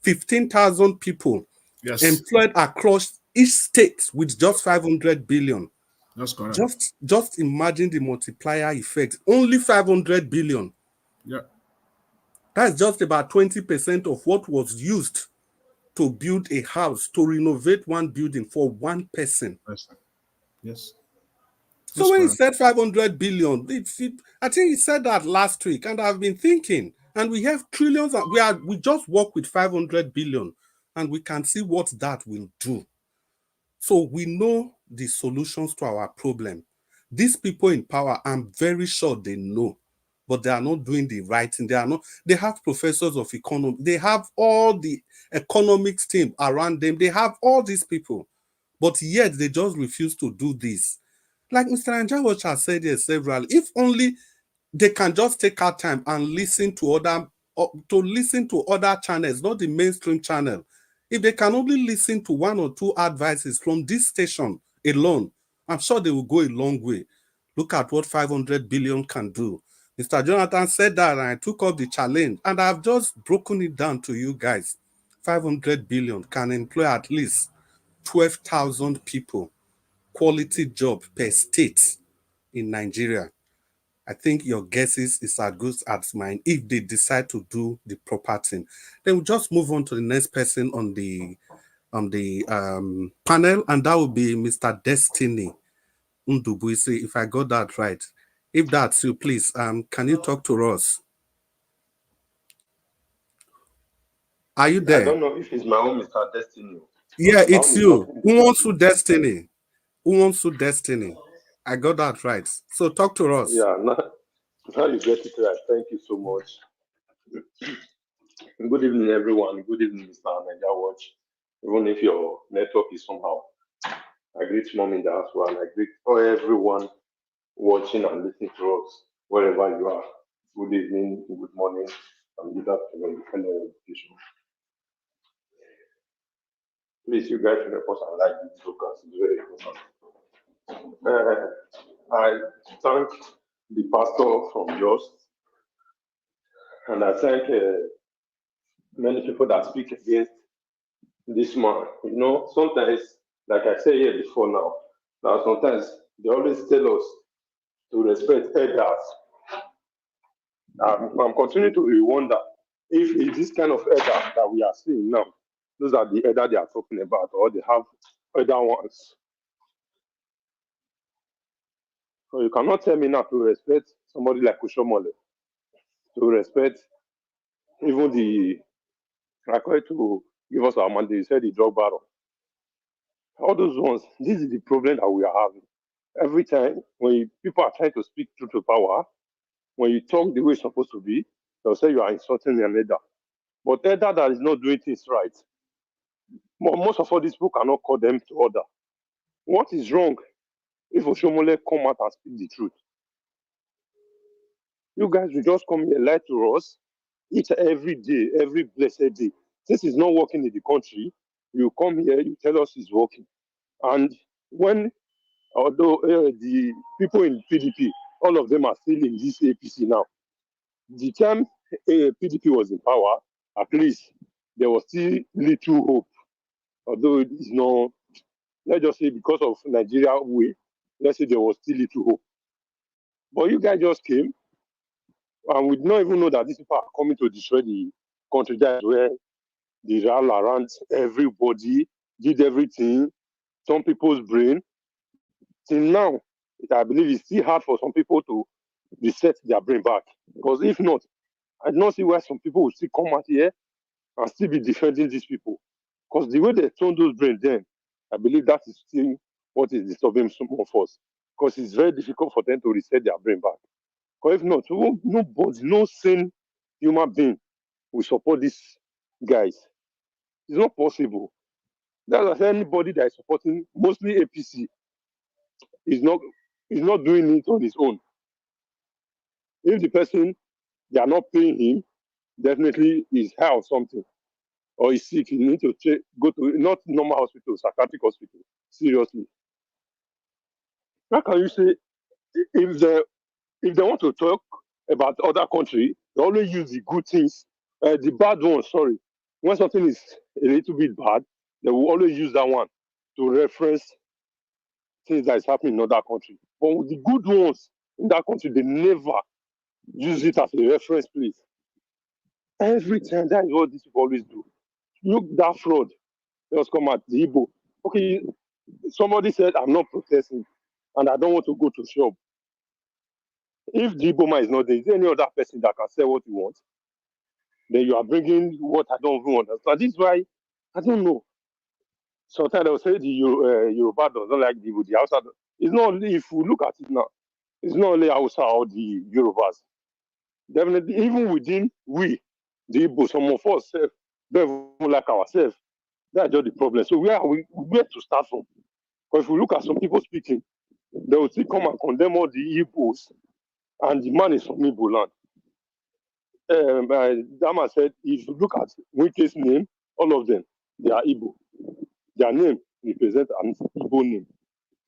15,000 people employed across each state with just 500 billion. That's correct. Just imagine the multiplier effect. Only 500 billion. Yeah. That's just about 20% of what was used to build a house, to renovate one building for one person. Yes. So when he said 500 billion, I think he said that last week, and I've been thinking, and we have trillions, we just work with 500 billion, and we can see what that will do. So we know the solutions to our problem. These people in power, I'm very sure they know, but they are not doing the right thing. They have professors of economy, they have all the economics team around them, they have all these people, but yet they just refuse to do this. Like Mr. Anjawach has said here several, if only they can just take our time and listen to other channels, not the mainstream channel. If they can only listen to 1 or 2 advices from this station alone, I'm sure they will go a long way. Look at what 500 billion can do. Mr. Jonathan said that, and I took up the challenge, and I've just broken it down to you guys. 500 billion can employ at least 12,000 people, quality job per state in Nigeria. I think your guesses is as good as mine if they decide to do the proper thing. Then we'll just move on to the next person on the panel, and that will be Mr. Destiny Ndubuisi, if I got that right. If that's you, please, can you talk to us? Are you there? I don't know if it's my own Mr. Destiny. Yeah, it's you. Who wants to Destiny? Who wants to Destiny? I got that right. So talk to us. Yeah, now you get it right. Thank you so much. Good evening, everyone. Good evening, Mr. Anjawach. Even if your network is somehow. I greet Mom in the house, and I greet everyone watching and listening to us wherever you are. Good evening, good morning, and good afternoon, depending on your location. Please, you guys help us and like this focus. It's very important. I thank the pastor from Jos, and I thank many people that speak against this man. You know, sometimes, like I said here before now sometimes they always tell us to respect elders. I'm continuing to wonder if it's this kind of elder that we are seeing now, those are the elder they are talking about, or they have other ones. So you cannot tell me now to respect somebody like Kushomole, to respect even the, I call it to give us our mandate, you said the drug baron. All those ones, this is the problem that we are having. Every time when people are trying to speak truth to power, when you talk the way it's supposed to be, they'll say you are insulting an elder. But elder that is not doing things right, most of all these people cannot call them to order. What is wrong if Oshomole come out and speak the truth? You guys will just come here, lie to us, each every day, every blessed day. Since it's not working in the country, you come here, you tell us it's working. And when, although the people in PDP, all of them are still in this APC now, the time PDP was in power, at least there was still little hope. Although it's not, let's just say because of Nigeria way, let's say there was still little hope. But you guys just came, and we did not even know that these people are coming to destroy the country. That's where they ran around everybody, did everything, some people's brain. Till now, I believe it's still hard for some people to reset their brain back. Because if not, I do not see why some people will still come out here and still be defending these people. Because the way they turned those brains then, I believe that is still what is disturbing some of us. Because it's very difficult for them to reset their brain back. Because if not, nobody, no sane human being will support this guys. It's not possible. That's why anybody that is supporting mostly APC is not doing it on his own. If the person they are not paying him, definitely is high or something, or is sick. You need to go to not normal hospital, psychiatric hospital. Seriously, how can you say if they want to talk about other country, they always use the good things, the bad ones. Sorry, when something is a little bit bad, they will always use that one to reference things that is happening in other country. But with the good ones in that country, they never use it as a reference place. Every time, that is what these people always do. Look, that fraud just come at the Igbo. Okay, somebody said, I'm not protesting and I don't want to go to shop. If the Igbo man is not there, is there any other person that can say what you want? Then you are bringing what I don't even understand. This is why, I don't know. Sometimes they'll say the Yoruba doesn't like the Igbo, the Hausa. It's not only, if we look at it now, it's not only Hausa or the Yorubas. Definitely, even within the Igbo, some of us don't even like ourselves. That's just the problem. So where to start from? Because if we look at some people speaking, they will still come and condemn all the Igbos, and the man is from Igbo land. Dama said, if you look at Wike's name, all of them, they are Igbo. Their name represents an Igbo name.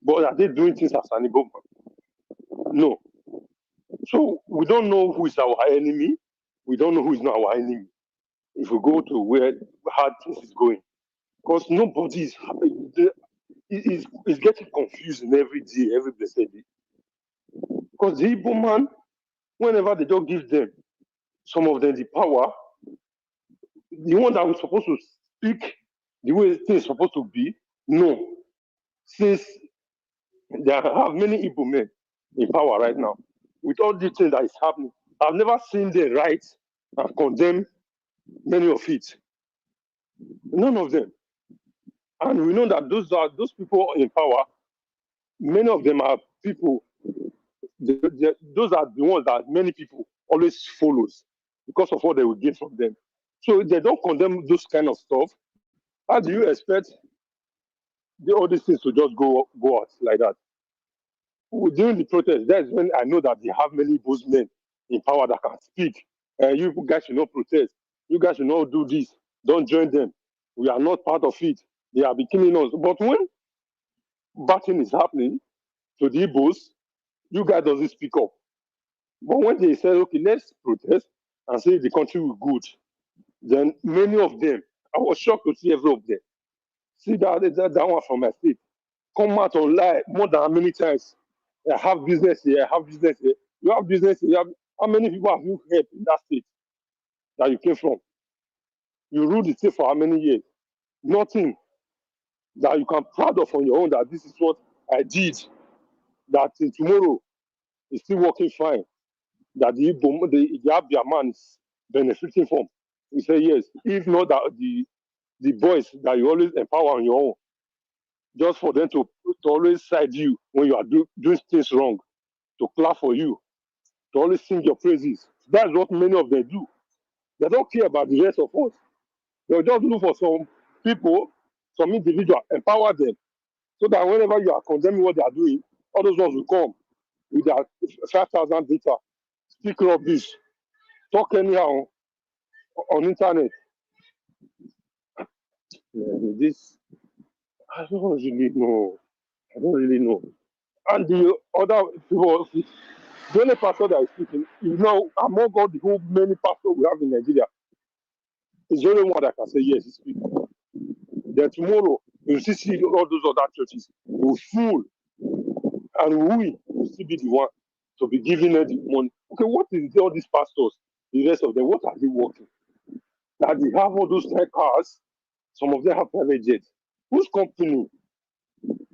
But are they doing things as an Igbo man? No. So we don't know who is our enemy. We don't know who is not our enemy. If we go to where hard things is going. Because nobody is happy. It's getting confusing every day, every blessed day. Because the Igbo man, whenever they don't give them, some of them the power, the one that was supposed to speak the way things are supposed to be, no. Since there have many Igbo men in power right now, with all the things that is happening, I've never seen them write and condemn many of it. None of them. And we know that those people in power, many of them are people, those are the ones that many people always follows because of what they will get from them. So if they don't condemn those kind of stuff, how do you expect all these things to just go out like that? During the protest, that's when I know that they have many Igbo men in power that can speak. You guys should not protest. You guys should not do this. Don't join them. We are not part of it. They are be killing us. But when bad thing is happening to the Igbos, you guys doesn't speak up. But when they say, okay, let's protest and say the country will good, then many of them, I was shocked to see every of them. See that one from my state. Come out online more than how many times. I have business here, I have business here. You have business here. How many people have you helped in that state that you came from? You ruled the state for how many years? Nothing that you can proud of on your own that this is what I did. That tomorrow is still working fine. That the Abia man is benefiting from. We say yes. If not that the boys that you always empower on your own, just for them to always side you when you are doing things wrong, to clap for you, to always sing your praises. That's what many of them do. They don't care about the rest of us. They'll just look for some people, some individual, empower them, so that whenever you are condemning what they are doing, all those ones will come with their 5,000 data, speak rubbish, talk anyhow on internet. This, I don't really know. I don't really know. And the other people, the only pastor that is speaking, among all the whole many pastors we have in Nigeria, is the only one that can say yes, he's speaking. Then tomorrow, you see all those other churches will full, and we will still be the one to be giving them the money. Okay, what is all these pastors, the rest of them, what are they working? That they have all those tech cars, some of them have private jets. Whose company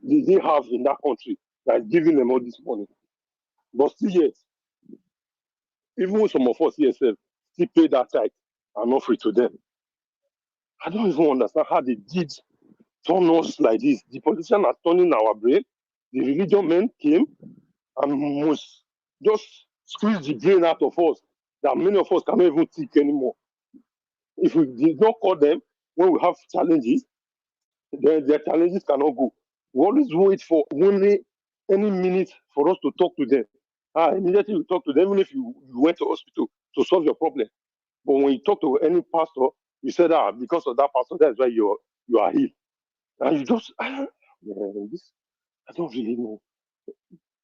did they have in that country that is giving them all this money? But still yet, even some of us here still pay that tithe and offer it to them. I don't even understand how they did turn us like this. The politicians are turning our brain. The religion men came and must just squeeze the brain out of us that many of us cannot even think anymore. If we did not call them when we have challenges, then their challenges cannot go. We always wait for only any minute for us to talk to them. Immediately we talk to them, even if you went to hospital to solve your problem. But when you talk to any pastor, you said, because of that pastor, that's why you are healed. And you just, man, this, I don't really know.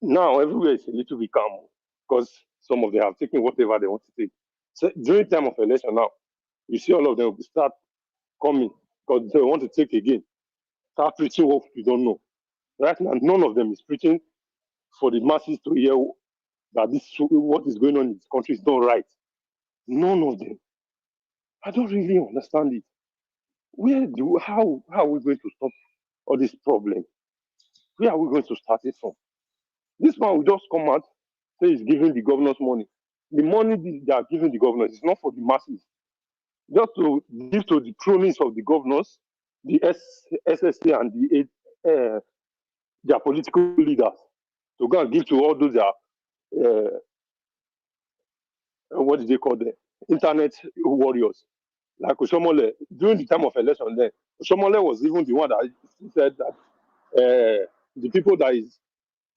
Now everywhere is a little bit calm because some of them have taken whatever they want to take. So during time of election now, you see all of them start coming because they want to take again. Start preaching what you don't know. Right now, none of them is preaching for the masses to hear that this what is going on in this country is not right. None of them. I don't really understand it. How are we going to stop all this problem? Where are we going to start it from? This man will just come out, say he's giving the governors money. The money they are giving the governors is not for the masses. Just to give to the cronies of the governors, the SSA and their political leaders. To go and give to all those what do they call them? Internet warriors. Like Oshomole, during the time of election then, Oshomole was even the one that said that the people that is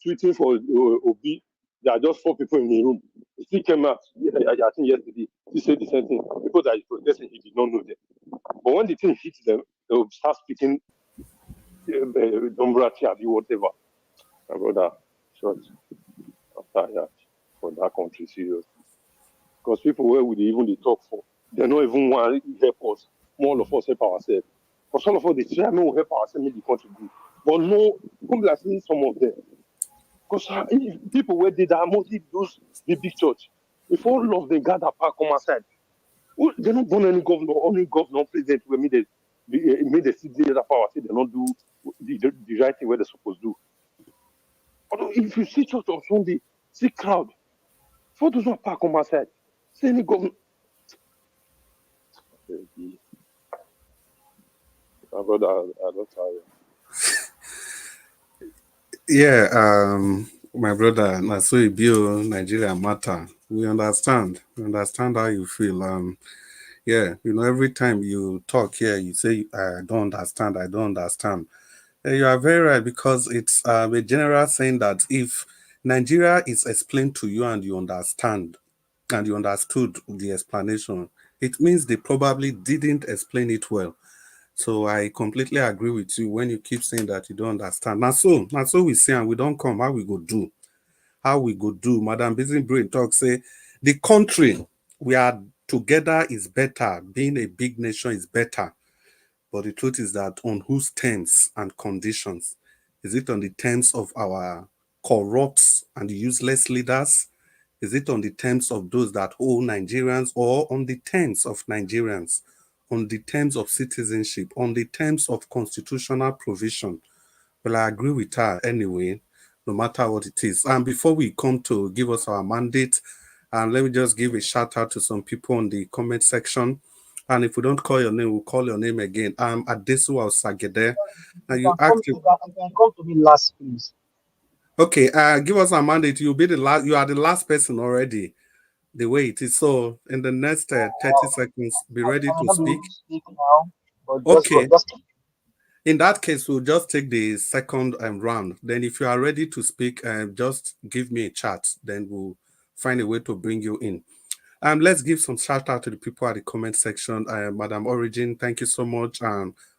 tweeting for Obi, there are just 4 people in the room. He still came out, I think yesterday, he said the same thing. People that is protesting, he did not know them. But when the thing hits them, they will start speaking Dombrati, whatever. My brother, short, I'm tired for that country, seriously. Because people where would even they talk for, they don't even want to help us. More of us help ourselves. For some of us, they try to help ourselves, make the country good. But no, come like see some of them. Because people where they are mostly those the big church. If all of them gather back come aside, they're not born any governor, president who made the city the power, say they don't do the right thing where they're supposed to do. But if you see church on Sunday, see crowd, for those not park on my side, say any governor. My brother, I don't tire. Yeah, my brother, Naso Ibio, Nigeria matter. We understand. We understand how you feel. Yeah, every time you talk here, you say, I don't understand, I don't understand. You are very right, because it's a general saying that if Nigeria is explained to you and you understand, and you understood the explanation, it means they probably didn't explain it well. So I completely agree with you when you keep saying that you don't understand. Now so we say, and we don't come, how we go do? How we go do? Madam Busy Brain talk, say, the country we are together is better. Being a big nation is better. But the truth is that on whose terms and conditions? Is it on the terms of our corrupt and useless leaders? Is it on the terms of those that owe Nigerians, or on the terms of Nigerians? On the terms of citizenship? On the terms of constitutional provision? Well, I agree with her anyway, no matter what it is. And before we come to give us our mandate, let me just give a shout out to some people on the comment section. And if we don't call your name, we'll call your name again. I'm Adesu Sagede. And you asked you can come to me last, please. Okay, give us a mandate. You'll be the last. You are the last person already. The way it is. So in the next 30 seconds, be ready to speak. Now, but Okay. Just in that case, we'll just take the second round. Then if you are ready to speak, just give me a chat. Then we'll find a way to bring you in. Let's give some shout out to the people at the comment section. Madam Origin, thank you so much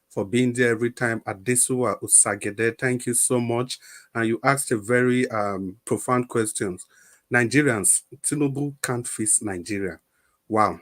for being there every time. Adesuwa Usagede, thank you so much. And you asked a very profound question. Nigerians, Tinubu can't fix Nigeria. Wow.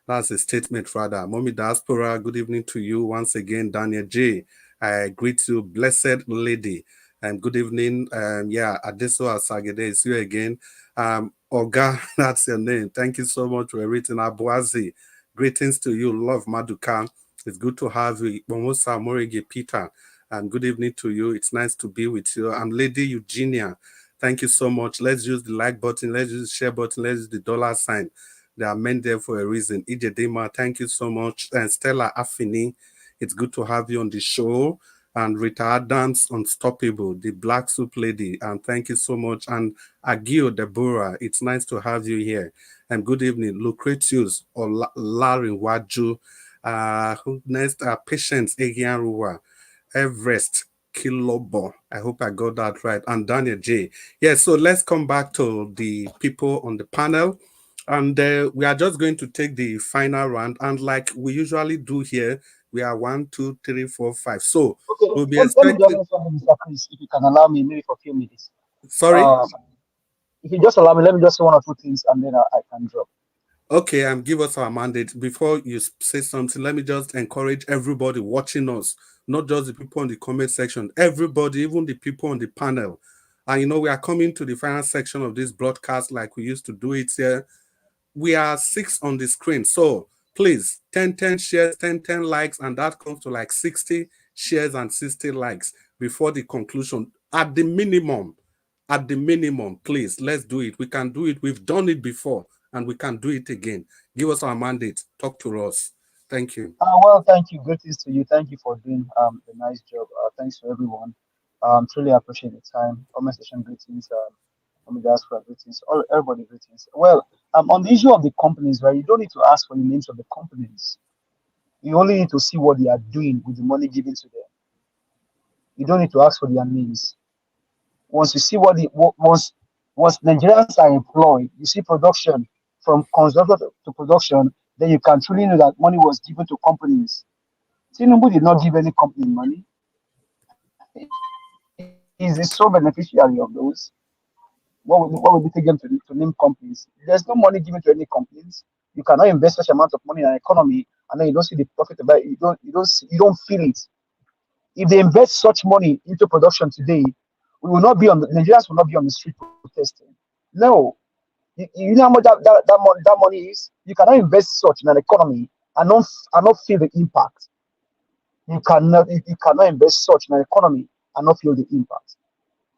That's a statement, rather. Mommy Diaspora, good evening to you once again. Daniel J. I greet you, blessed lady. And good evening. Adeso Asagede is you again. Oga, that's your name. Thank you so much for everything. Abuazi, greetings to you. Love Maduka. It's good to have you. Momosa Morege Peter. And good evening to you. It's nice to be with you. I'm Lady Eugenia. Thank you so much. Let's use the like button. Let's use the share button. Let's use the dollar sign. They are meant there for a reason. Ijedema, thank you so much. And Stella Affini, it's good to have you on the show. and Rita Adams, Unstoppable, the Black Soup Lady, and thank you so much. And Agio Deborah, it's nice to have you here. And good evening, Lucretius or Larry Waju. Who next? Patience Egianruwa, Everest Kilobo. I hope I got that right. And Daniel J. Yeah, so let's come back to the people on the panel. And we are just going to take the final round. And like we usually do here, we are 1, 2, 3, 4, 5. So Okay, we'll be let me just expecting. say something, Mr. Chris, if you can allow me, maybe for a few minutes. Sorry? If you just allow me, let me just say one or two things and then I can drop. Okay, give us our mandate. Before you say something, let me just encourage everybody watching us, not just the people in the comment section, everybody, even the people on the panel. And you know, we are coming to the final section of this broadcast like we used to do it here. We are 6 on the screen. So please, 10 shares, 10 likes, and that comes to like 60 shares and 60 likes before the conclusion. At the minimum, please, let's do it. We can do it. We've done it before, and we can do it again. Give us our mandate. Talk to us. Thank you. Well, thank you. Greetings to you. Thank you for doing a nice job. Thanks to everyone. Truly appreciate the time. Comment section greetings. Diaspora greetings. Everybody greetings. Well, on the issue of the companies, right? You don't need to ask for the names of the companies. You only need to see what they are doing with the money given to them. You don't need to ask for their names. Once you see once Nigerians are employed, you see production from consumption to production, then you can truly know that money was given to companies. Tinubu did not give any company money. He's the sole beneficiary of those. What would it take them to name companies? There's no money given to any companies. You cannot invest such amount of money in an economy and then you don't see the profit of it. You don't feel it. If they invest such money into production today, Nigerians will not be on the street protesting. No. You know how much that money is? You cannot invest such in an economy and not feel the impact. You cannot invest such in an economy and not feel the impact.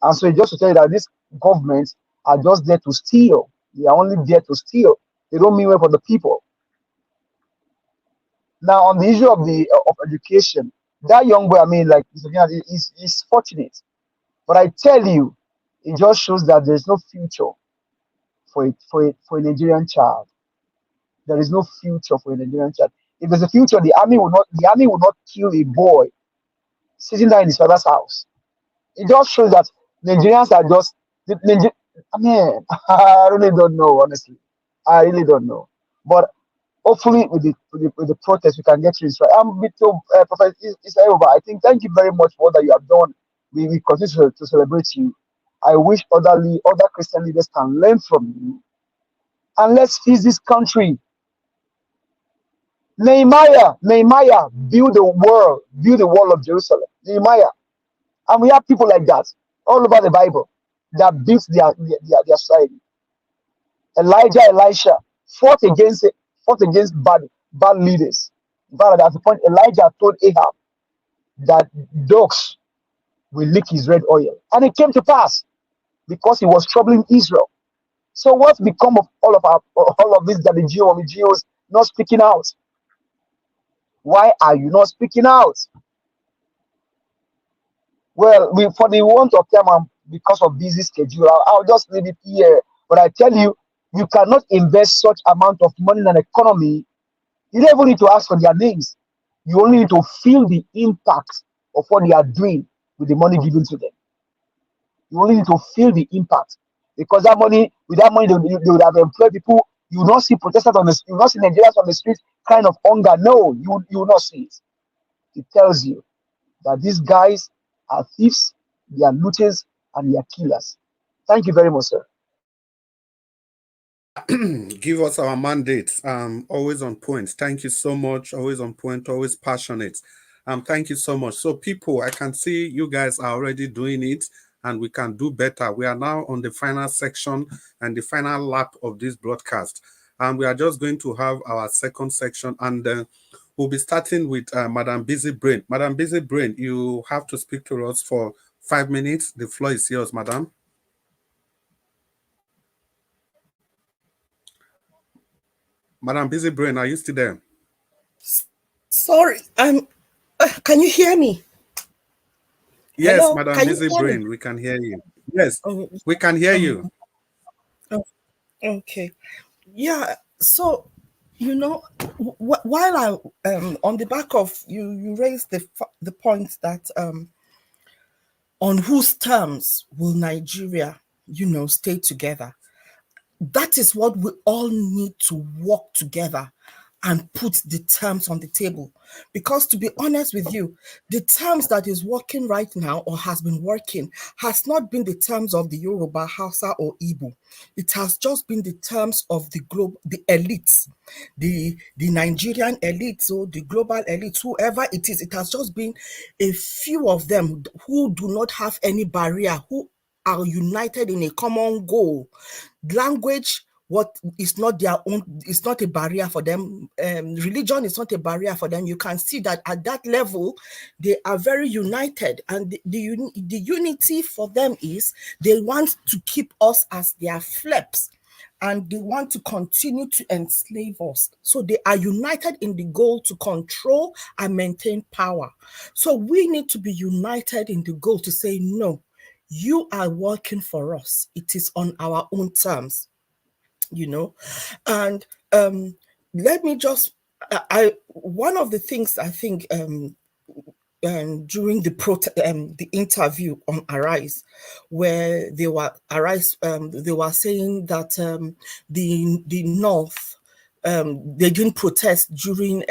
And so just to tell you that these governments are just there to steal. They are only there to steal. They don't mean well for the people. Now on the issue of education, that young boy, he's fortunate. But I tell you, it just shows that there's no future for a Nigerian child. There is no future for a Nigerian child. If there's a future, the army will not kill a boy sitting there in his father's house. It just shows that Nigerians are just I really don't know, honestly. I really don't know. But hopefully with the protest we can get through this right. I'm with Prophet Isaiah. I think thank you very much for all that you have done. We continue to celebrate you. I wish other Christian leaders can learn from you. And let's fix this country. Nehemiah build the wall of Jerusalem. Nehemiah. And we have people like that all over the Bible that built their society. Elisha fought against bad leaders. But at the point, Elijah told Ahab that dogs will lick his red oil. And it came to pass because he was troubling Israel. So what's become of all of this that the GOs not speaking out? Why are you not speaking out? Well, for the want of time and because of busy schedule, I'll just leave it here. But I tell you, you cannot invest such amount of money in an economy. You don't even need to ask for their names. You only need to feel the impact of what they are doing with the money given to them. You only need to feel the impact. Because with that money, they would have employed people. You will not see protesters you will not see Nigerians on the street kind of hunger. No, you will not see it. It tells you that these guys are thieves, they are looters, and they are killers. Thank you very much, sir. Give us our mandate. Always on point. Thank you so much. Always on point. Always passionate. Thank you so much. So, people, I can see you guys are already doing it, and we can do better. We are now on the final section and the final lap of this broadcast, and we are just going to have our second section, and we'll be starting with Madam Busy Brain. Madam Busy Brain, you have to speak to us for 5 minutes. The floor is yours, Madam. Madam Busy Brain, are you still there? Sorry, can you hear me? Yes, Hello, Madam can you Busy hear me? Brain, we can hear you. Yes, Oh, we can hear you. oh, okay. Yeah. So, you know, while I on the back of you raised the point that on whose terms will Nigeria, stay together? That is what we all need to work together and put the terms on the table. Because to be honest with you, the terms that is working right now or has been working has not been the terms of the Yoruba, Hausa, or Igbo. It has just been the terms of the the elites, the Nigerian elites, or the global elites, whoever it is. It has just been a few of them who do not have any barrier, who are united in a common goal. Language, what is not their own, it's not a barrier for them. Religion is not a barrier for them. You can see that at that level they are very united, and the unity for them is they want to keep us as their fleps, and they want to continue to enslave us. So they are united in the goal to control and maintain power. So we need to be united in the goal to say, no, you are working for us. It is on our own terms, And let me just, one of the things I think during the interview on Arise, where they were saying that the North, they didn't protest during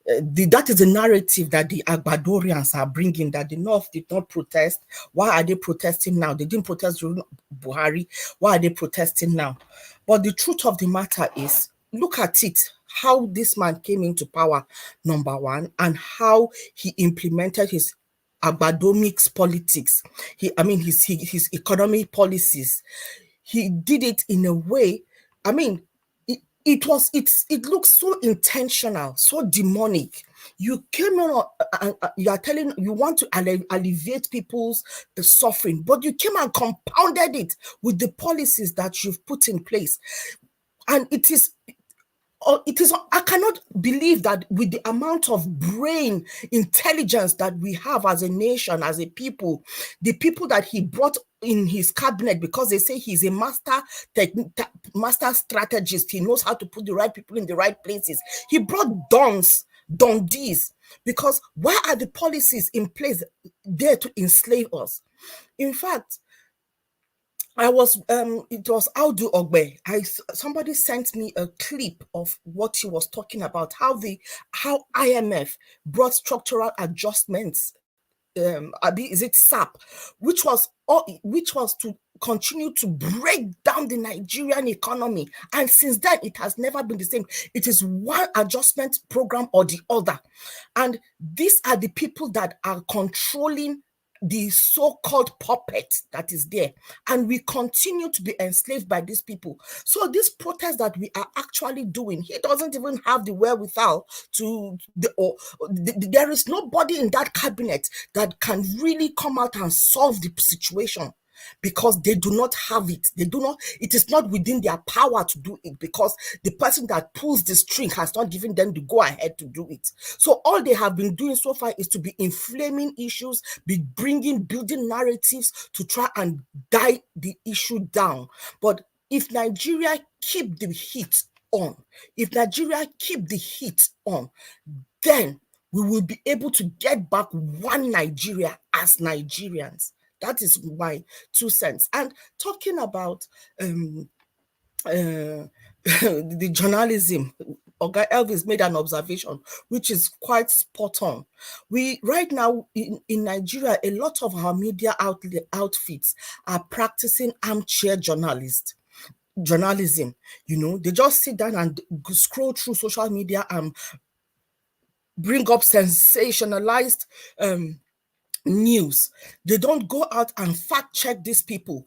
that is the narrative that the Agbadorians are bringing, that the North did not protest. Why are they protesting now? They didn't protest during Buhari. Why are they protesting now? But the truth of the matter is, look at it, how this man came into power, number one, and how he implemented his Agbadomics politics. His economic policies. He did it in a way, it looks so intentional, so demonic. You came on and you are telling, you want to alleviate people's suffering, but you came and compounded it with the policies that you've put in place. And it is, I cannot believe that with the amount of brain intelligence that we have as a nation, as a people, the people that he brought in his cabinet, because they say he's a master strategist. He knows how to put the right people in the right places. He brought Dondees, because why are the policies in place there to enslave us? In fact, it was Audu Ogbe. Somebody sent me a clip of what he was talking about, how IMF brought structural adjustments. Is it SAP, which was to continue to break down the Nigerian economy, and since then it has never been the same. It is one adjustment program or the other, and these are the people that are controlling the so-called puppet that is there, and we continue to be enslaved by these people. So this protest that we are actually doing, he doesn't even have the wherewithal there is nobody in that cabinet that can really come out and solve the situation, because they do not have it. It is not within their power to do it, because the person that pulls the string has not given them the go ahead to do it. So all they have been doing so far is to be inflaming issues, building narratives to try and die the issue down. But if Nigeria keep the heat on, then we will be able to get back one Nigeria as Nigerians. That is my 2 cents. And talking about the journalism, Oga Elvis made an observation which is quite spot on. We right now in Nigeria, a lot of our media outfits are practicing armchair journalism. They just sit down and scroll through social media and bring up sensationalized news. They don't go out and fact check these people.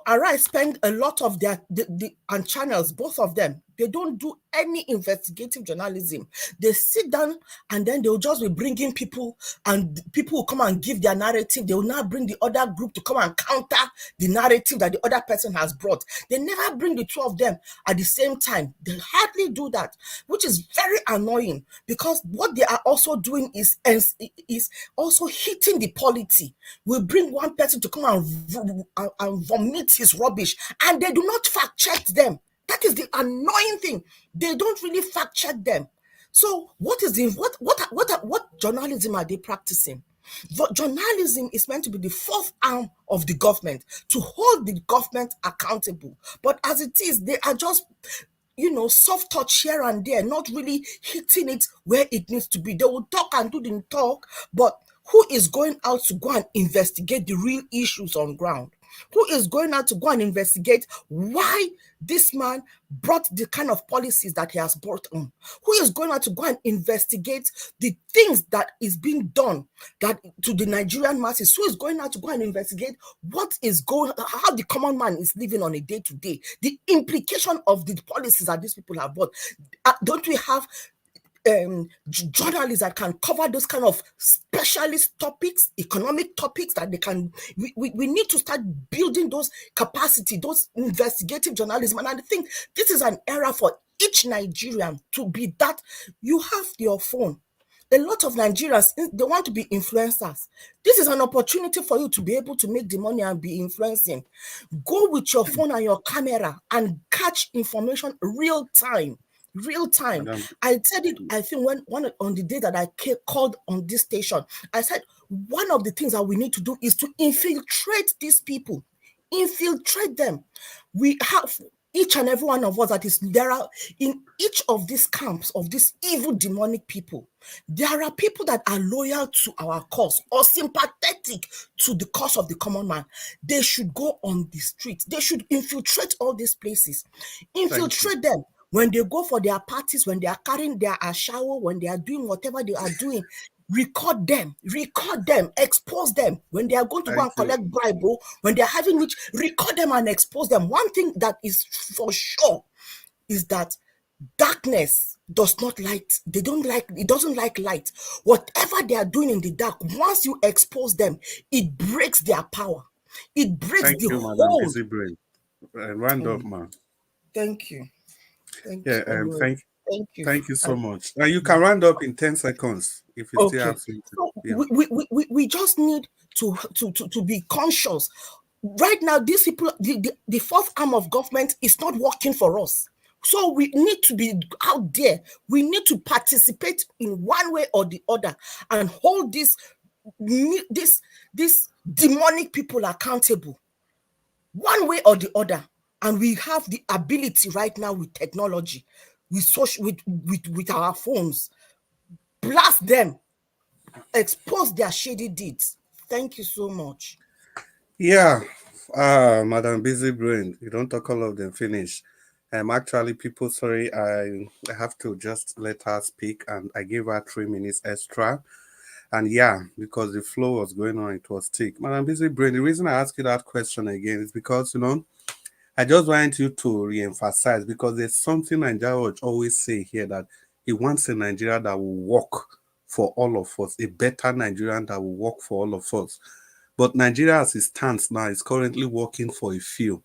Arise spend a lot of their and channels, both of them, They don't do any investigative journalism. They sit down and then they'll just be bringing people, and people will come and give their narrative. They will now bring the other group to come and counter the narrative that the other person has brought. They never bring the two of them at the same time. They hardly do that, which is very annoying, because what they are also doing is also hitting the polity. We bring one person to come and vomit his rubbish, and they do not fact check them. That is the annoying thing. They don't really fact check them. So what journalism are they practicing? Journalism is meant to be the fourth arm of the government, to hold the government accountable. But as it is, they are just, soft touch here and there, not really hitting it where it needs to be. They will talk and do the talk, but who is going out to go and investigate the real issues on ground? Who is going out to go and investigate why this man brought the kind of policies that he has brought on? Who is going out to go and investigate the things that is being done that to the Nigerian masses? Who is going out to go and investigate how the common man is living on a day-to-day, the implication of the policies that these people have brought? Don't we have journalists that can cover those kind of specialist topics, economic topics that they can? We need to start building those capacity, those investigative journalism. And I think this is an era for each Nigerian to be that. You have your phone. A lot of Nigerians, they want to be influencers. This is an opportunity for you to be able to make the money and be influencing. Go with your phone and your camera and catch information real time. I said it, I think, on the day that I called on this station, I said one of the things that we need to do is to infiltrate these people, infiltrate them. We have each and every one of us there are in each of these camps of these evil demonic people. There are people that are loyal to our cause or sympathetic to the cause of the common man. They should go on the street. They should infiltrate all these places, infiltrate them. When they go for their parties, when they are carrying their ashawo, when they are doing whatever they are doing, record them, expose them. When they are going to go and collect bribe, when they are having which, record them and expose them. One thing that is for sure is that darkness does not light. It doesn't like light. Whatever they are doing in the dark, once you expose them, it breaks their power. It breaks the whole. Madam Busy Brain. Round up, man. Thank you. Thank you. Thank you so much. Now you can round up in 10 seconds if you still have something. So we just need to be conscious. Right now, these people, the fourth arm of government is not working for us. So we need to be out there. We need to participate in one way or the other and hold these demonic people accountable, one way or the other. And we have the ability right now with technology, with our phones, blast them, expose their shady deeds. Thank you so much. Yeah, Madam Busy Brain, you don't talk all of them finish. Actually, people, sorry, I have to just let her speak, and I gave her 3 minutes extra. And yeah, because the flow was going on, it was thick. Madam Busy Brain, the reason I ask you that question again is because, I just want you to re-emphasize, because there's something Nigeria always say here, that he wants a Nigeria that will work for all of us, a better Nigerian that will work for all of us. But Nigeria as it stands now is currently working for a few,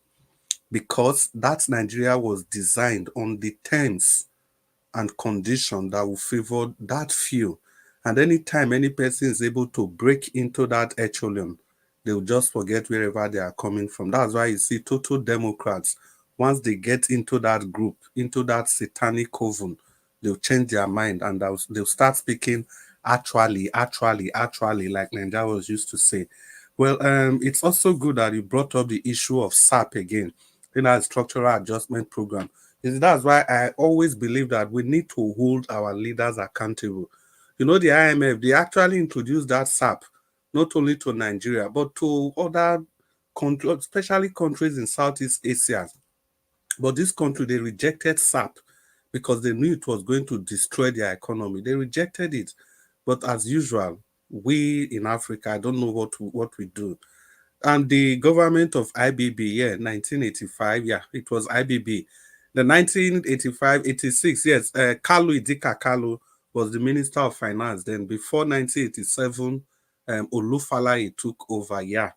because that Nigeria was designed on the terms and conditions that will favor that few. And anytime any person is able to break into that echelon, they'll just forget wherever they are coming from. That's why you see total Democrats, once they get into that group, into that satanic coven, they'll change their mind and they'll start speaking actually, like Nigerians used to say. Well, it's also good that you brought up the issue of SAP again, Structural Adjustment Program. That's why I always believe that we need to hold our leaders accountable. The IMF, they actually introduced that SAP not only to Nigeria, but to other countries, especially countries in Southeast Asia. But this country, they rejected SAP because they knew it was going to destroy their economy. They rejected it. But as usual, we in Africa, I don't know what we do. And the government of IBB, 1985, it was IBB. The 1985-86, yes, Kalu Idika Kalu was the Minister of Finance. Then before 1987, Olufalaye took over, yeah.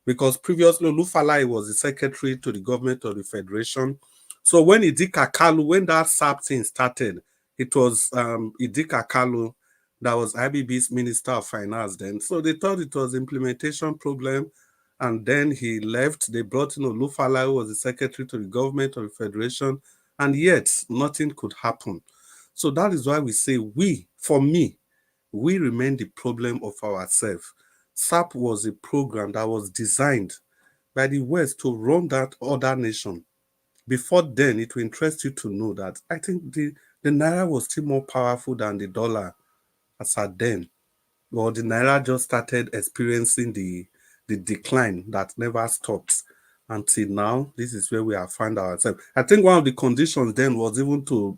Because previously Olufalaye was the secretary to the government of the Federation. So when Idika Kalu, when that SAP thing started, it was Idika Kalu that was IBB's Minister of Finance then. So they thought it was implementation problem. And then he left. They brought in Olufalaye, who was the secretary to the government of the Federation. And yet nothing could happen. So that is why we say for me, we remain the problem of ourselves. SAP was a program that was designed by the West to run that other nation. Before then, it will interest you to know that I think the Naira was still more powerful than the dollar as at then. Well, the Naira just started experiencing the decline that never stopped. Until now, this is where we have found ourselves. I think one of the conditions then was even to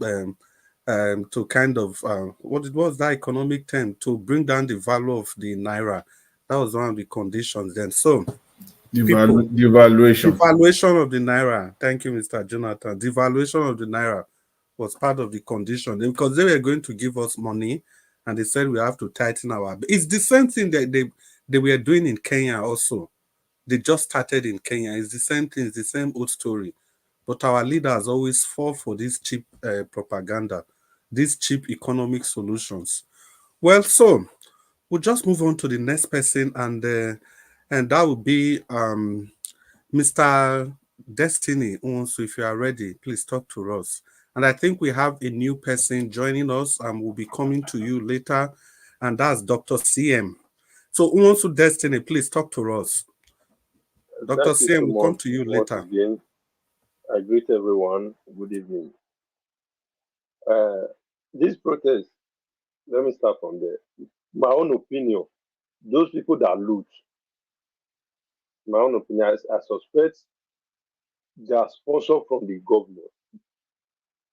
kind of what it was that economic term to bring down the value of the Naira. That was one of the conditions then. So devaluation of the Naira. Thank you, Mr. Jonathan. Devaluation of the Naira was part of the condition because they were going to give us money and they said we have to tighten our... It's the same thing that they were doing in Kenya also. They just started in Kenya. It's the same thing. It's the same old story. But our leaders always fall for this cheap propaganda, these cheap economic solutions. Well, so we'll just move on to the next person, and that will be Mr. Destiny. So if you are ready, please talk to us. And I think we have a new person joining us, and we'll be coming to you later, and that's Dr. CM. So Unsu Destiny, please talk to us. Dr. Thank you CM, so we'll come much to you once later. again. I greet everyone. Good evening. This protest, let me start from there. My own opinion, those people that loot, my own opinion, I suspect they are sponsored from the government.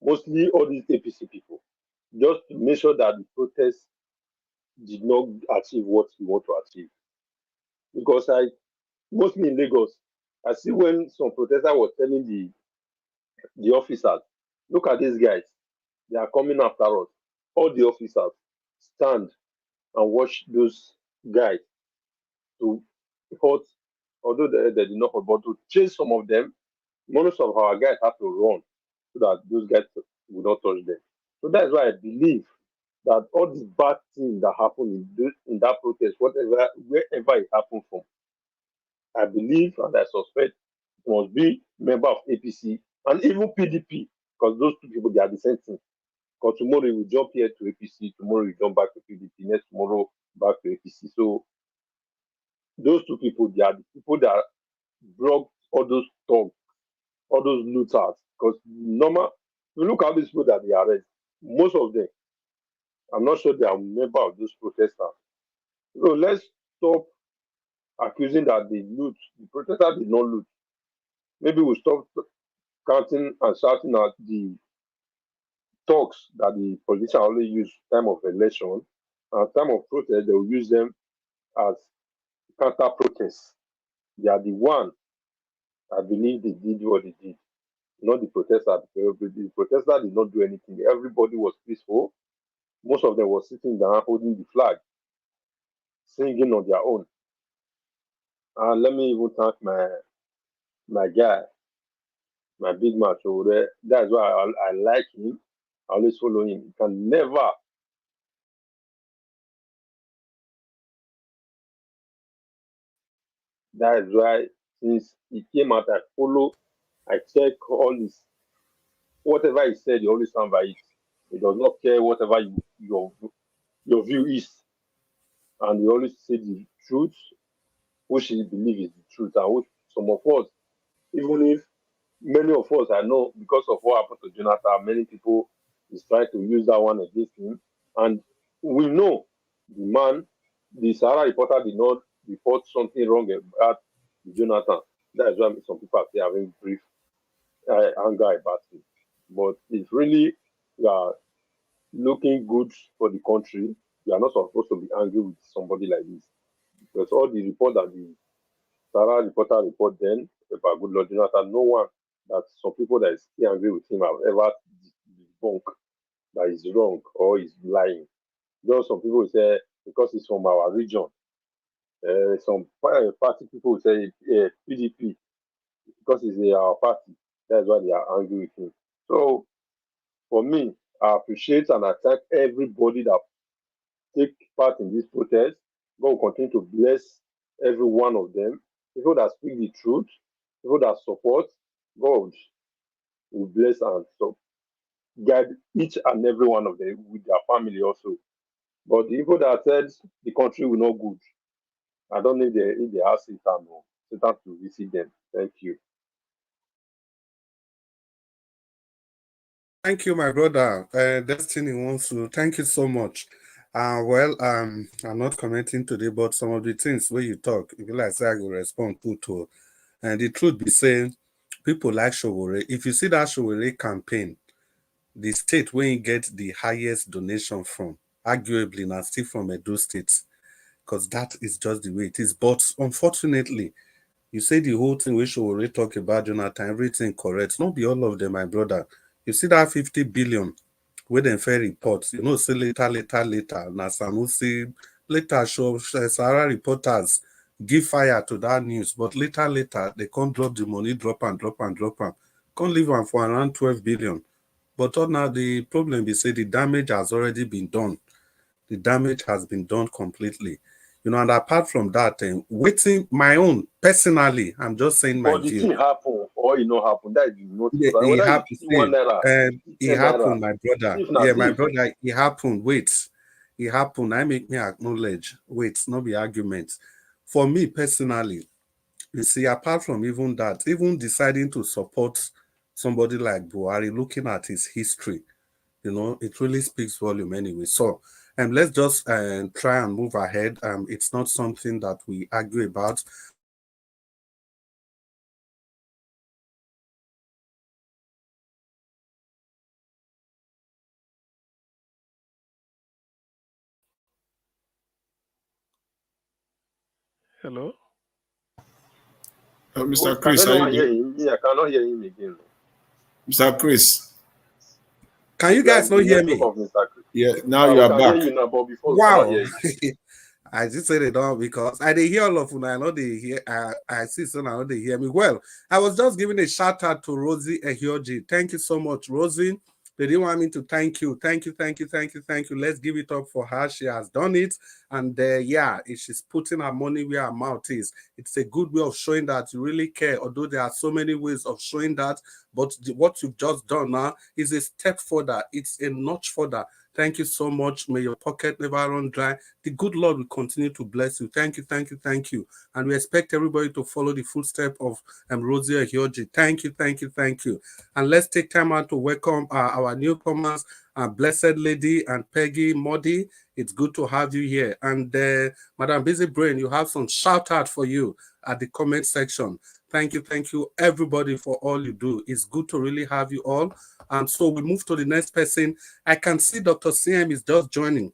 Mostly all these APC people, just to make sure that the protest did not achieve what we want to achieve. Because mostly in Lagos, I see when some protesters were telling the officers, look at these guys, they are coming after us. All the officers stand and watch those guys to hurt, although they did not hurt, but to chase some of them. Most of our guys have to run so that those guys will not touch them. So that's why I believe that all these bad things that happen in that protest, wherever it happened from, I believe and I suspect it must be member of APC and even PDP, because those two people, they are the same thing. Because tomorrow we jump here to APC, tomorrow we jump back to PDP, next tomorrow back to APC. So those two people, they are the people that brought all those thugs, all those looters. Because normal, you look at these people that they arrest, most of them, I'm not sure they are member of those protesters. So let's stop accusing that they loot. The protesters did not loot. Maybe we'll stop counting and shouting at the talks that the politicians only use time of election and time of protest. They will use them as counter protests. They are the one, I believe, they did what they did, not the protesters. The protesters did not do anything. Everybody was peaceful. Most of them were sitting down holding the flag, singing on their own. And let me even thank my guy, my big man Sowore. That's why I like him. I always follow him. He can never That is why since he came out, I follow, I check all this. Whatever he said, he always stand by it. He does not care whatever your view is. And he always say the truth, which he believes is the truth, and which some of us, even if many of us, I know because of what happened to Jonathan, many people is trying to use that one against him. And we know the man, the Sahara reporter did not report something wrong about Jonathan. That is why some people are still having brief anger about it. But it's really looking good for the country. We are not supposed to be angry with somebody like this. Because all the report that the Sahara reporter report then about good Lord Jonathan, no one that some people that is still angry with him have ever debunked that is wrong or is lying. Just some people say because it's from our region. Some party people say PDP because it's our party. That's why they are angry with him. So for me, I appreciate and I thank everybody that take part in this protest. God will continue to bless every one of them. People that speak the truth, people that support, God will bless and guide each and every one of them with their family also. But the people that said the country will not good, I don't know if they have Satan or Satan to visit them. Thank you. Thank you, my brother. Destiny wants to. Thank you so much. I'm not commenting today, but some of the things where you talk, if you like, say I will respond to. And the truth be saying, people like Sowore. If you see that Sowore campaign, the state where you get the highest donation from, arguably now still from Edo State, because that is just the way it is. But unfortunately, you say the whole thing we should already talk about Jonathan, everything correct. Not be all of them, my brother. You see that 50 billion with them fair reports, say later. Now Sanusi later show Sahara reporters give fire to that news, but later they can't drop the money, drop and can't leave one for around 12 billion. But now the problem is say the damage has already been done. The damage has been done completely. And apart from that, waiting my own personally, I'm just saying my But the view. thing happen or it not happen, that is not Yeah, important. it Whether you happened. see 1 naira, It 10 naira, happened, my brother. thief na Yeah, my thief. brother, it happened. Wait, it happened. I make me acknowledge. Wait, not be argument. For me personally, you see, apart from even that, even deciding to support somebody like Buhari, looking at his history, it really speaks volume anyway. So, let's just try and move ahead. It's not something that we argue about. Hello? Mr. Can Chris, are you anyone hear there? him? Me, I cannot hear him again. Mr. Chris. Can you guys Like not the hear network me? of Mr. Chris. Yeah, now you We are can hear back. you now, but before we cannot Wow. hear you. I just said it all because I didn't hear all of you. I know they hear. I see some. I know they hear me. Well, I was just giving a shout out to Rosie Ehioji. Thank you so much, Rosie. They didn't want me to thank you. Thank you. Let's give it up for her. She has done it. And she's putting her money where her mouth is. It's a good way of showing that you really care, although there are so many ways of showing that. But what you've just done now is a step further. It's a notch further. Thank you so much. May your pocket never run dry. The good Lord will continue to bless you. Thank you. And we expect everybody to follow the footsteps of Rosie Ehioji. Thank you. And let's take time out to welcome our newcomers, Blessed Lady and Peggy Modi. It's good to have you here. And Madam Busy Brain, you have some shout out for you at the comment section. Thank you, everybody, for all you do. It's good to really have you all. And so we move to the next person. I can see Dr. CM is just joining.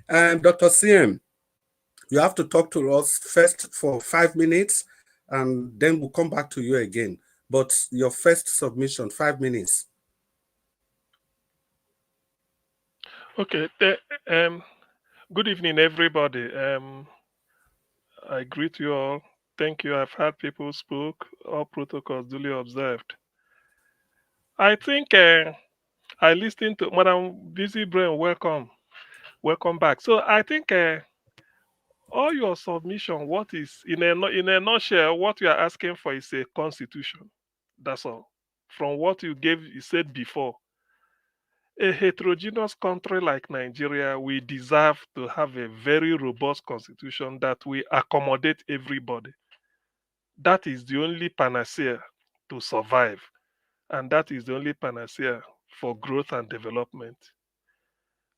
Dr. CM, you have to talk to us first for 5 minutes, and then we'll come back to you again. But your first submission, 5 minutes. Okay. Good evening, everybody. I greet you all. Thank you. I've heard people spoke. All protocols duly observed. I think I listened to Madam Busy Brain. Welcome back. So I think all your submission, what is in a nutshell, what you are asking for is a constitution. That's all. From what you said before, a heterogeneous country like Nigeria, we deserve to have a very robust constitution that will accommodate everybody. That is the only panacea to survive, and that is the only panacea for growth and development.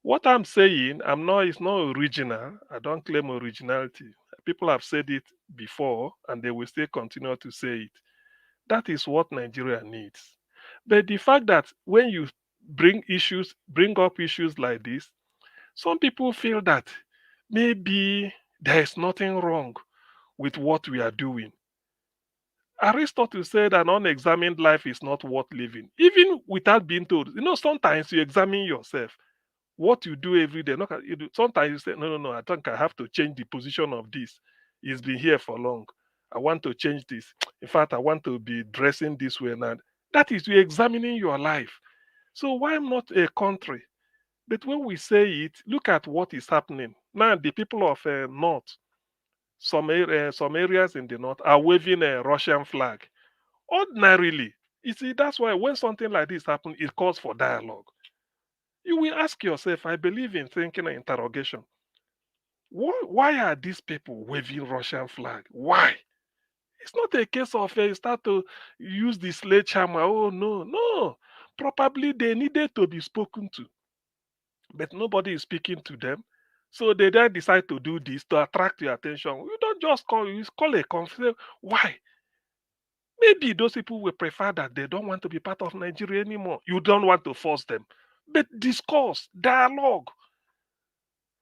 What I'm saying, it's not original. I don't claim originality. People have said it before, and they will still continue to say it. That is what Nigeria needs. But the fact that when you bring up issues like this, some people feel that maybe there is nothing wrong with what we are doing. Aristotle said an unexamined life is not worth living, even without being told. Sometimes you examine yourself, what you do every day. Sometimes you say, no, I think I have to change the position of this. It's been here for long. I want to change this. In fact, I want to be dressing this way now. That is you examining your life. So why not a country? But when we say it, look at what is happening. Now, the people of North, some areas in the North are waving a Russian flag. Ordinarily, you see, that's why when something like this happens, it calls for dialogue. You will ask yourself, I believe in thinking and interrogation. Why are these people waving Russian flag? Why? It's not a case of you start to use the sledgehammer. Oh, no. Probably they needed to be spoken to, but nobody is speaking to them. So they then decide to do this to attract your attention. You don't just call a conference. Why? Maybe those people will prefer that they don't want to be part of Nigeria anymore. You don't want to force them. But discourse, dialogue.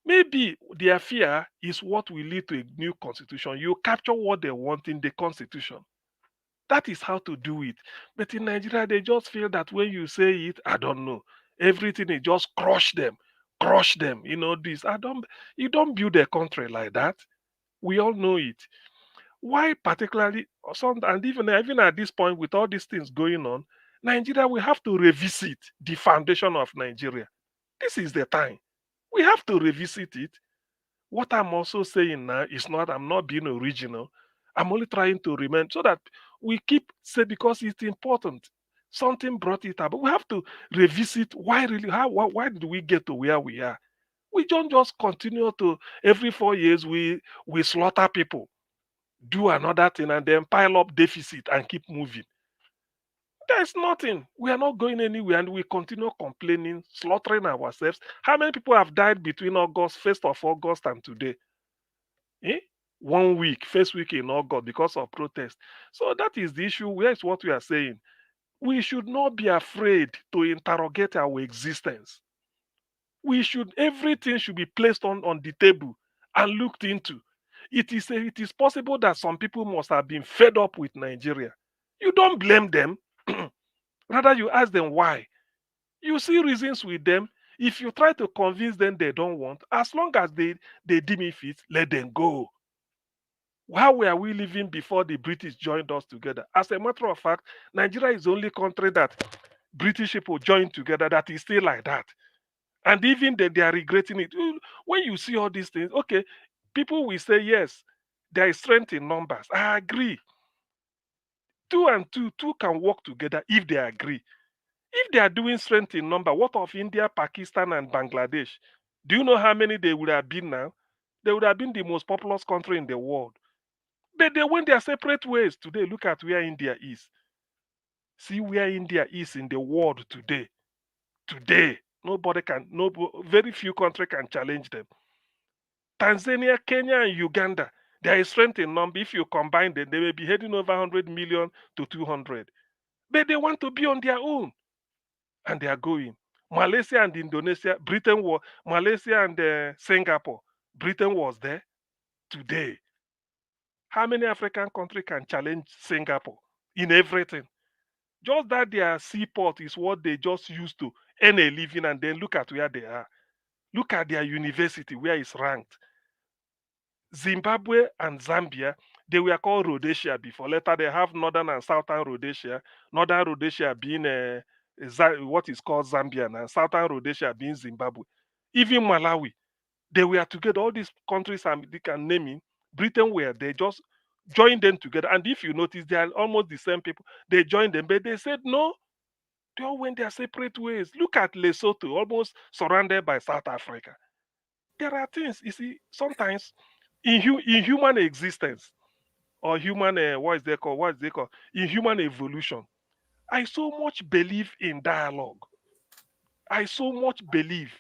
Maybe their fear is what will lead to a new constitution. You capture what they want in the constitution. That is how to do it. But in Nigeria, they just feel that when you say it, I don't know. Everything is just crush them. This. You don't build a country like that. We all know it. Why particularly and even at this point, with all these things going on, Nigeria, we have to revisit the foundation of Nigeria. This is the time. We have to revisit it. What I'm also saying now is I'm not being original. I'm only trying to remain so that we keep because it's important. Something brought it up, but we have to revisit why did we get to where we are? We don't just continue to every 4 years we slaughter people, do another thing, and then pile up deficit and keep moving. There's nothing. We are not going anywhere, and we continue complaining, slaughtering ourselves. How many people have died between August, 1st of August, and today? 1 week, first week in August, because of protest. So that is the issue. Where is what we are saying? We should not be afraid to interrogate our existence. Everything should be placed on the table and looked into. It is possible that some people must have been fed up with Nigeria. You don't blame them. Rather, you ask them why. You see reasons with them. If you try to convince them they don't want, as long as they deem it fit, let them go. How were we living before the British joined us together? As a matter of fact, Nigeria is the only country that British people joined together that is still like that. And even they are regretting it. When you see all these things, okay, people will say, yes, there is strength in numbers. I agree. 2 and 2 can work together if they agree. If they are doing strength in number, what of India, Pakistan, and Bangladesh? Do you know how many they would have been now? They would have been the most populous country in the world. But they went their separate ways. Today, look at where India is. See where India is in the world today. Today, very few countries can challenge them. Tanzania, Kenya, and Uganda, there is strength in number. If you combine them, they may be heading over 100 million to 200. But they want to be on their own. And they are going. Malaysia and Indonesia, Malaysia and Singapore, Britain was there today. How many African countries can challenge Singapore in everything? Just that their seaport is what they just used to earn a living, and then look at where they are. Look at their university, where it's ranked. Zimbabwe and Zambia, they were called Rhodesia before. Later, they have Northern and Southern Rhodesia. Northern Rhodesia being what is called Zambia, and Southern Rhodesia being Zimbabwe. Even Malawi, they were together. All these countries they can name in. Britain were they just joined them together. And if you notice, they are almost the same people. They joined them, but they said no. They all went their separate ways. Look at Lesotho, almost surrounded by South Africa. There are things, you see, sometimes in human existence or human, what is they called? In human evolution, I so much believe in dialogue. I so much believe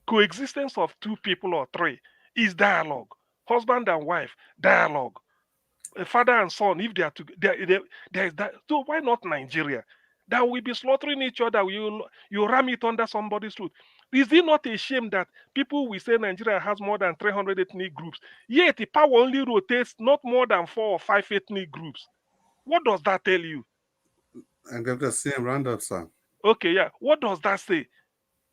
coexistence of 2 people or 3 is dialogue. Husband and wife, dialogue. A father and son, if they are together, there is that. So why not Nigeria? That we be slaughtering each other. You ram it under somebody's throat. Is it not a shame that people will say Nigeria has more than 300 ethnic groups, yet the power only rotates not more than 4 or 5 ethnic groups? What does that tell you? And Dr. CM, round up, sir. Okay, yeah. What does that say?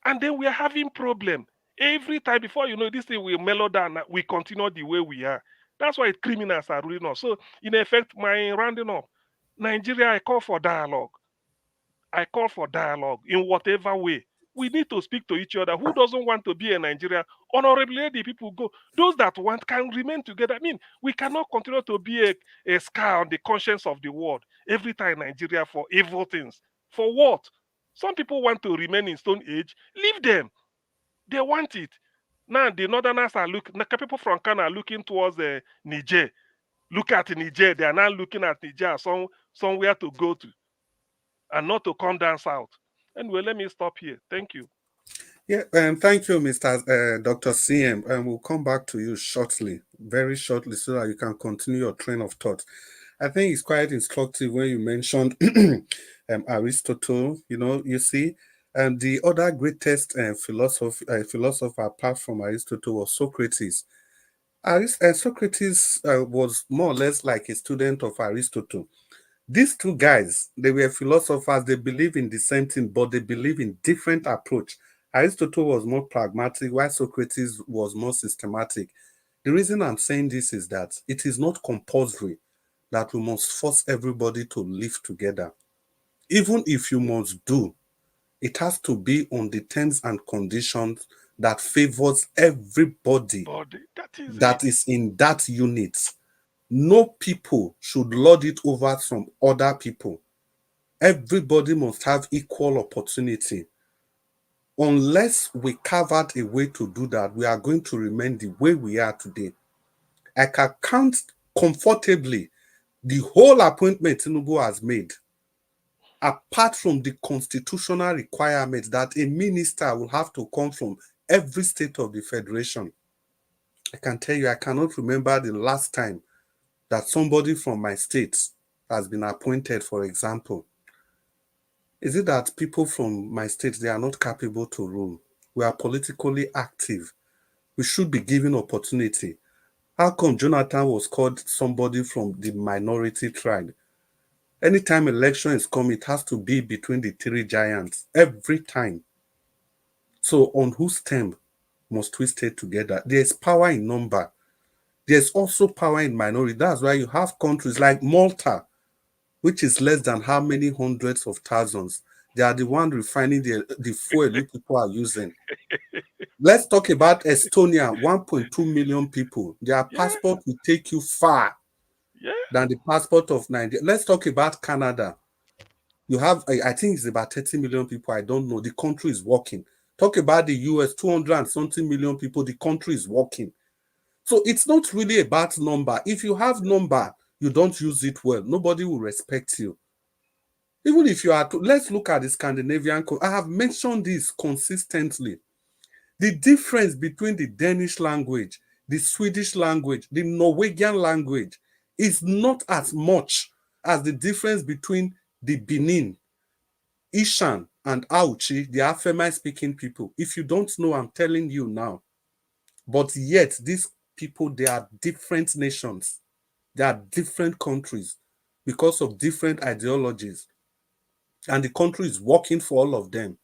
And then we are having problem. Every time, before you know, this thing will mellow down, we continue the way we are. That's why criminals are ruling us. So, in effect, my rounding up, Nigeria, I call for dialogue. I call for dialogue in whatever way. We need to speak to each other. Who doesn't want to be in Nigeria? Honorably, the people go. Those that want can remain together. I mean, we cannot continue to be a scar on the conscience of the world every time Nigeria for evil things. For what? Some people want to remain in stone age. Leave them. They want it. Now the northerners are looking. People from Kano are looking towards Niger. Look at Niger. They are now looking at Niger as somewhere to go to, and not to come down south. Anyway, let me stop here. Thank you. Yeah, thank you, Mr. Dr. CM. We'll come back to you shortly, very shortly, so that you can continue your train of thought. I think it's quite instructive when you mentioned Aristotle. You know, you see, and the other greatest philosopher apart from Aristotle was Socrates. Socrates was more or less like a student of Aristotle. These two guys, they were philosophers. They believe in the same thing, but they believe in different approach. Aristotle was more pragmatic, while Socrates was more systematic. The reason I'm saying this is that it is not compulsory that we must force everybody to live together. Even if you must do, it has to be on the terms and conditions that favors everybody that is in that unit. No people should lord it over from other people. Everybody must have equal opportunity. Unless we carve out a way to do that, we are going to remain the way we are today. I can count comfortably the whole appointment Tinubu has made, apart from the constitutional requirement that a minister will have to come from every state of the federation. I can tell you, I cannot remember the last time that somebody from my state has been appointed, for example. Is it that people from my state, they are not capable to rule? We are politically active. We should be given opportunity. How come Jonathan was called somebody from the minority tribe? Anytime election is coming, it has to be between the three giants every time. So on whose term must we stay together? There's power in number. There's also power in minority. That's why you have countries like Malta, which is less than how many hundreds of thousands. They are the one refining the fuel you people are using. Let's talk about Estonia, 1.2 million people. Their passport will take you far than the passport of Nigeria. Let's talk about Canada. You have, I think it's about 30 million people. I don't know. The country is working. Talk about the US, 200 and something million people. The country is working. So it's not really about number. If you have number, you don't use it well, nobody will respect you. Even if you are to, let's look at the Scandinavian. I have mentioned this consistently. The difference between the Danish language, the Swedish language, the Norwegian language is not as much as the difference between the Benin, Ishan, and Auchi, the Afemai speaking people. If you don't know, I'm telling you now. But yet, these people, they are different nations. They are different countries because of different ideologies. And the country is working for all of them.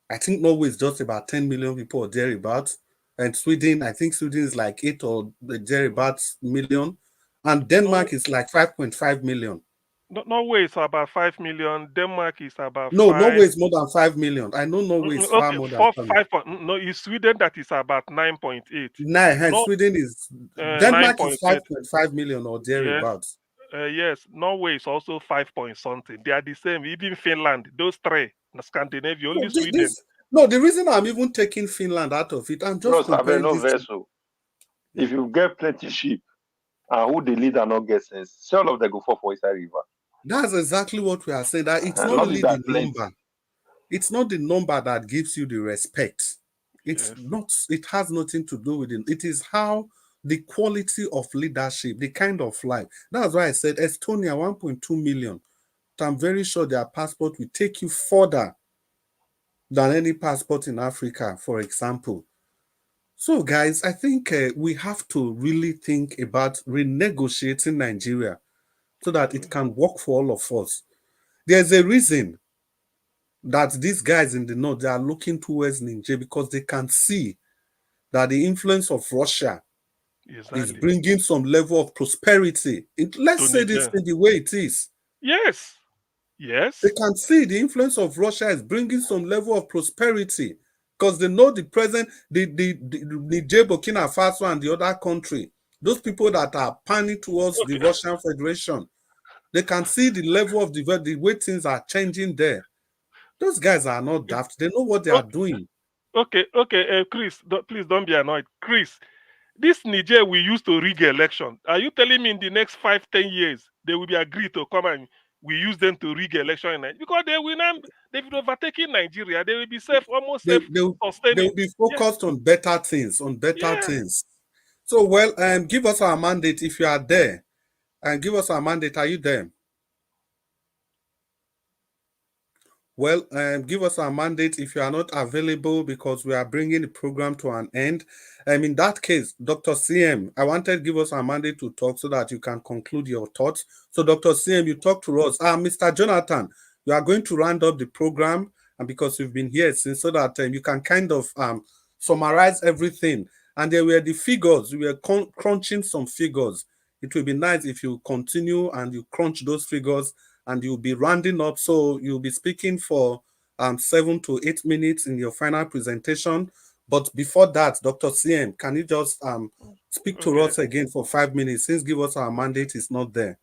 I think Norway is just about 10 million people or thereabouts. And Sweden, I think Sweden is like 8 or thereabouts million. And Denmark is like 5.5 million. Norway is about 5 million. Denmark is about No, 5. Norway is more than 5 million. I know Norway is far more than 5. No, it's Sweden that is about 9.8. Sweden is, Denmark is 5.5 million or thereabouts. Yes, Norway is also 5 point something. They are the same. Even Finland, those three, Scandinavia, only Sweden. The reason I'm even taking Finland out of it, I'm just comparing this. If you get plenty sheep, and who the leader not get sense, say all of them go for inside river. That's exactly what we are saying. That it's not really the number. It's not the number that gives you the respect. It's not. It has nothing to do with it. It is how the quality of leadership, the kind of life. That's why I said Estonia, 1.2 million. I'm very sure their passport will take you further than any passport in Africa, for example. So, guys, I think we have to really think about renegotiating Nigeria. so that it can work for all of us. There's a reason that these guys in the north, they are looking towards Niger, because they can see that the influence of Russia is bringing some level of prosperity. Let's say this in the way it is. Yes. Yes. They can see the influence of Russia is bringing some level of prosperity, because they know the Niger, Burkina Faso, and the other country, those people that are panning towards the Russian Federation, they can see the level of the way things are changing there. Those guys are not daft. They know what they are doing. Okay, Chris, please don't be annoyed. Chris, this Niger we used to rig election. Are you telling me in the next 5-10 years they will be agreed to come and we use them to rig election in Nigeria? Because they will not, they've been overtaking Nigeria. They will be almost self-sustaining. They will be focused on better things, things. So, well, give us our mandate if you are there. And give us our mandate. Are you there? Well, give us our mandate if you are not available, because we are bringing the program to an end. In that case, Dr. CM, I wanted to give us our mandate to talk so that you can conclude your thoughts. So, Dr. CM, you talk to us. Mr. Jonathan, you are going to round up the program, and because you've been here since, so that you can kind of summarize everything. And there were the figures. We were crunching some figures. It will be nice if you continue and you crunch those figures, and you'll be rounding up. So you'll be speaking for 7 to 8 minutes in your final presentation. But before that, Dr. CM, can you just speak to us again for 5 minutes, since give us our mandate is not there.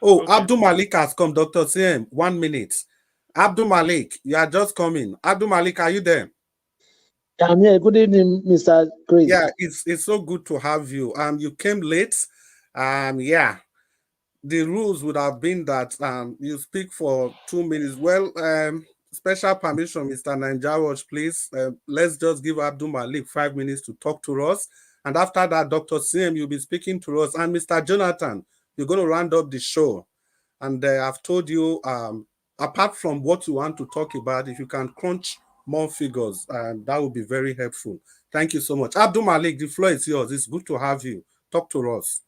Oh, Abdul Malik has come. Dr. CM, 1 minute. Abdul Malik, you are just coming. Abdul Malik, are you there? I'm here. Good evening, Mr. Chris. Yeah, it's so good to have you. You came late. Yeah. The rules would have been that you speak for 2 minutes. Well, special permission, Mr. Nanjawaj, please. Let's just give Abdul Malik 5 minutes to talk to us. And after that, Dr. CM, you'll be speaking to us. And Mr. Jonathan, you're going to round up the show. And I've told you, apart from what you want to talk about, if you can crunch more figures, that would be very helpful. Thank you so much. Abdul Malik, the floor is yours. It's good to have you. Talk to us.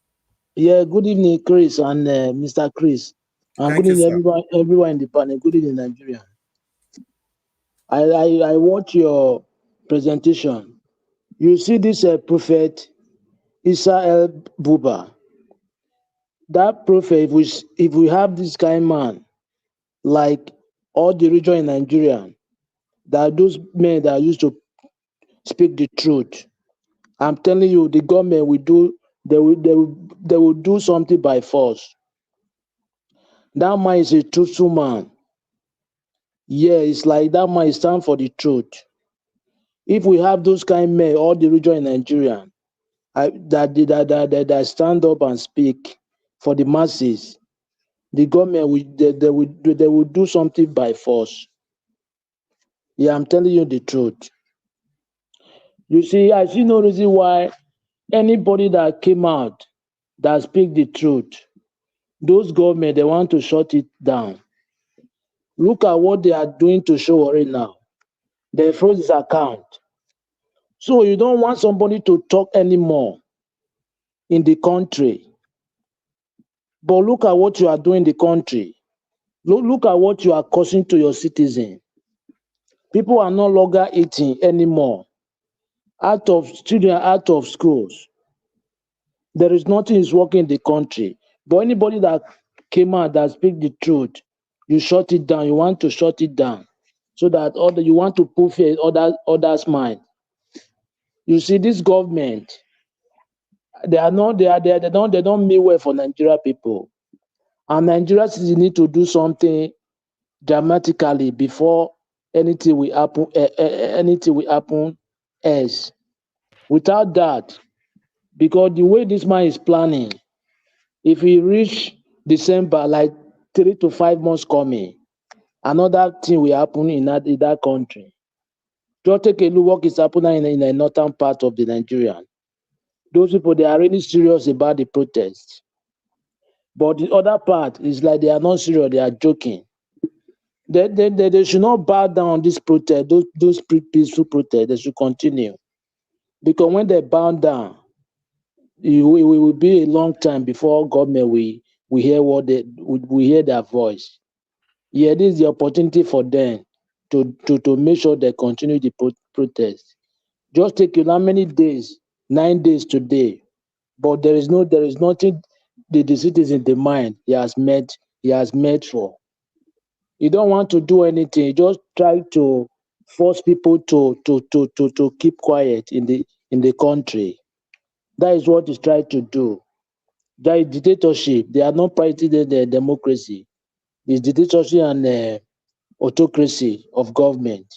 Yeah, good evening, Chris and Mr. Chris. And good evening, everyone in the panel. Good evening, Nigeria. I watch your presentation. You see this prophet, El-Buba. That prophet, if we have this kind of man, like all the region in Nigeria, that those men that used to speak the truth, I'm telling you, the government will do. They will do something by force. That man is a truthful man. Yeah, it's like that man is stand for the truth. If we have those kind of men, all the region in Nigeria, that stand up and speak for the masses, the government they will do something by force. Yeah, I'm telling you the truth. You see, I see no reason why anybody that came out that speak the truth, those government, they want to shut it down. Look at what they are doing to Sowore now. They froze his account. So you don't want somebody to talk anymore in the country. But look at what you are doing in the country. Look at what you are causing to your citizens. People are no longer eating anymore. Students out of schools. There is nothing is working in the country. But anybody that came out that speak the truth, you shut it down. You want to shut it down, so that you want to put fear in others' mind. You see, this government, they don't mean well for Nigeria people, and Nigeria citizens need to do something dramatically before anything will happen. Anything will happen else. Without that, because the way this man is planning, if he reach December, like 3 to 5 months coming, another thing will happen in that country. Just take a look what is happening in the northern part of the Nigerian. Those people, they are really serious about the protest. But the other part is like they are not serious, they are joking. They should not bow down on this protest, those peaceful protests, they should continue. Because when they bow down, it will be a long time before government we hear we hear their voice. Yeah, this is the opportunity for them to make sure they continue the protest. Just take you how many days? 9 days today. But there is nothing the citizen demand he has met for. You don't want to do anything, you just try to force people to keep quiet in the country. That is what he's trying to do. That is dictatorship. They are not fighting the democracy. It's dictatorship and autocracy of government.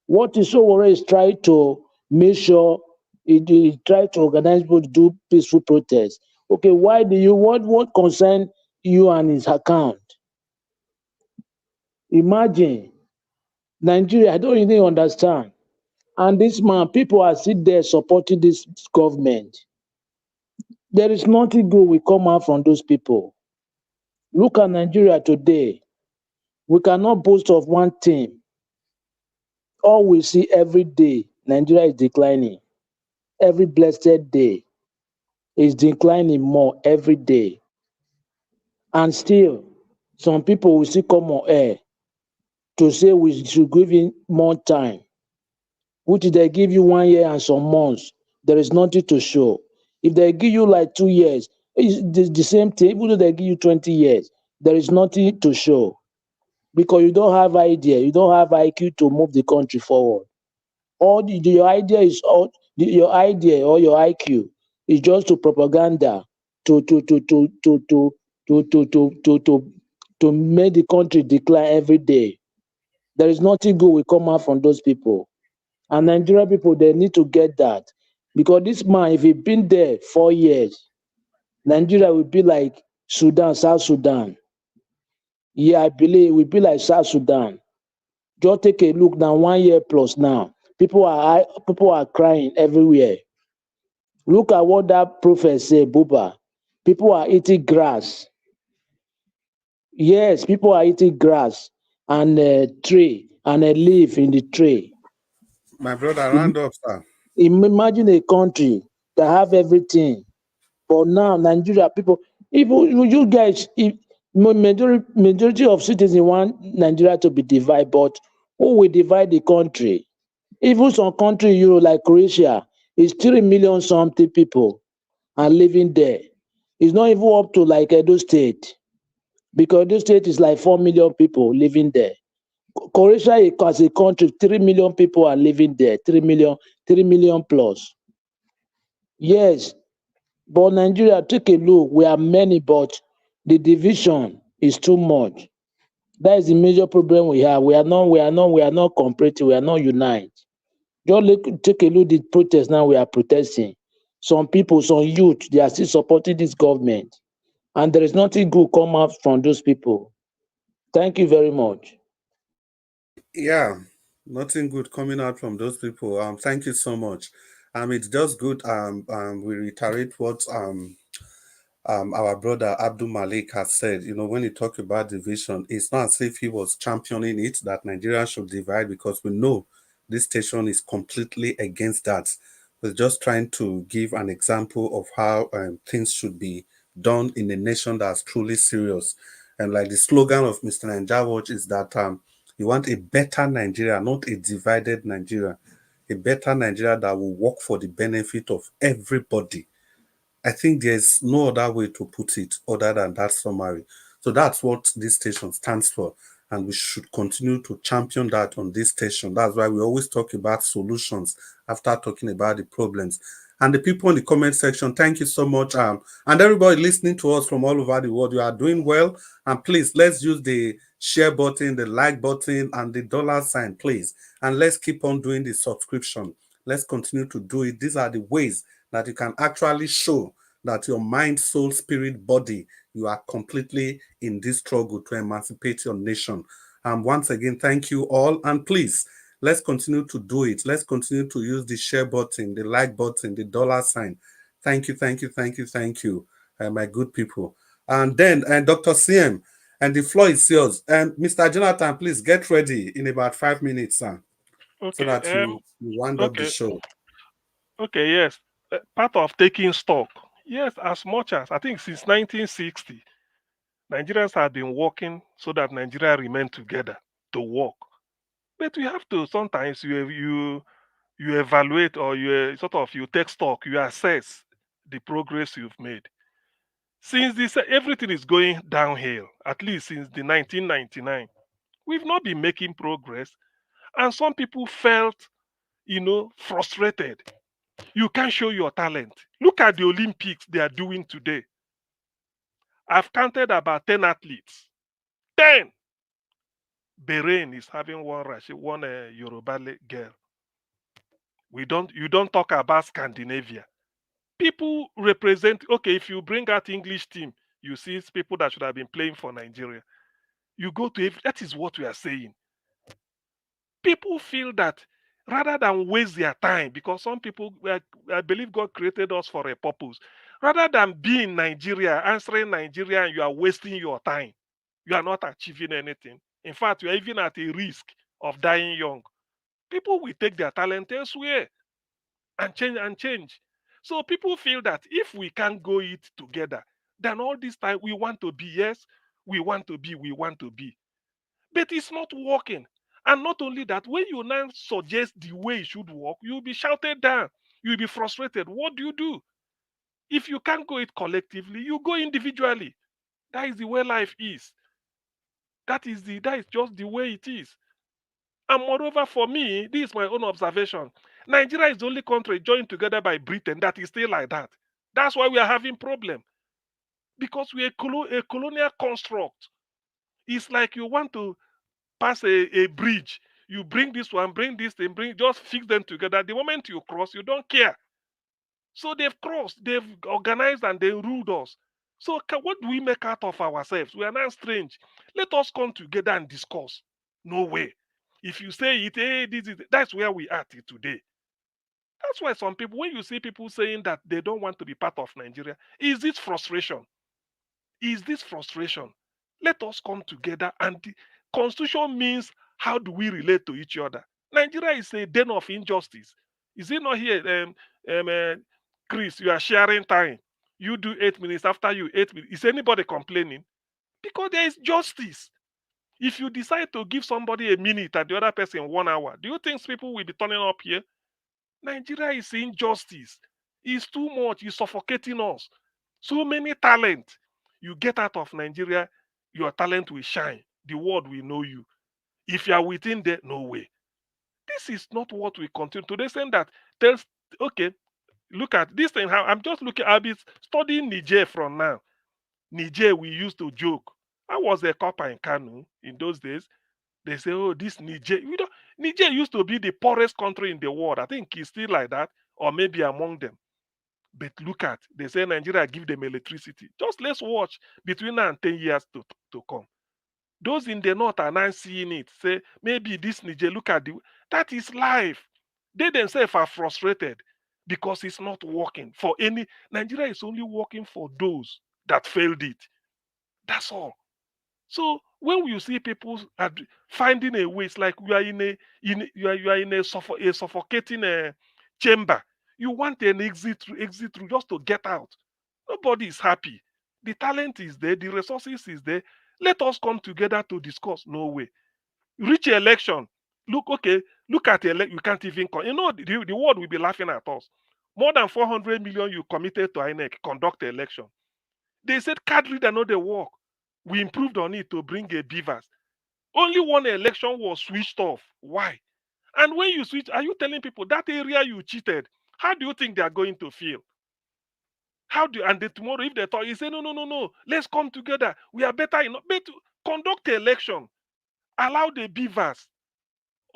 What is Sowore is trying to make sure he try to organize people to do peaceful protests. Okay, why do you what concern you and his account? Imagine Nigeria, I don't even understand. And this man, people are sitting there supporting this government. There is nothing good will come out from those people. Look at Nigeria today. We cannot boast of one thing. All we see every day, Nigeria is declining. Every blessed day is declining more every day. And still, some people will still come on air to say we should give him more time, which they give you 1 year and some months. There is nothing to show. If they give you like 2 years, it's the same thing. Even though they give you 20 years, there is nothing to show because you don't have idea, you don't have IQ to move the country forward. Your idea is your idea or your IQ is just to propaganda to make the country decline every day. There is nothing good will come out from those people. And Nigerian people, they need to get that. Because this man, if he been there 4 years, Nigeria will be like Sudan, South Sudan. Yeah, I believe it will be like South Sudan. Just take a look now, 1 year plus now. People are crying everywhere. Look at what that prophet said, El-Buba. People are eating grass. Yes, people are eating grass and a tree and a leaf in the tree. My brother, round up, sir. Imagine a country that have everything, but now Nigeria people, even you guys, majority of citizens want Nigeria to be divided, but who will divide the country? Even some country Europe like Croatia is 3 million something people are living there. It's not even up to like Edo State, because Edo State is like 4 million people living there. Croatia as a country, 3 million people are living there, 3 million plus. Yes, but Nigeria, take a look, we are many, but the division is too much. That is the major problem we have. We are not cooperating, we are not united. Just take a look at the protest now we are protesting. Some people, some youth, they are still supporting this government. And there is nothing good come out from those people. Thank you very much. Yeah, nothing good coming out from those people. Thank you so much. It's just good. We reiterate what our brother Abdul Malik has said. You know, when he talked about division, it's not as if he was championing it that Nigeria should divide, because we know this station is completely against that. We're just trying to give an example of how things should be done in a nation that's truly serious. And like the slogan of Mr. Nanjawaj is that you want a better Nigeria, not a divided Nigeria, a better Nigeria that will work for the benefit of everybody. I think there's no other way to put it other than that summary. So that's what this station stands for. And we should continue to champion that on this station. That's why we always talk about solutions after talking about the problems. And the people in the comment section, thank you so much. And everybody listening to us from all over the world, you are doing well. And please, let's use the share button, the like button, and the $sign, please. And let's keep on doing the subscription. Let's continue to do it. These are the ways that you can actually show that your mind, soul, spirit, body, you are completely in this struggle to emancipate your nation. Once again, thank you all. And please, let's continue to do it. Let's continue to use the share button, the like button, the $sign. Thank you, thank you, thank you, thank you, my good people. And then, Dr. CM, and the floor is yours. And Mr. Jonathan, please get ready in about 5 minutes, sir, Okay. so that you wind up the show. Okay, yes. Part of taking stock. Yes, as much as I think since 1960, Nigerians have been working so that Nigeria remain together to work. But you have to sometimes you evaluate or you take stock, you assess the progress you've made. Since this everything is going downhill, at least since the 1999, we've not been making progress, and some people felt, frustrated. You can't show your talent. Look at the Olympics they are doing today. I've counted about 10 athletes. 10. Bahrain is having one Yoruba girl. You don't talk about Scandinavia. People represent, okay, if you bring out English team, you see people that should have been playing for Nigeria. You go to that is what we are saying. People feel that rather than waste their time, because some people, I believe God created us for a purpose. Rather than be in Nigeria, answering Nigeria, and you are wasting your time, you are not achieving anything. In fact, you are even at a risk of dying young. People will take their talent elsewhere and change. So people feel that if we can't go it together, then all this time we want to be, yes, we want to be. But it's not working. And not only that, when you now suggest the way it should work, you'll be shouted down. You'll be frustrated. What do you do? If you can't go it collectively, you go individually. That is the way life is. That is just the way it is. And moreover, for me, this is my own observation. Nigeria is the only country joined together by Britain that is still like that. That's why we are having problem. Because we're a colonial construct. It's like you want to pass a bridge. You bring this one, bring this thing, just fix them together. The moment you cross, you don't care. So they've crossed, they've organized, and they ruled us. So what do we make out of ourselves? We are not strange. Let us come together and discuss. No way. If you say it, hey, that's where we are today. That's why some people, when you see people saying that they don't want to be part of Nigeria, is this frustration? Is this frustration? Let us come together, and the constitution means how do we relate to each other? Nigeria is a den of injustice. Is it not here? Chris, you are sharing time. You do 8 minutes, after you 8 minutes. Is anybody complaining? Because there is justice. If you decide to give somebody a minute and the other person 1 hour, do you think people will be turning up here? Nigeria is injustice. It's too much. It's suffocating us. So many talent. You get out of Nigeria, your talent will shine. The world will know you. If you are within there, no way. This is not what we continue. Today saying that tells, okay, look at this thing. How I'm just looking, I'll be studying Niger from now. Niger, we used to joke. I was a copper in Kanu in those days. They say, oh, this Niger. Niger used to be the poorest country in the world. I think it's still like that, or maybe among them. But look at, they say Nigeria give them electricity. Just let's watch between now and 10 years to come. Those in the north are now seeing it. Say, maybe this Niger, look at that is life. They themselves are frustrated because it's not working for any. Nigeria is only working for those that failed it. That's all. So when you see people finding a way, it's like we are you are in a suffocating chamber. You want an exit through just to get out. Nobody is happy. The talent is there, the resources is there. Let us come together to discuss. No way. Reach election. Look at the election. You can't even the world will be laughing at us. More than 400 million you committed to INEC conduct the election. They said card reader know the work. We improved on it to bring a beavers. Only one election was switched off. Why? And when you switch, are you telling people that area you cheated? How do you think they are going to feel? Tomorrow if they talk, you say no, let's come together. We are better conduct the election. Allow the beavers.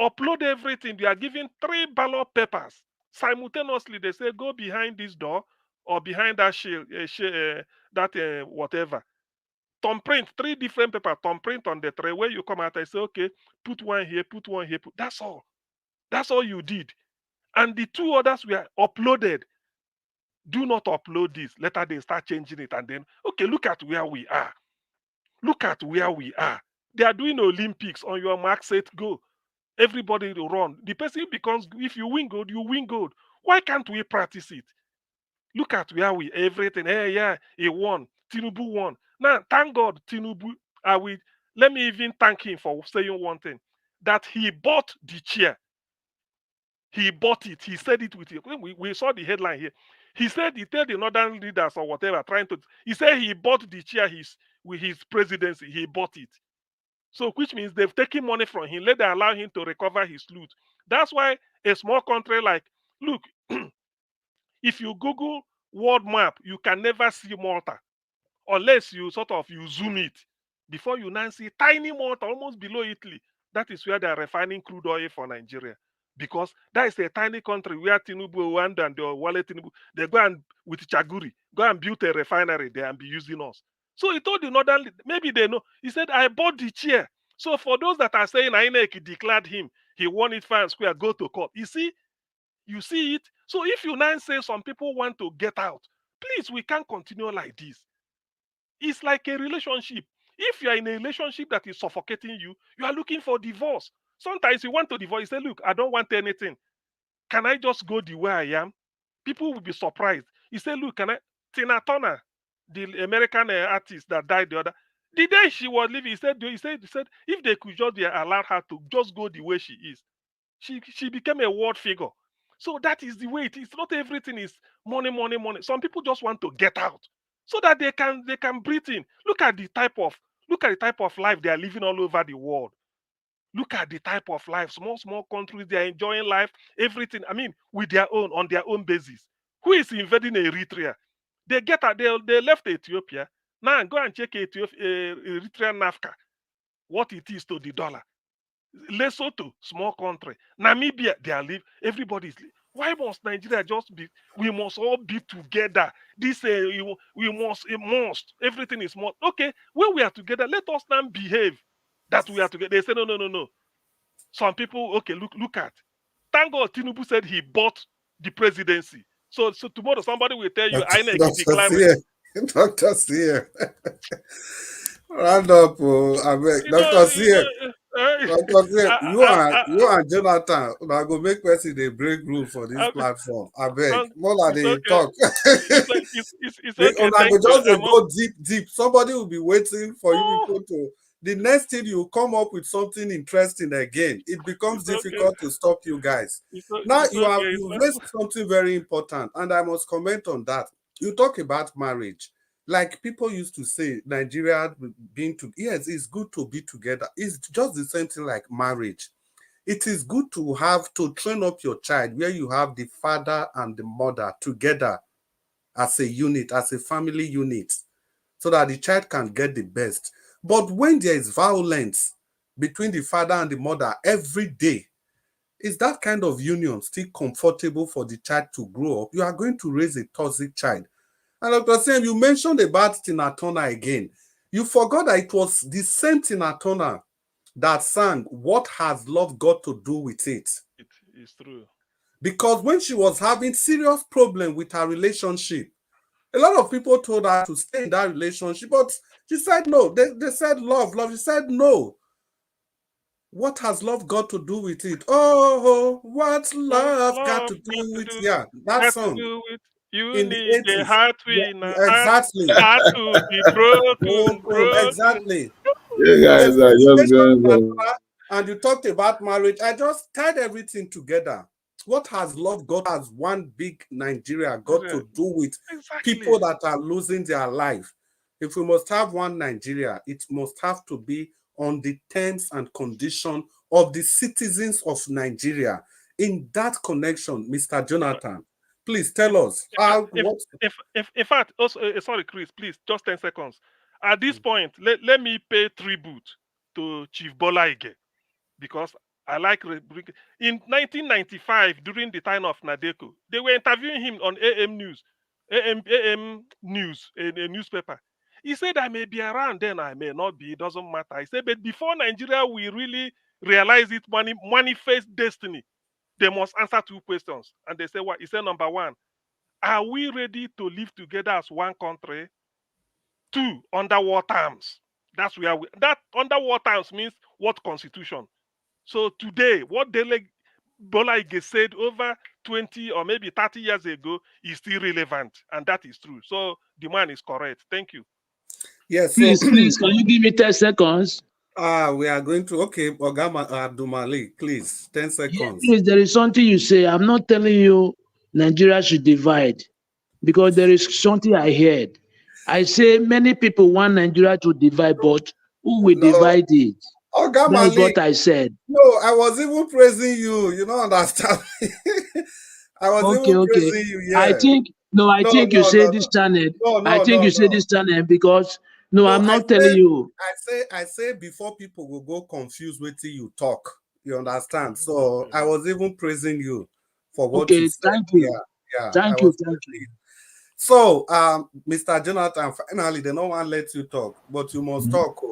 Upload everything. They are giving 3 ballot papers. Simultaneously, they say go behind this door or behind that whatever. Thumbprint, 3 different papers, thumbprint on the tray. Where you come out, I say, okay, put one here, put one here. That's all. That's all you did. And the 2 others were uploaded. Do not upload this. Later they start changing it. And then, okay, look at where we are. Look at where we are. They are doing Olympics. On your mark, set, go. Everybody will run. The person becomes, if you win gold, you win gold. Why can't we practice it? Look at where everything. Hey, yeah, he won. Tinubu won. Now, thank God, Tinubu, let me even thank him for saying one thing, that he bought the chair. He bought it. He said it with you. We saw the headline here. He said he told the northern leaders or whatever, he said he bought the chair with his presidency. He bought it. So which means they've taken money from him. Let them allow him to recover his loot. That's why a small country like, look, if you Google world map, you can never see Malta unless you you zoom it. Before you now see tiny Malta almost below Italy. That is where they are refining crude oil for Nigeria. Because that is a tiny country where Tinubu and the Wale Tinubu, they go and, with Chaguri, go and build a refinery there and be using us. So he told the northern, maybe they know. He said, I bought the chair. So for those that are saying INEC declared him, he won it fair and square, go to court. You see it? So if you now say some people want to get out, please, we can't continue like this. It's like a relationship. If you are in a relationship that is suffocating you, you are looking for divorce. Sometimes you want to divorce, you say, look, I don't want anything. Can I just go the way I am? People will be surprised. You say, look, Tina Turner, the American artist that died the day she was leaving, he said, if they could just allow her to just go the way she is, she became a world figure. So that is the way it is. Not everything is money, money, money. Some people just want to get out so that they can breathe in. Look at the type of life they are living all over the world. Look at the type of life. Small countries, they are enjoying life, everything. I mean, on their own basis. Who is invading Eritrea? They left Ethiopia. Now go and check Eritrean NAFCA, what it is to the dollar. Lesotho, small country. Namibia, they are live. Everybody's live. Why must Nigeria just be? We must all be together. This we must. Everything is more okay. When we are together, let us now behave that we are together. They say no. Some people, okay, look at. Thank God Tinubu said he bought the presidency. So tomorrow somebody will tell you INEC declared. Dr. Seer. Round up, Dr. Seer. Dr. Seer, you and Jonathan, I go make person they break rule for this platform. I beg. More than they okay. talk. It's okay. I go just go deep. Somebody will be waiting for you people to. The next thing you come up with something interesting again, it becomes difficult to stop you guys. Now you raised something very important, and I must comment on that. You talk about marriage. Like people used to say, Nigeria being yes, it's good to be together. It's just the same thing like marriage. It is good to have to train up your child where you have the father and the mother together as a unit, as a family unit, so that the child can get the best. But when there is violence between the father and the mother every day, is that kind of union still comfortable for the child to grow up? You are going to raise a toxic child. And Dr. Sam, you mentioned about Tina Turner again. You forgot that it was the same Tina Turner that sang What Has Love Got to Do With It? It is true. Because when she was having serious problem with her relationship, a lot of people told her to stay in that relationship, but she said no. They said love. She said no. What has love got to do with it? Oh, what's love got to do with it? Yeah, that song. You in need the 80s. a heart Exactly. heart to be broken. Exactly. You guys are just going. And you talked about marriage. I just tied everything together. What has love got as one big Nigeria got to do with people that are losing their life? If we must have one Nigeria, it must have to be on the terms and condition of the citizens of Nigeria. In that connection, Mr. Jonathan, please tell us how. In fact, also, sorry, Chris, please, just 10 seconds. At this point, let me pay tribute to Chief Bola Ige, because I like in 1995, during the time of Nadeko, they were interviewing him on AM News, AM News, a newspaper. He said, I may be around then, I may not be, it doesn't matter. He said, but before Nigeria we really realize it manifest destiny, they must answer 2 questions. And they say what? He said, number 1, are we ready to live together as one country? 2, under war terms. That's where that under war terms means what constitution? So today, what Dele Bola Ige said over 20 or maybe 30 years ago is still relevant, and that is true. So the man is correct. Thank you. Yes. Please, So, please, can you give me 10 seconds? we are going to, okay, Ogama Abdumali, please, 10 seconds. Please, there is something you say. I'm not telling you Nigeria should divide because there is something I heard. I say many people want Nigeria to divide, but who will divide it? That is what I said. No, I was even praising you. You don't understand. I was even Okay. praising you. Yeah. I think you say this channel. I think you say this channel because I'm not telling you. I say before people will go confused with you talk. You understand? So I was even praising you for what you said. Thank you. Yeah. Thank you. Thank you. So, Mr. Jonathan, finally, they don't want to let you talk, but you must talk.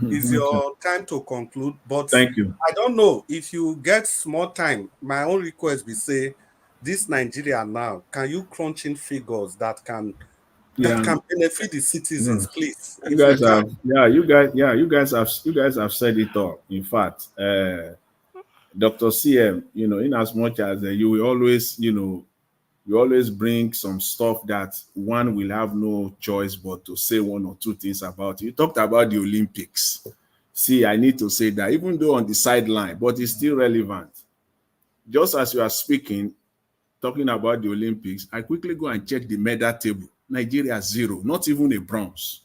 It's your time to conclude. But thank you. I don't know if you get more time. My own request be say, this Nigeria now, can you crunch in figures that can benefit the citizens, please? You guys have you guys have said it all. In fact, Dr. CM, in as much as you will always, you always bring some stuff that one will have no choice but to say one or two things about. You talked about the Olympics. See, I need to say that even though on the sideline, but it's still relevant. Just as you are speaking, talking about the Olympics, I quickly go and check the medal table. Nigeria 0, not even a bronze.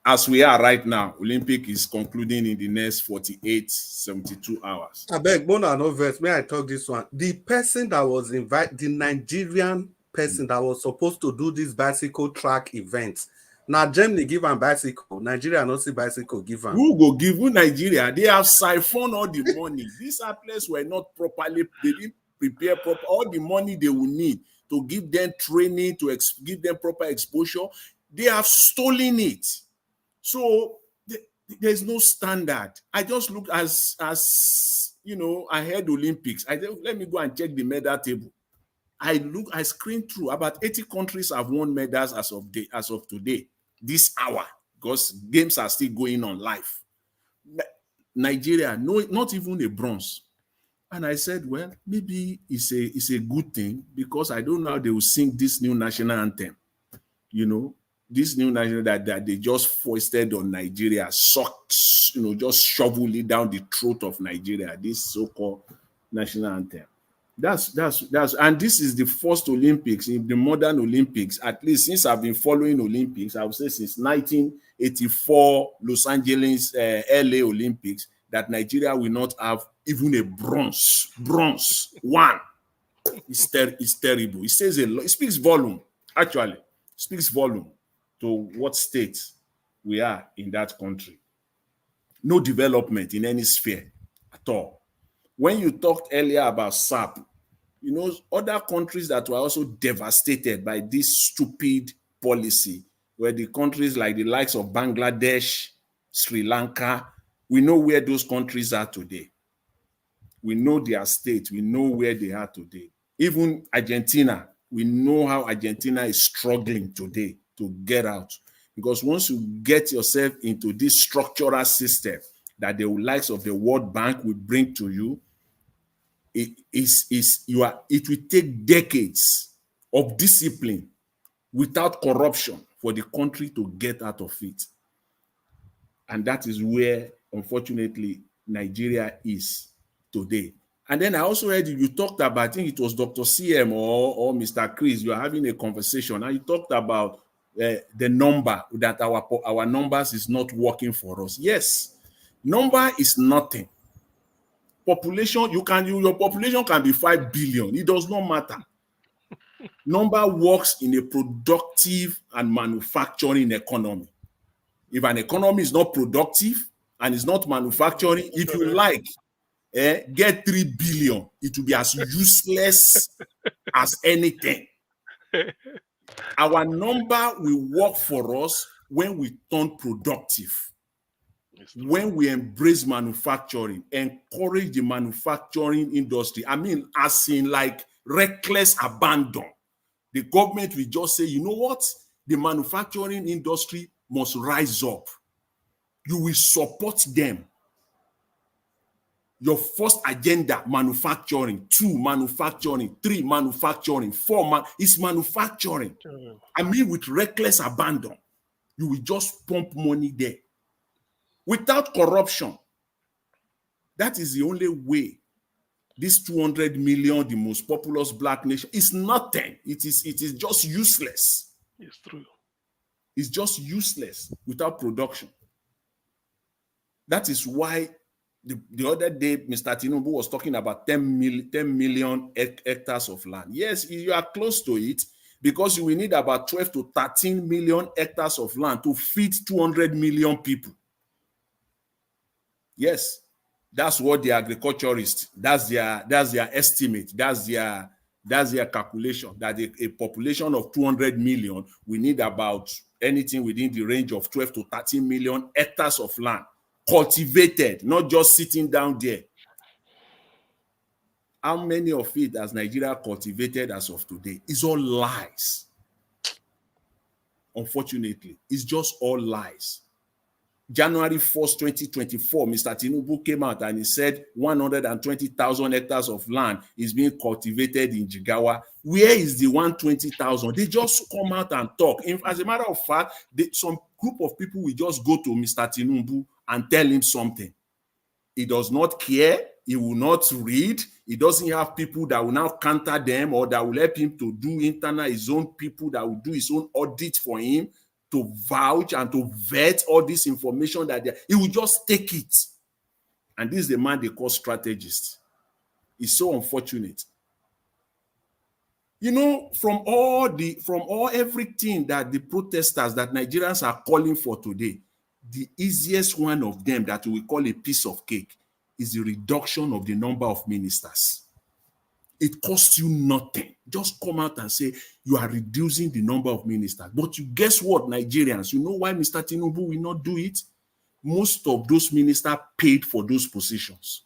As we are right now, Olympic is concluding in the next 48, 72 hours. I beg, Bona, no verse. May I talk this one? The person that was invited, the Nigerian person that was supposed to do this bicycle track event. Now, Germany give them bicycle. Nigeria not see bicycle give them. Who go give you Nigeria? They have siphoned all the money. These athletes were not properly, they didn't prepare proper, all the money they will need to give them training, to give them proper exposure. They have stolen it. So there's no standard. I just look as I heard Olympics. Let me go and check the medal table. I screened through about 80 countries have won medals as of today, this hour, because games are still going on live. Nigeria, no, not even a bronze. And I said, well, maybe it's a good thing because I don't know how they will sing this new national anthem. This new national that they just foisted on Nigeria, sucks, just shovel it down the throat of Nigeria, this so-called national anthem. That's and this is the first Olympics, in the modern Olympics, at least since I've been following Olympics, I would say since 1984 Los Angeles, LA Olympics, that Nigeria will not have even a bronze one. It's terrible. It says a lot. It speaks volume, actually. It speaks volume to what state we are in that country. No development in any sphere at all. When you talked earlier about SAP, other countries that were also devastated by this stupid policy were the countries like the likes of Bangladesh, Sri Lanka. We know where those countries are today. We know their state. We know where they are today. Even Argentina, we know how Argentina is struggling today to get out. Because once you get yourself into this structural system that the likes of the World Bank will bring to you, it will take decades of discipline without corruption for the country to get out of it. And that is where, unfortunately, Nigeria is today. And then I also heard you talked about, I think it was Dr. CM or Mr. Chris, you are having a conversation, and you talked about the number, that our numbers is not working for us. Yes, number is nothing. Population, your population can be 5 billion. It does not matter. Number works in a productive and manufacturing economy. If an economy is not productive and is not manufacturing, if you like, get 3 billion, it will be as useless as anything. Our number will work for us when we turn productive. When we embrace manufacturing, encourage the manufacturing industry, I mean, as in like reckless abandon, the government will just say, you know what? The manufacturing industry must rise up. You will support them. Your first agenda, manufacturing. 2, manufacturing. 3, manufacturing. 4, is manufacturing. I mean, with reckless abandon. You will just pump money there without corruption. That is the only way. This 200 million, the most populous black nation, is nothing. It is just useless. It's true. It's just useless without production. That is why the other day, Mr. Tinubu was talking about 10 million hectares of land. Yes, you are close to it, because you will need about 12 to 13 million hectares of land to feed 200 million people. Yes, that's what the agriculturists, that's their estimate, that's their calculation, that a population of 200 million, we need about anything within the range of 12 to 13 million hectares of land, cultivated, not just sitting down there. How many of it has Nigeria cultivated as of today? It's all lies. Unfortunately, it's just all lies. January 1st, 2024, Mr. Tinubu came out and he said 120,000 hectares of land is being cultivated in Jigawa. Where is the 120,000? They just come out and talk. As a matter of fact, some group of people will just go to Mr. Tinubu and tell him something. He does not care. He will not read. He doesn't have people that will now counter them or that will help him to do his own people that will do his own audit for him, to vouch and to vet all this information that he will just take it. And this is the man they call strategist. It's so unfortunate. You know, from everything that the protesters that Nigerians are calling for today, the easiest one of them that we call a piece of cake is the reduction of the number of ministers. It costs you nothing. Just come out and say you are reducing the number of ministers. But you guess what, Nigerians? You know why Mr. Tinubu will not do it? Most of those ministers paid for those positions.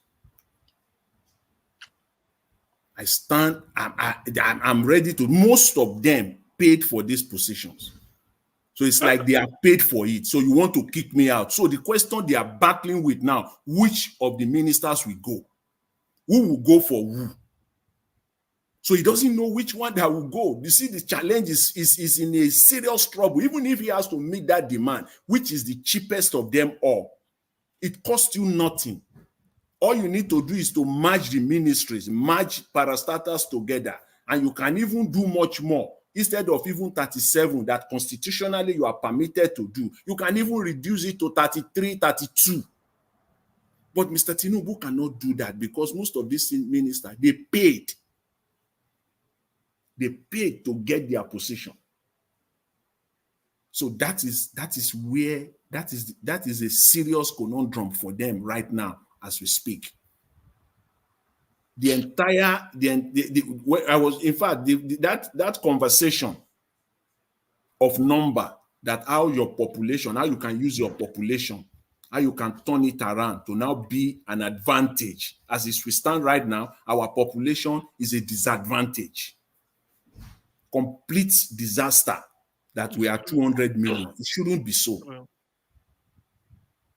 I'm ready to, most of them paid for these positions. So it's like they are paid for it. So you want to kick me out. So the question they are battling with now, which of the ministers will go? Who will go for who? So he doesn't know which one that will go. You see, the challenge is in a serious trouble, even if he has to meet that demand, which is the cheapest of them all. It costs you nothing. All you need to do is to merge the ministries, merge parastatals together, and you can even do much more. Instead of even 37 that constitutionally you are permitted to do, you can even reduce it to 33, 32. But Mr. Tinubu cannot do that because most of these ministers, they paid. They paid to get their position. So that is a serious conundrum for them right now as we speak. That conversation of number, that how your population, how you can use your population, how you can turn it around to now be an advantage. As we stand right now, our population is a disadvantage. Complete disaster that we are 200 million. It shouldn't be so.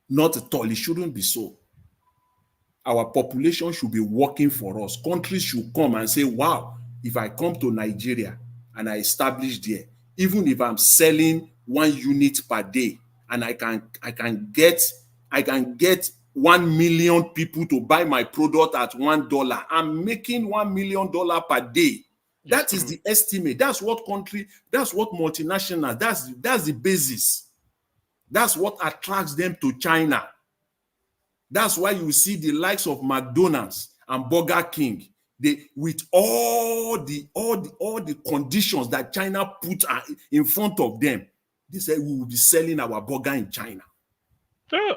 Not at all. It shouldn't be so. Our population should be working for us. Countries should come and say, wow, if I come to Nigeria and I establish there, even if I'm selling 1 unit per day and I can get 1 million people to buy my product at $1, I'm making $1 million per day. That is the estimate. That's what multinational, that's the basis. That's what attracts them to China. That's why you see the likes of McDonald's and Burger King, with all the conditions that China put in front of them, they say we will be selling our burger in China. Yeah.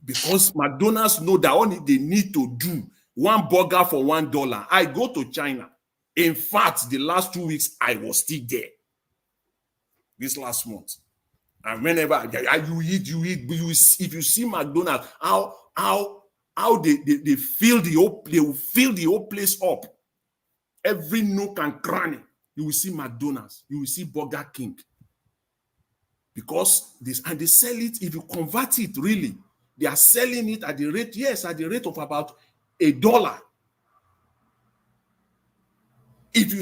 Because McDonald's know that only they need to do 1 burger for $1. I go to China. In fact, the last 2 weeks, I was still there. This last month. And whenever you eat, if you see McDonald's, how they fill the whole place up. Every nook and cranny, you will see McDonald's, you will see Burger King. Because they sell it, if you convert it really, they are selling it at the rate of about $1. Do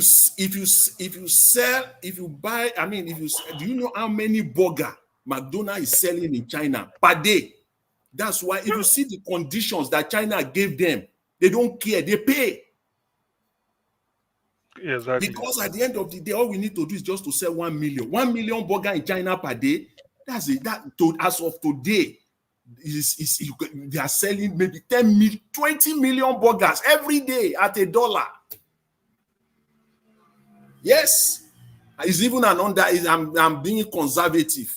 you know how many burger McDonald's is selling in China per day. That's why if you see the conditions that China gave them, they don't care, they pay. Exactly. Because at the end of the day, all we need to do is just to sell 1 million. 1 million burger in China per day. That's it. As of today, they are selling maybe 10 million, 20 million burgers every day at $1. Yes. It's even I'm being conservative.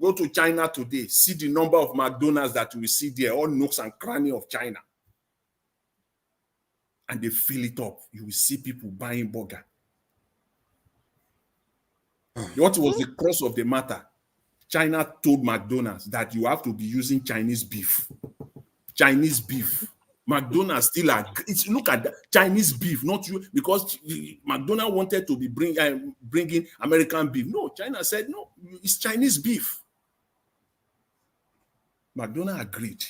Go to China today, see the number of McDonald's that we see there, all nooks and crannies of China. And they fill it up. You will see people buying burger. What was the cross of the matter? China told McDonald's that you have to be using Chinese beef. Chinese beef. McDonald's still look at that. Chinese beef, not you, because McDonald's wanted to be bringing American beef. No, China said no, it's Chinese beef. McDonald's agreed.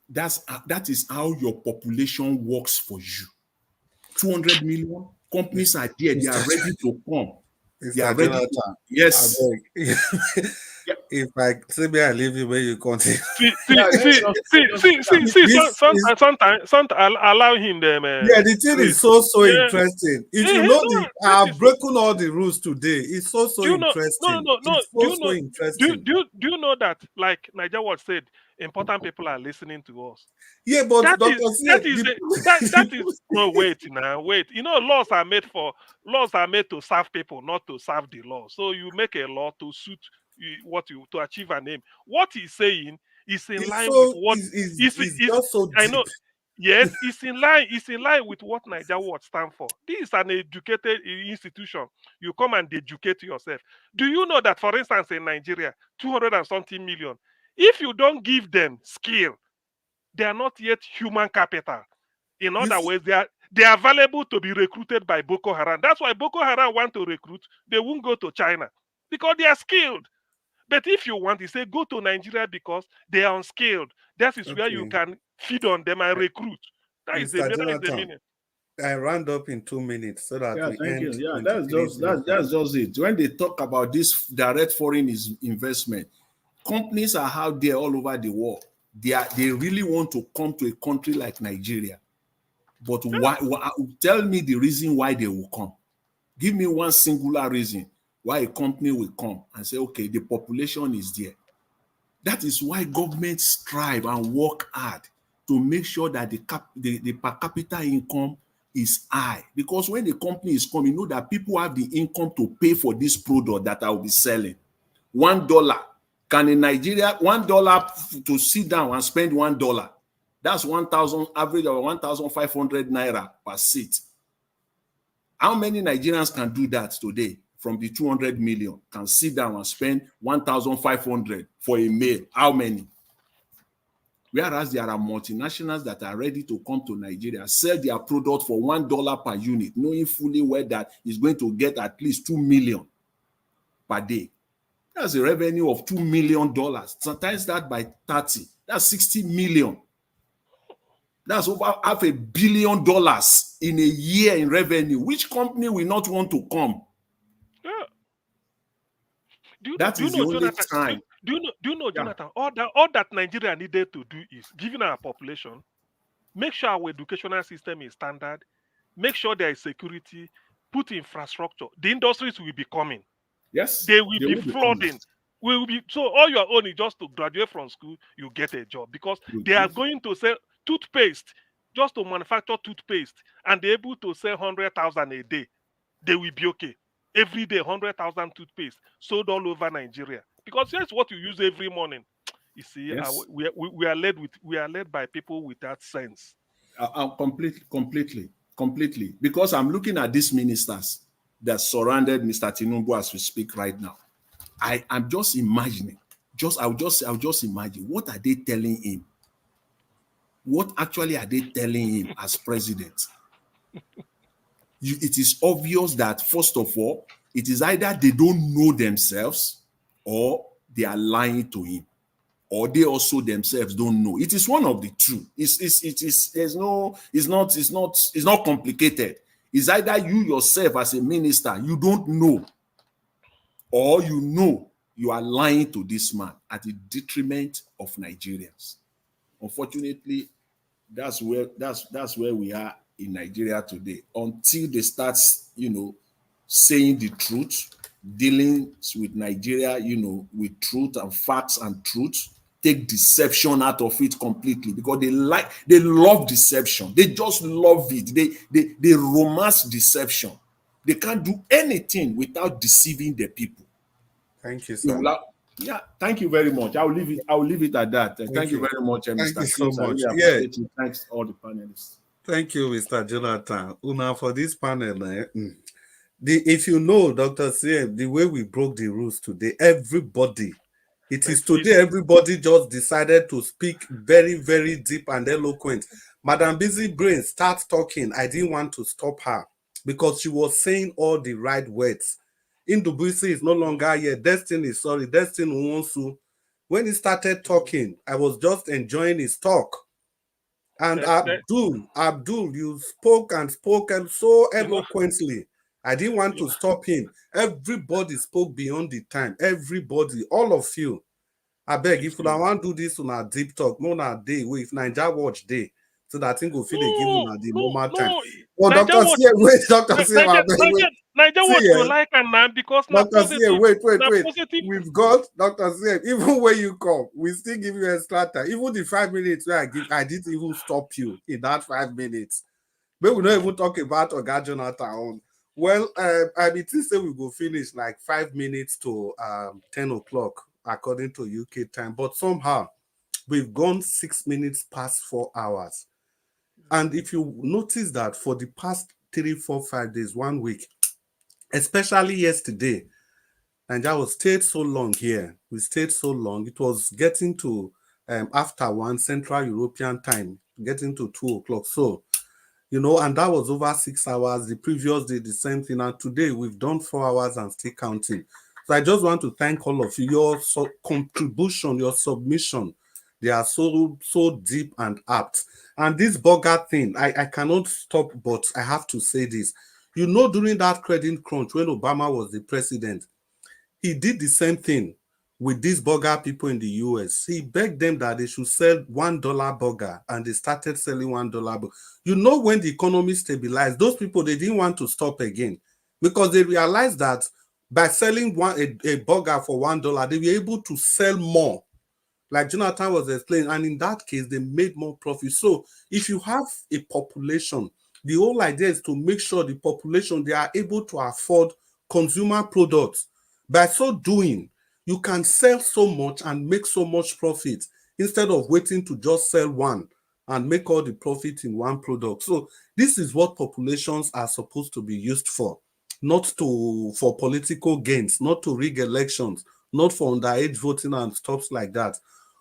That is how your population works for you. 200 million companies are there. They are ready to come. They are ready to, yes. If I say me, I leave you where you continue. Sometimes allow him them. Yeah, the thing is so interesting. If you know I have broken all the rules today. It's so interesting. No. Interesting. Do you know that, like Nigeria was said, important people are listening to us? Yeah, but that is no wait now. Wait. You know, laws are made to serve people, not to serve the law. So you make a law to suit to achieve an aim. What he's saying is in line with what I know. Yes, it's in line with what Nigeria would stand for. This is an educated institution. You come and educate yourself. Do you know that, for instance, in Nigeria, 200 and something million, if you don't give them skill, they are not yet human capital. In other words, they are valuable to be recruited by Boko Haram. That's why Boko Haram want to recruit. They won't go to China because they are skilled. But if you want, you say go to Nigeria because they are unskilled. That is where you can feed on them and recruit. That is the meaning. I round up in 2 minutes so that we thank end. You. Yeah, that's just it. When they talk about this direct foreign investment, companies are out there all over the world. They really want to come to a country like Nigeria. But why? Tell me the reason why they will come. Give me one singular reason why a company will come and say, okay, the population is there. That is why governments strive and work hard to make sure that the per capita income is high. Because when the company is coming, you know that people have the income to pay for this product that I will be selling. $1. Can in Nigeria, $1 to sit down and spend $1? That's 1,000 average of 1,500 naira per seat. How many Nigerians can do that today? From the 200 million can sit down and spend 1,500 for a meal. How many? Whereas there are multinationals that are ready to come to Nigeria, sell their product for $1 per unit, knowing fully well that is going to get at least 2 million per day. That's a revenue of $2 million. Sometimes that by 30, that's 60 million. That's over $500 million in a year in revenue. Which company will not want to come? That is the only time. Do you know, Jonathan? All that Nigeria needed to do is, given our population, make sure our educational system is standard, make sure there is security, put infrastructure. The industries will be coming. Yes, they will be flooding. So all your own is just to graduate from school, you get a job, because they are going to sell toothpaste, just to manufacture toothpaste, and they're able to sell 100,000 a day. They will be okay. Every day, 100,000 toothpaste sold all over Nigeria, because that's what you use every morning. You see, yes. we are led by people with that sense. Completely. Because I'm looking at these ministers that surrounded Mr. Tinubu as we speak right now. I'm just imagining. I'll just imagine, what are they telling him? What actually are they telling him as president? It is obvious that, first of all, it is either they don't know themselves or they are lying to him, or they also themselves don't know. It is one of the two. It's not complicated. It's either you yourself as a minister, you don't know, or you know you are lying to this man at the detriment of Nigerians. Unfortunately, that's where we are in Nigeria today. Until they start, saying the truth, dealing with Nigeria, with truth and facts and truth, take deception out of it completely, because they love deception. They just love it. They romance deception. They can't do anything without deceiving the people. Thank you, sir. Yeah, thank you very much. I'll leave it at that. Thank you very much, Thank Mr. you so Chris. I much. really appreciate you. Thanks all the panelists. Thank you, Mr. Jonathan. Una, for this panel. If you know, Dr. CM, the way we broke the rules today, everybody just decided to speak very, very deep and eloquent. Madam Busy Brain starts talking. I didn't want to stop her because she was saying all the right words. Indubuisi is no longer here. Destiny Nwansu. When he started talking, I was just enjoying his talk. And Abdul, you spoke and so eloquently. I didn't want to stop him. Everybody spoke beyond the time. Everybody, all of you. I beg, if I want to do this on a deep talk, no na day, if Nigeria watch day, so that I think we'll feel they give you the normal time. Well, Dr. CM, wait, Dr. CM, I beg, wait. Nigeria watch go like and now because Dr. CM, wait. We've got Dr. CM, even when you come, we still give you extra time. Even the 5 minutes where I didn't even stop you in that 5 minutes. But we don't even talk about Oga Jonathan. Well, I mean, say we go finish like 5 minutes to 10 o'clock according to UK time, but somehow we've gone 6 minutes past 4 hours. And if you notice that for the past 3, 4, 5 days, 1 week, especially yesterday, Nigeria was stayed so long here. We stayed so long. It was getting to after 1 Central European time, getting to 2 o'clock. So, and that was over 6 hours. The previous day, the same thing. And today we've done 4 hours and still counting. So I just want to thank all of you. Your contribution, your submission, they are so deep and apt. And this burger thing, I cannot stop, but I have to say this. During that credit crunch, when Obama was the president, he did the same thing with these burger people in the US. He begged them that they should sell $1 burger, and they started selling $1 burger. When the economy stabilized, those people, they didn't want to stop again because they realized that by selling a burger for $1, they were able to sell more, like Jonathan was explaining, and in that case, they made more profit. So if you have a population, the whole idea is to make sure the population, they are able to afford consumer products. By so doing, you can sell so much and make so much profit instead of waiting to just sell one and make all the profit in one product. So this is what populations are supposed to be used for, not for political gains, not to rig elections, not for underage voting and stuff like that.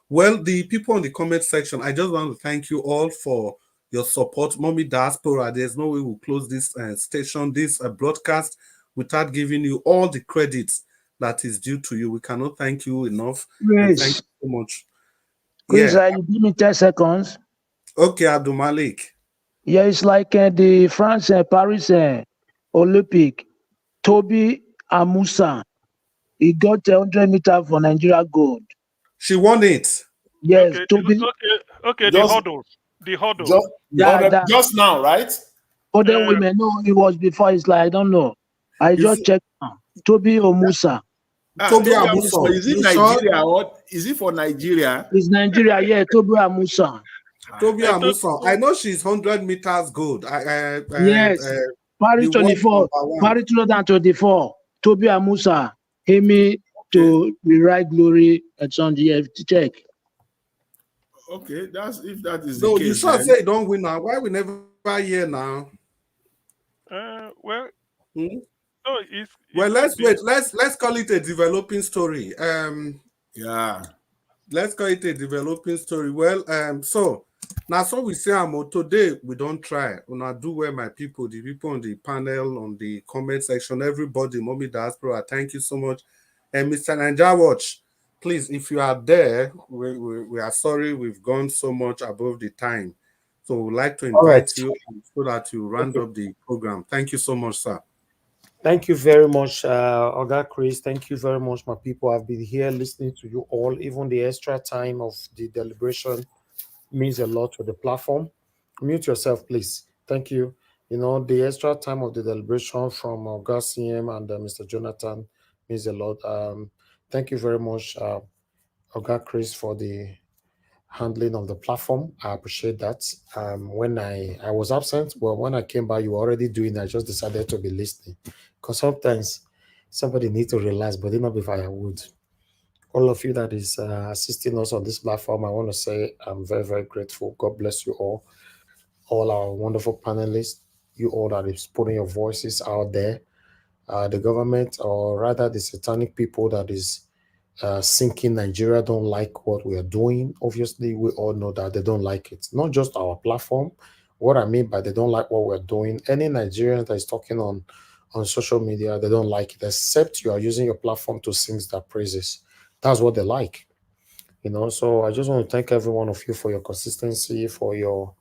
Well, the people in the comment section, I just want to thank you all for your support. Mommy Diaspora, there's no way we'll close this station, this broadcast, without giving you all the credits that is due to you. We cannot thank you enough. Yes. Thank you so much. Chris, you give me 10 seconds. Okay, Abdul Malik. Yeah, it's like the France Paris Olympic. Toby Amusa, he got 100 meters for Nigeria gold. She won it. Yes, Toby. Okay, the hurdles. Just now, right? Other women, no, it was before. It's like, I don't know. I just checked now. Toby Amusa. Toby Amusa. Is it Nigeria or is it for Nigeria? It's Nigeria, yeah. Toby Amusa. Toby Amusa. I know she's 100 meters gold. Yes. Paris 24. Paris 2024. Toby Amusa. Amy to rewrite glory at on the check. Okay, if that is no, the case. You should say don't win now. Why we never hear now? Well, no, let's wait. Let's call it a developing story. Yeah. Let's call it a developing story. Well, so now we say today we don't try. Una do where my people, the people on the panel, on the comment section, everybody, Mommy Diaspora, thank you so much. And Mr. Nigeria Watch, please, if you are there, we are sorry we've gone so much above the time. So we'd like to invite you so that you round up the program. Thank you so much, sir. Thank you very much, Oga Chris. Thank you very much, my people. I've been here listening to you all. Even the extra time of the deliberation means a lot to the platform. Mute yourself, please. Thank you. You know, the extra time of the deliberation from Oga CM and Mr. Jonathan means a lot. Thank you very much, Oga Chris, for the handling of the platform. I appreciate that. When I was absent, but when I came back, you were already doing it. I just decided to be listening. Because sometimes somebody needs to relax, but not be firewood. All of you that is assisting us on this platform, I want to say I'm very, very grateful. God bless you all our wonderful panelists, you all that is putting your voices out there, the government, or rather the satanic people that is sinking Nigeria don't like what we are doing. Obviously, we all know that they don't like it. Not just our platform. What I mean by they don't like what we're doing, any Nigerian that is talking on social media, they don't like it, except you are using your platform to sing their praises. That's what they like. You know, so I just want to thank every one of you for your consistency, for your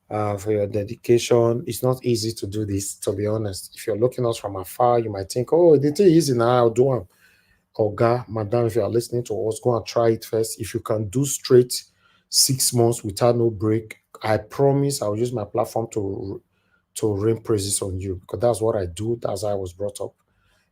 dedication. It's not easy to do this, to be honest. If you're looking at us from afar, you might think, oh, it's easy now, I'll do them. Oga, madam, if you are listening to us, go and try it first. If you can do straight 6 months without no break, I promise I'll use my platform to rain praises on you, because that's what I do. That's how I was brought up.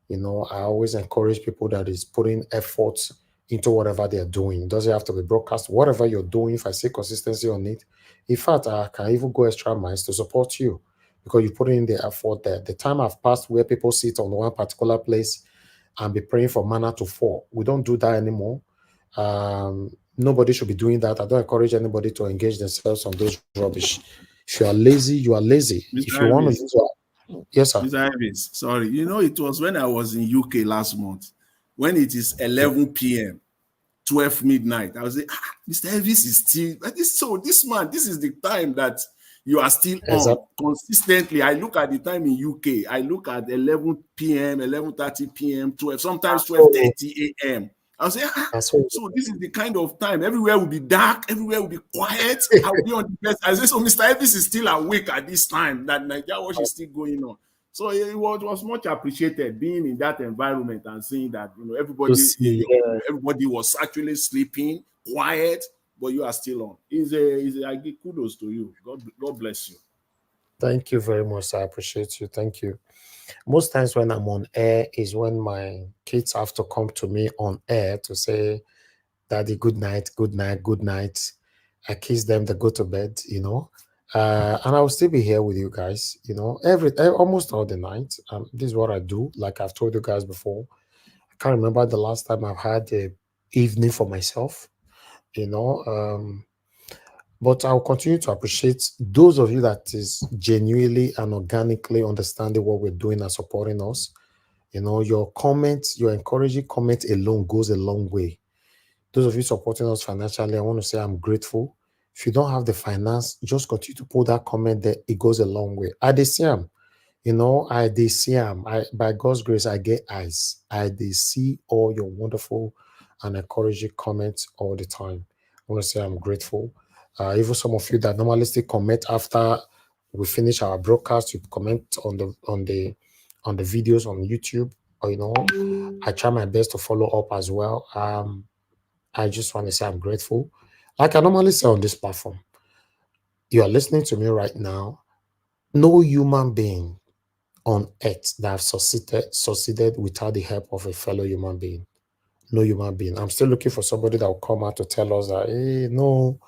You know, I always encourage people that is putting effort into whatever they're doing. It doesn't have to be broadcast. Whatever you're doing, if I see consistency on it, in fact, I can even go extra miles to support you because you put in the effort there. The time I've passed where people sit on one particular place and be praying for manna to fall. We don't do that anymore. Nobody should be doing that. I don't encourage anybody to engage themselves on those rubbish. If you are lazy, you are lazy. Mr. If you want to use yes, sir. Mr. Evans, sorry. You know, it was when I was in UK last month, when it is 11 p.m., 12 midnight. I was like, Mr. Evans is still, this man, this is the time that you are still on consistently. I look at the time in UK, I look at 11 p.m., 11:30 p.m., 12, sometimes 12:30 a.m. I was like, so this is the kind of time. Everywhere will be dark, everywhere will be quiet. I'll be on the best. I say, so Mr. Evans is still awake at this time, that Nigeria watch is still going on. So it was much appreciated being in that environment and seeing that, you know, everybody was actually sleeping, quiet, but you are still on. I give kudos to you. God bless you. Thank you very much. I appreciate you. Thank you. Most times when I'm on air is when my kids have to come to me on air to say, Daddy, good night, good night, good night. I kiss them, they go to bed, you know. And I will still be here with you guys, you know, almost all the night. This is what I do, like I've told you guys before. I can't remember the last time I've had a evening for myself, you know. But I'll continue to appreciate those of you that is genuinely and organically understanding what we're doing and supporting us. You know, your comments, your encouraging comment alone goes a long way. Those of you supporting us financially, I want to say I'm grateful. If you don't have the finance, just continue to put that comment there. It goes a long way. I see them. You know, I see them. By God's grace, I get eyes. I see all your wonderful and encouraging comments all the time. I want to say I'm grateful. Even some of you that normally still comment after we finish our broadcast, you comment on the videos on YouTube. Or, you know, I try my best to follow up as well. I just want to say I'm grateful. Like I normally say on this platform, you are listening to me right now. No human being on earth that have succeeded without the help of a fellow human being. No human being. I'm still looking for somebody that will come out to tell us that, hey, no,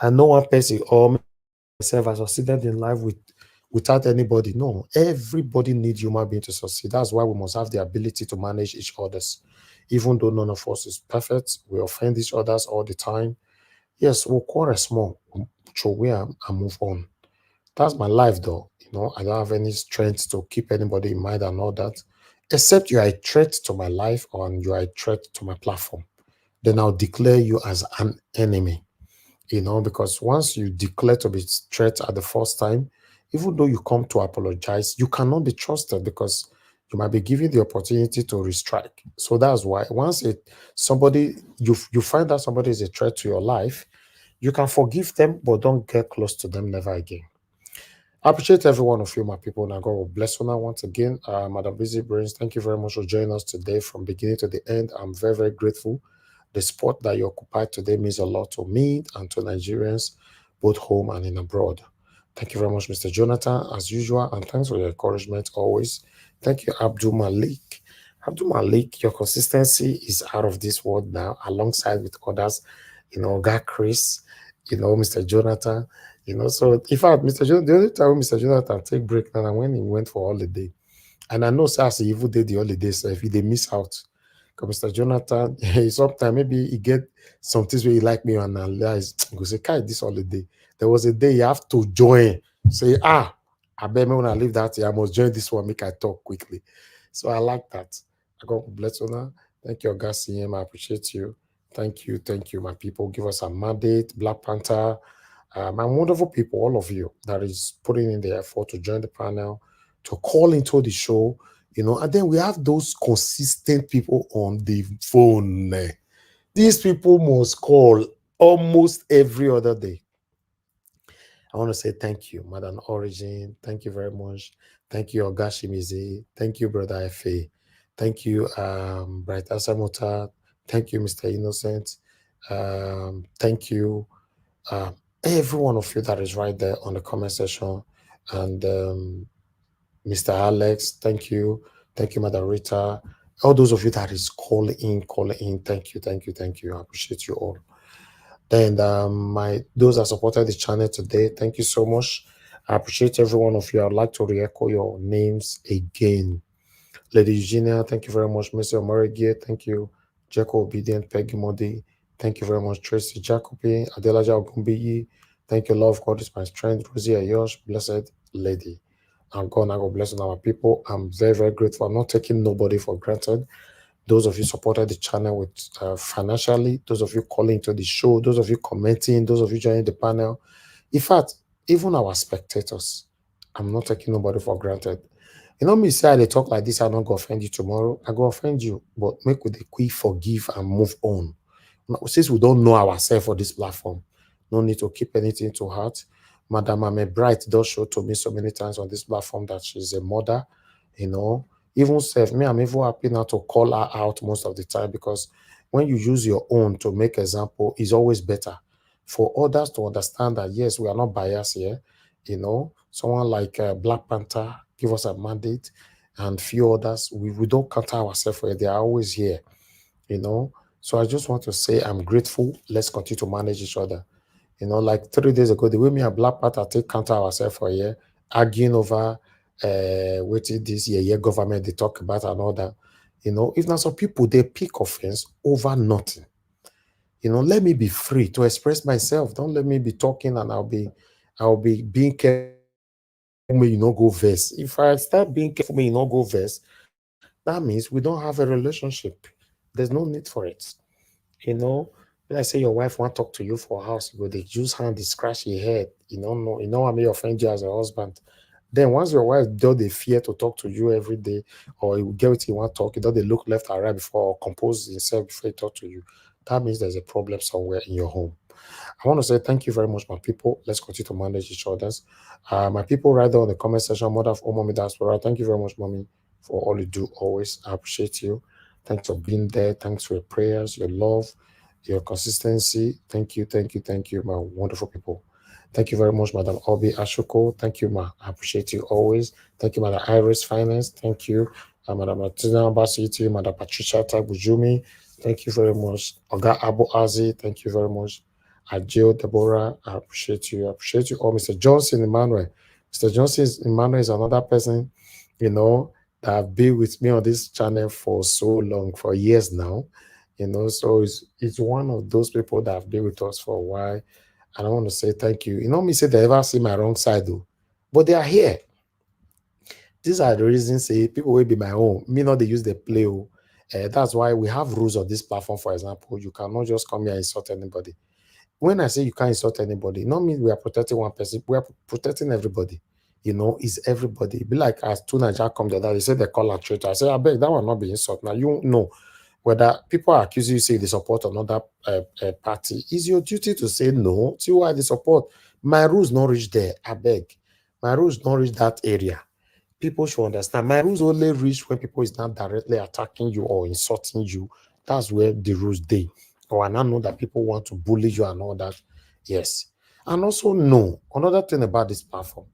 I know one person or myself has succeeded in life without anybody. No, everybody needs human being to succeed. That's why we must have the ability to manage each other's. Even though none of us is perfect, we offend each other's all the time. Yes, we'll quarrel small, throw away and move on. That's my life, though. You know, I don't have any strength to keep anybody in mind and all that, except you are a threat to my life or you are a threat to my platform. Then I'll declare you as an enemy. You know, because once you declare to be threat at the first time, even though you come to apologize, you cannot be trusted because you might be given the opportunity to restrike. So that's why once you find out somebody is a threat to your life, you can forgive them, but don't get close to them never again. I appreciate every one of you, my people. Now, God will bless you now once again. Madam Busy Brains, thank you very much for joining us today from beginning to the end. I'm very, very grateful. The spot that you occupied today means a lot to me and to Nigerians, both home and in abroad. Thank you very much, Mr. Jonathan, as usual, and thanks for your encouragement always. Thank you, Abdul Malik. Abdul Malik, your consistency is out of this world now, alongside with others, God Chris, Mr. Jonathan. So in fact, Mr. Jonathan, the only time Mr. Jonathan take break now when he went for holiday. And I know SARS even did the holiday, so if they miss out. Because Mr. Jonathan, sometimes maybe he get some things where he like me and analyze. Go say, Kai, this holiday. There was a day you have to join. Say, I bet me when I leave that here, I must join this one, make I talk quickly. So I like that. I got bless you now. Thank you, August CM. I appreciate you. Thank you, my people. Give us a mandate, Black Panther. My wonderful people, all of you that is putting in the effort to join the panel, to call into the show, and then we have those consistent people on the phone. These people must call almost every other day. I want to say thank you, Madam Origin. Thank you very much. Thank you, Ogashimizi. Thank you, Brother F.A. Thank you, Bright Asamota. Thank you, Mr. Innocent. Thank you, every one of you that is right there on the comment section. And Mr. Alex, thank you. Thank you, Madam Rita. All those of you that is calling in. Thank you. I appreciate you all. Then those that supported the channel today, thank you so much. I appreciate every one of you. I'd like to re-echo your names again. Lady Eugenia, thank you very much. Mr. Omarigie, thank you. Jeko Obedient, Peggy Modi, thank you very much. Tracy Jacobi, Adelaja Ogumbiyi, thank you. Love God is my strength. Rosie Ayosh, blessed lady. I'm God, I go bless our people. I'm very, very grateful. I'm not taking nobody for granted. Those of you supported the channel with financially, those of you calling to the show, those of you commenting, those of you joining the panel. In fact, even our spectators, I'm not taking nobody for granted. Me say they talk like this, I'm not going to offend you tomorrow. I go offend you, but make with a quick forgive and move on. Since we don't know ourselves for this platform, no need to keep anything to heart. Madam Ame Bright does show to me so many times on this platform that she's a mother, Even self, me, I'm even happy now to call her out most of the time, because when you use your own to make example, is always better for others to understand that, yes, we are not biased here. Someone like Black Panther give us a mandate, and few others, we don't counter ourselves where they are always here, So I just want to say I'm grateful. Let's continue to manage each other. Like 3 days ago, the way me and Black Panther take counter ourselves for a year, arguing over what this year government they talk about and all that. If not some people they pick offense over nothing. Let me be free to express myself. Don't let me be talking and I'll be being careful. Me, go verse. If I start being careful, me, go verse, that means we don't have a relationship. There's no need for it. When I say your wife want to talk to you for a house, you go, they use hand, they scratch your head. I may offend you as a husband. Then once your wife does they fear to talk to you every day, or you get what you want to talk, you they look left and right before, or compose himself before he talk to you. That means there's a problem somewhere in your home. I want to say thank you very much, my people. Let's continue to manage each other's. My people right there on the comment section, Mother of Mommy Diaspora, thank you very much, Mommy, for all you do always. I appreciate you. Thanks for being there. Thanks for your prayers, your love, your consistency. Thank you, my wonderful people. Thank you very much, Madam Obi Ashuko. Thank you, ma. I appreciate you always. Thank you, Madam Iris Finance. Thank you, Madam Martina Basiti, Madam Patricia Tagbujumi. Thank you very much. Oga Abu Azi. Thank you very much. Ajio Deborah. I appreciate you. I appreciate you all. Mr. Johnson Emmanuel. Mr. Johnson Emmanuel is another person, that have been with me on this channel for so long, for years now. So it's one of those people that have been with us for a while. And I want to say thank you. Me say they ever see my wrong side though, but they are here. These are the reasons say people will be my own. Me not they use the play. That's why we have rules on this platform. For example, you cannot just come here and insult anybody. When I say you can't insult anybody, not mean we are protecting one person. We are protecting everybody. It's everybody. It be like as two Nigerians come there, they say they call a traitor. I say, I beg, that will not be insult. Now you know whether people are accusing you say they support another party. It's your duty to say no. See why they support. My rules not reach there. I beg. My rules don't reach that area. People should understand. My rules only reach when people is not directly attacking you or insulting you. That's where the rules day. Or I now know that people want to bully you and all that. Yes. And also no. Another thing about this platform,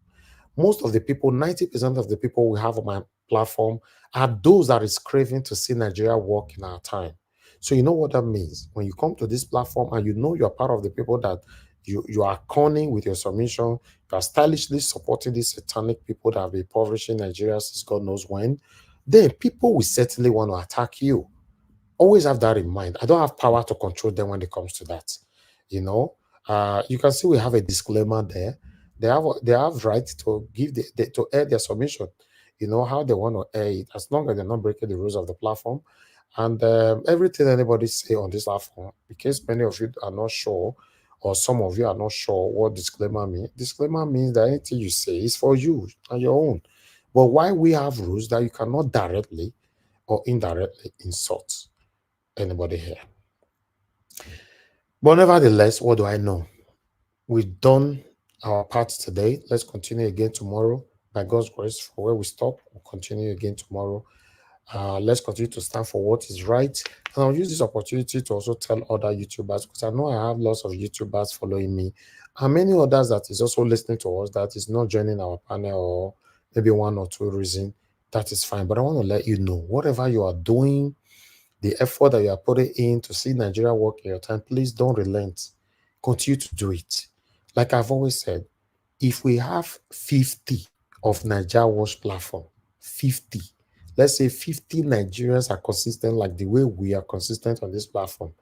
most of the people, 90% of the people we have on my platform are those that is craving to see Nigeria work in our time. So you know what that means? When you come to this platform and you know you're part of the people that you are conning with your submission, you are stylishly supporting these satanic people that have been impoverishing Nigeria since God knows when, then people will certainly want to attack you. Always have that in mind. I don't have power to control them when it comes to that. You know, you can see we have a disclaimer there. They have right to give to air their submission. You know how they want to air it, as long as they're not breaking the rules of the platform. And everything anybody say on this platform, because many of you are not sure, or some of you are not sure what disclaimer means. Disclaimer means that anything you say is for you and your own. But why we have rules that you cannot directly or indirectly insult anybody here. But nevertheless, what do I know? We've done our part today. Let's continue again tomorrow. By God's grace, for where we stop, we'll continue again tomorrow. Let's continue to stand for what is right. And I'll use this opportunity to also tell other YouTubers, because I know I have lots of YouTubers following me and many others that is also listening to us that is not joining our panel, or maybe one or two reasons. That is fine. But I want to let you know, whatever you are doing, the effort that you are putting in to see Nigeria work in your time, please don't relent. Continue to do it. Like I've always said, if we have 50 of Nigeria Watch platform, 50, let's say 50 Nigerians are consistent like the way we are consistent on this platform.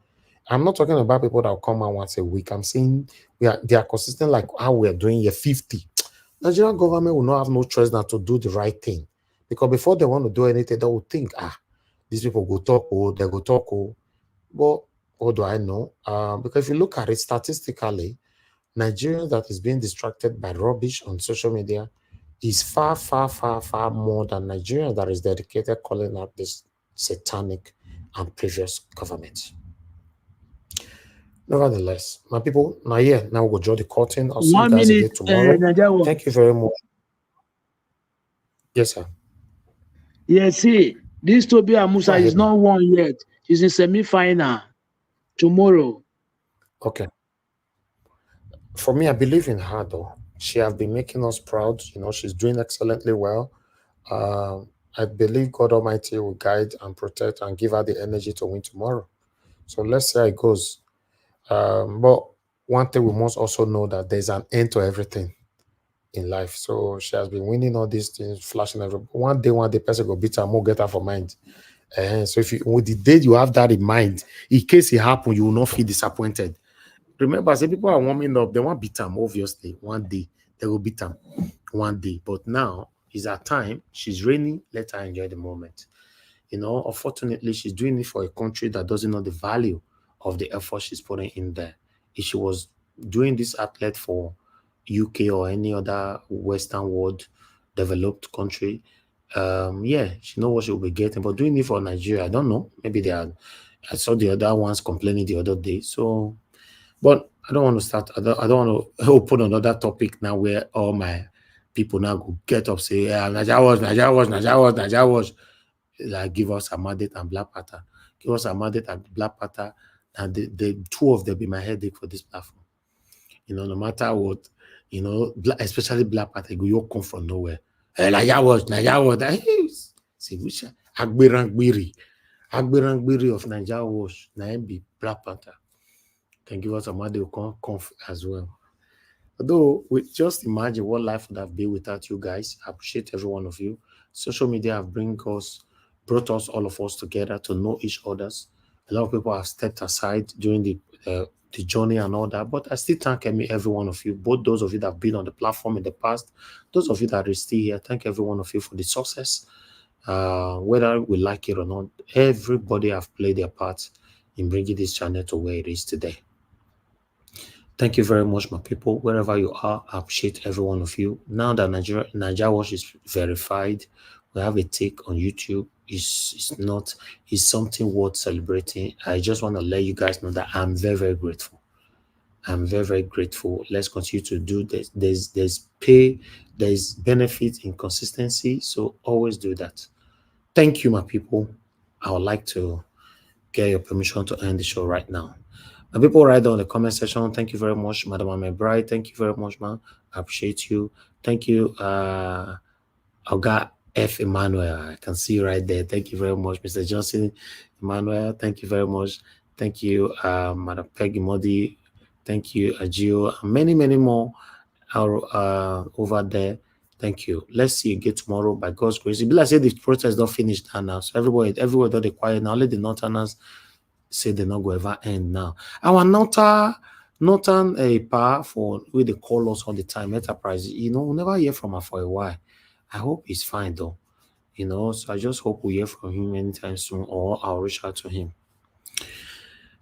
I'm not talking about people that will come out once a week. I'm saying they are consistent like how we are doing here, 50. Nigerian government will not have no choice than to do the right thing. Because before they want to do anything, they will think, these people go talk, they go talk. But what do I know? Because if you look at it statistically, Nigerians that is being distracted by rubbish on social media is far, far, far, far more than Nigerians that is dedicated calling out this satanic and previous government. Nevertheless, my people, now we'll draw the curtain. I'll see you guys again tomorrow. Thank you very much. Yes, sir. Yes, see, this Toby Musa is not won yet. She's in semi-final tomorrow. Okay. For me, I believe in her though. She has been making us proud. You know, she's doing excellently well. I believe God Almighty will guide and protect and give her the energy to win tomorrow. So let's see how it goes. But one thing we must also know that there's an end to everything in life. So she has been winning all these things, flashing every one day person go beat her, more get her for mind. So if you with the day you have that in mind, in case it happens, you will not feel disappointed. Remember, say people are warming up, they want beat them, obviously. One day they will beat them. One day. But now is her time. She's reigning. Let her enjoy the moment. You know, unfortunately, she's doing it for a country that doesn't know the value of the effort she's putting in there. If she was doing this athlete for UK or any other Western world developed country, she knows what she'll be getting. But doing it for Nigeria, I don't know. Maybe they are. I saw the other ones complaining the other day. So, but I don't want to start. I don't want to open another topic now where all my people now go get up, say, Nigeria was. Like give us a mandate and Black Panther. Give us a mandate and Black Panther. And the two of them be my headache for this platform. You know, no matter what, you know, especially Black Panther, you come from nowhere. Nigeria was. See, which Agbirangbiri of Nigeria was. Now be Black Panther. Can give us a mandate come as well. Although, just imagine what life would have been without you guys. I appreciate every one of you. Social media have brought us, all of us together to know each other's. A lot of people have stepped aside during the journey and all that, but I still thank every one of you, both those of you that have been on the platform in the past, those of you that are still here. Thank every one of you for the success. Whether we like it or not, everybody have played their part in bringing this channel to where it is today. Thank you very much, my people. Wherever you are, I appreciate every one of you. Now that Nigeria Watch is verified, we have a take on YouTube. It's something worth celebrating. I just want to let you guys know that I'm very, very grateful. I'm very, very grateful. Let's continue to do this. There's pay, there's benefit in consistency. So always do that. Thank you, my people. I would like to get your permission to end the show right now. And people write down in the comment section. Thank you very much, Madam Amebride. Thank you very much, man. I appreciate you. Thank you, Oga F. Emmanuel. I can see you right there. Thank you very much, Mr. Johnson Emmanuel. Thank you very much. Thank you, Madam Peggy Modi. Thank you, Agio, and many, many more are over there. Thank you. Let's see you again tomorrow by God's grace. It be like say the protest not finished now. So everywhere that they quiet now. Let the Northerners say they're not going to ever end now. Our Northern power for where they call us all the time, Enterprise, we'll never hear from her for a while. I hope he's fine though. So I just hope we hear from him anytime soon, or I'll reach out to him.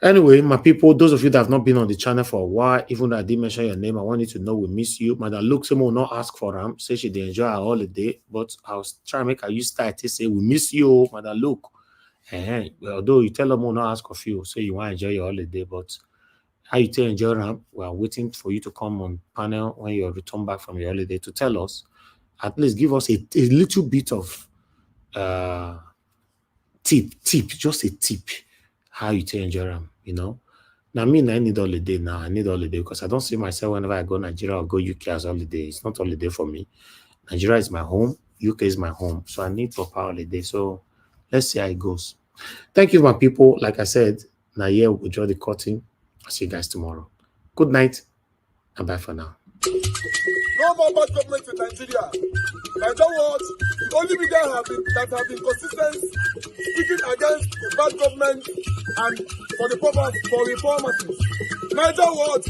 Anyway, my people, those of you that have not been on the channel for a while, even though I didn't mention your name, I want you to know we miss you. Madam Luke, someone will not ask for them, say she did enjoy her holiday, but I'll try to make her use start to say, we miss you, Madam Luke. Although you tell them we'll not ask of you, say you want to enjoy your holiday, but how you tell enjoy them, we are waiting for you to come on panel when you return back from your holiday to tell us, at least give us a little bit of tip, just a tip, how you tell enjoy them. Now me, I need holiday now. I need holiday because I don't see myself whenever I go Nigeria or go UK as holiday. It's not holiday for me. Nigeria is my home. UK is my home. So I need proper holiday. So let's see how it goes. Thank you, my people. Like I said, now here we'll draw the curtain. I'll see you guys tomorrow. Good night and bye for now. No more bad government in Nigeria. Nigeria what? The only media that have been consistent speaking against the bad government and for the purpose for reformers. Nigeria what?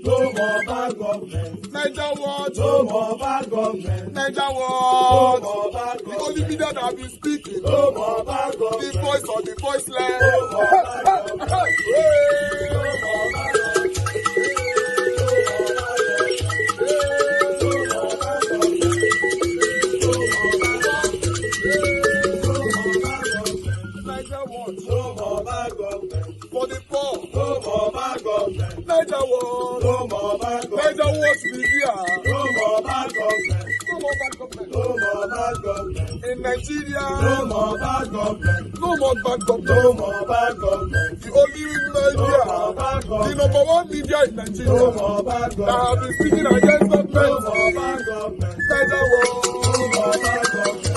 No more bad government. Nigeria what? No more bad government. Nigeria what? No more bad government. The only media that have been speaking. No more bad government. The voice of the voiceless. No more bad government. No more bad government. For the poor, no more bad government. Nigeria what? No more bad government. Nigeria what be here? No more bad government. No more bad government. No more bad government. In Nigeria, no more bad government. No more bad government. No more bad government. The only media, the number one media in Nigeria, no more bad government. That have been speaking against government. No more bad government. Nigeria what? No more bad government.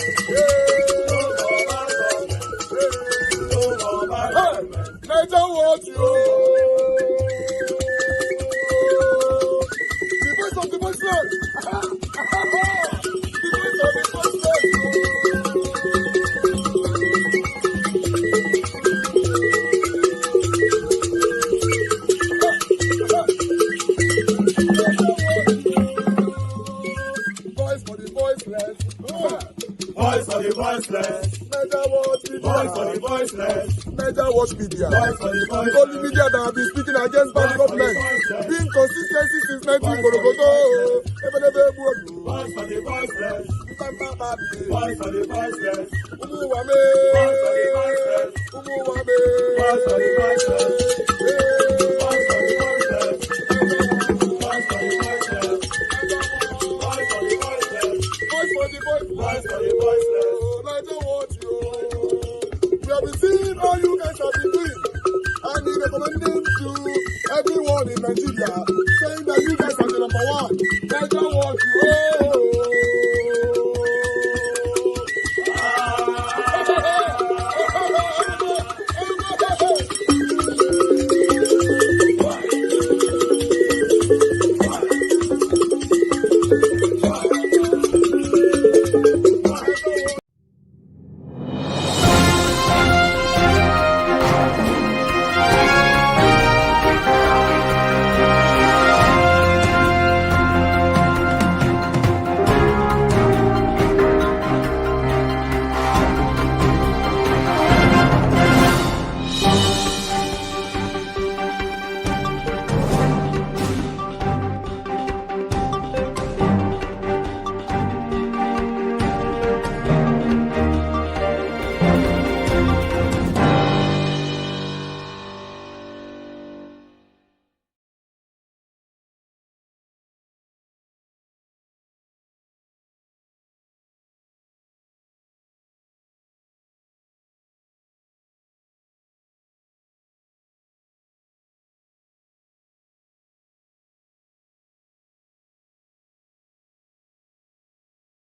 Nigeria what the voice of the voiceless. The voice of the voiceless. Voice for the voiceless. Voice for the voiceless. Nigeria what the voice for the voiceless. Nigeria watch media. The only media that have been speaking against bad government. Being consistency since 1944. Voice for the voiceless. Voice for the voiceless. Umuwame. Voice for the voiceless. Umuwame. Voice for the voiceless. Voice for the voiceless. Voice for the voiceless. Voice for the voiceless. Voice for the voiceless. Voice for the voiceless. Nigeria watch you. We have been seeing all you guys have been doing, and we recommend to everyone in Nigeria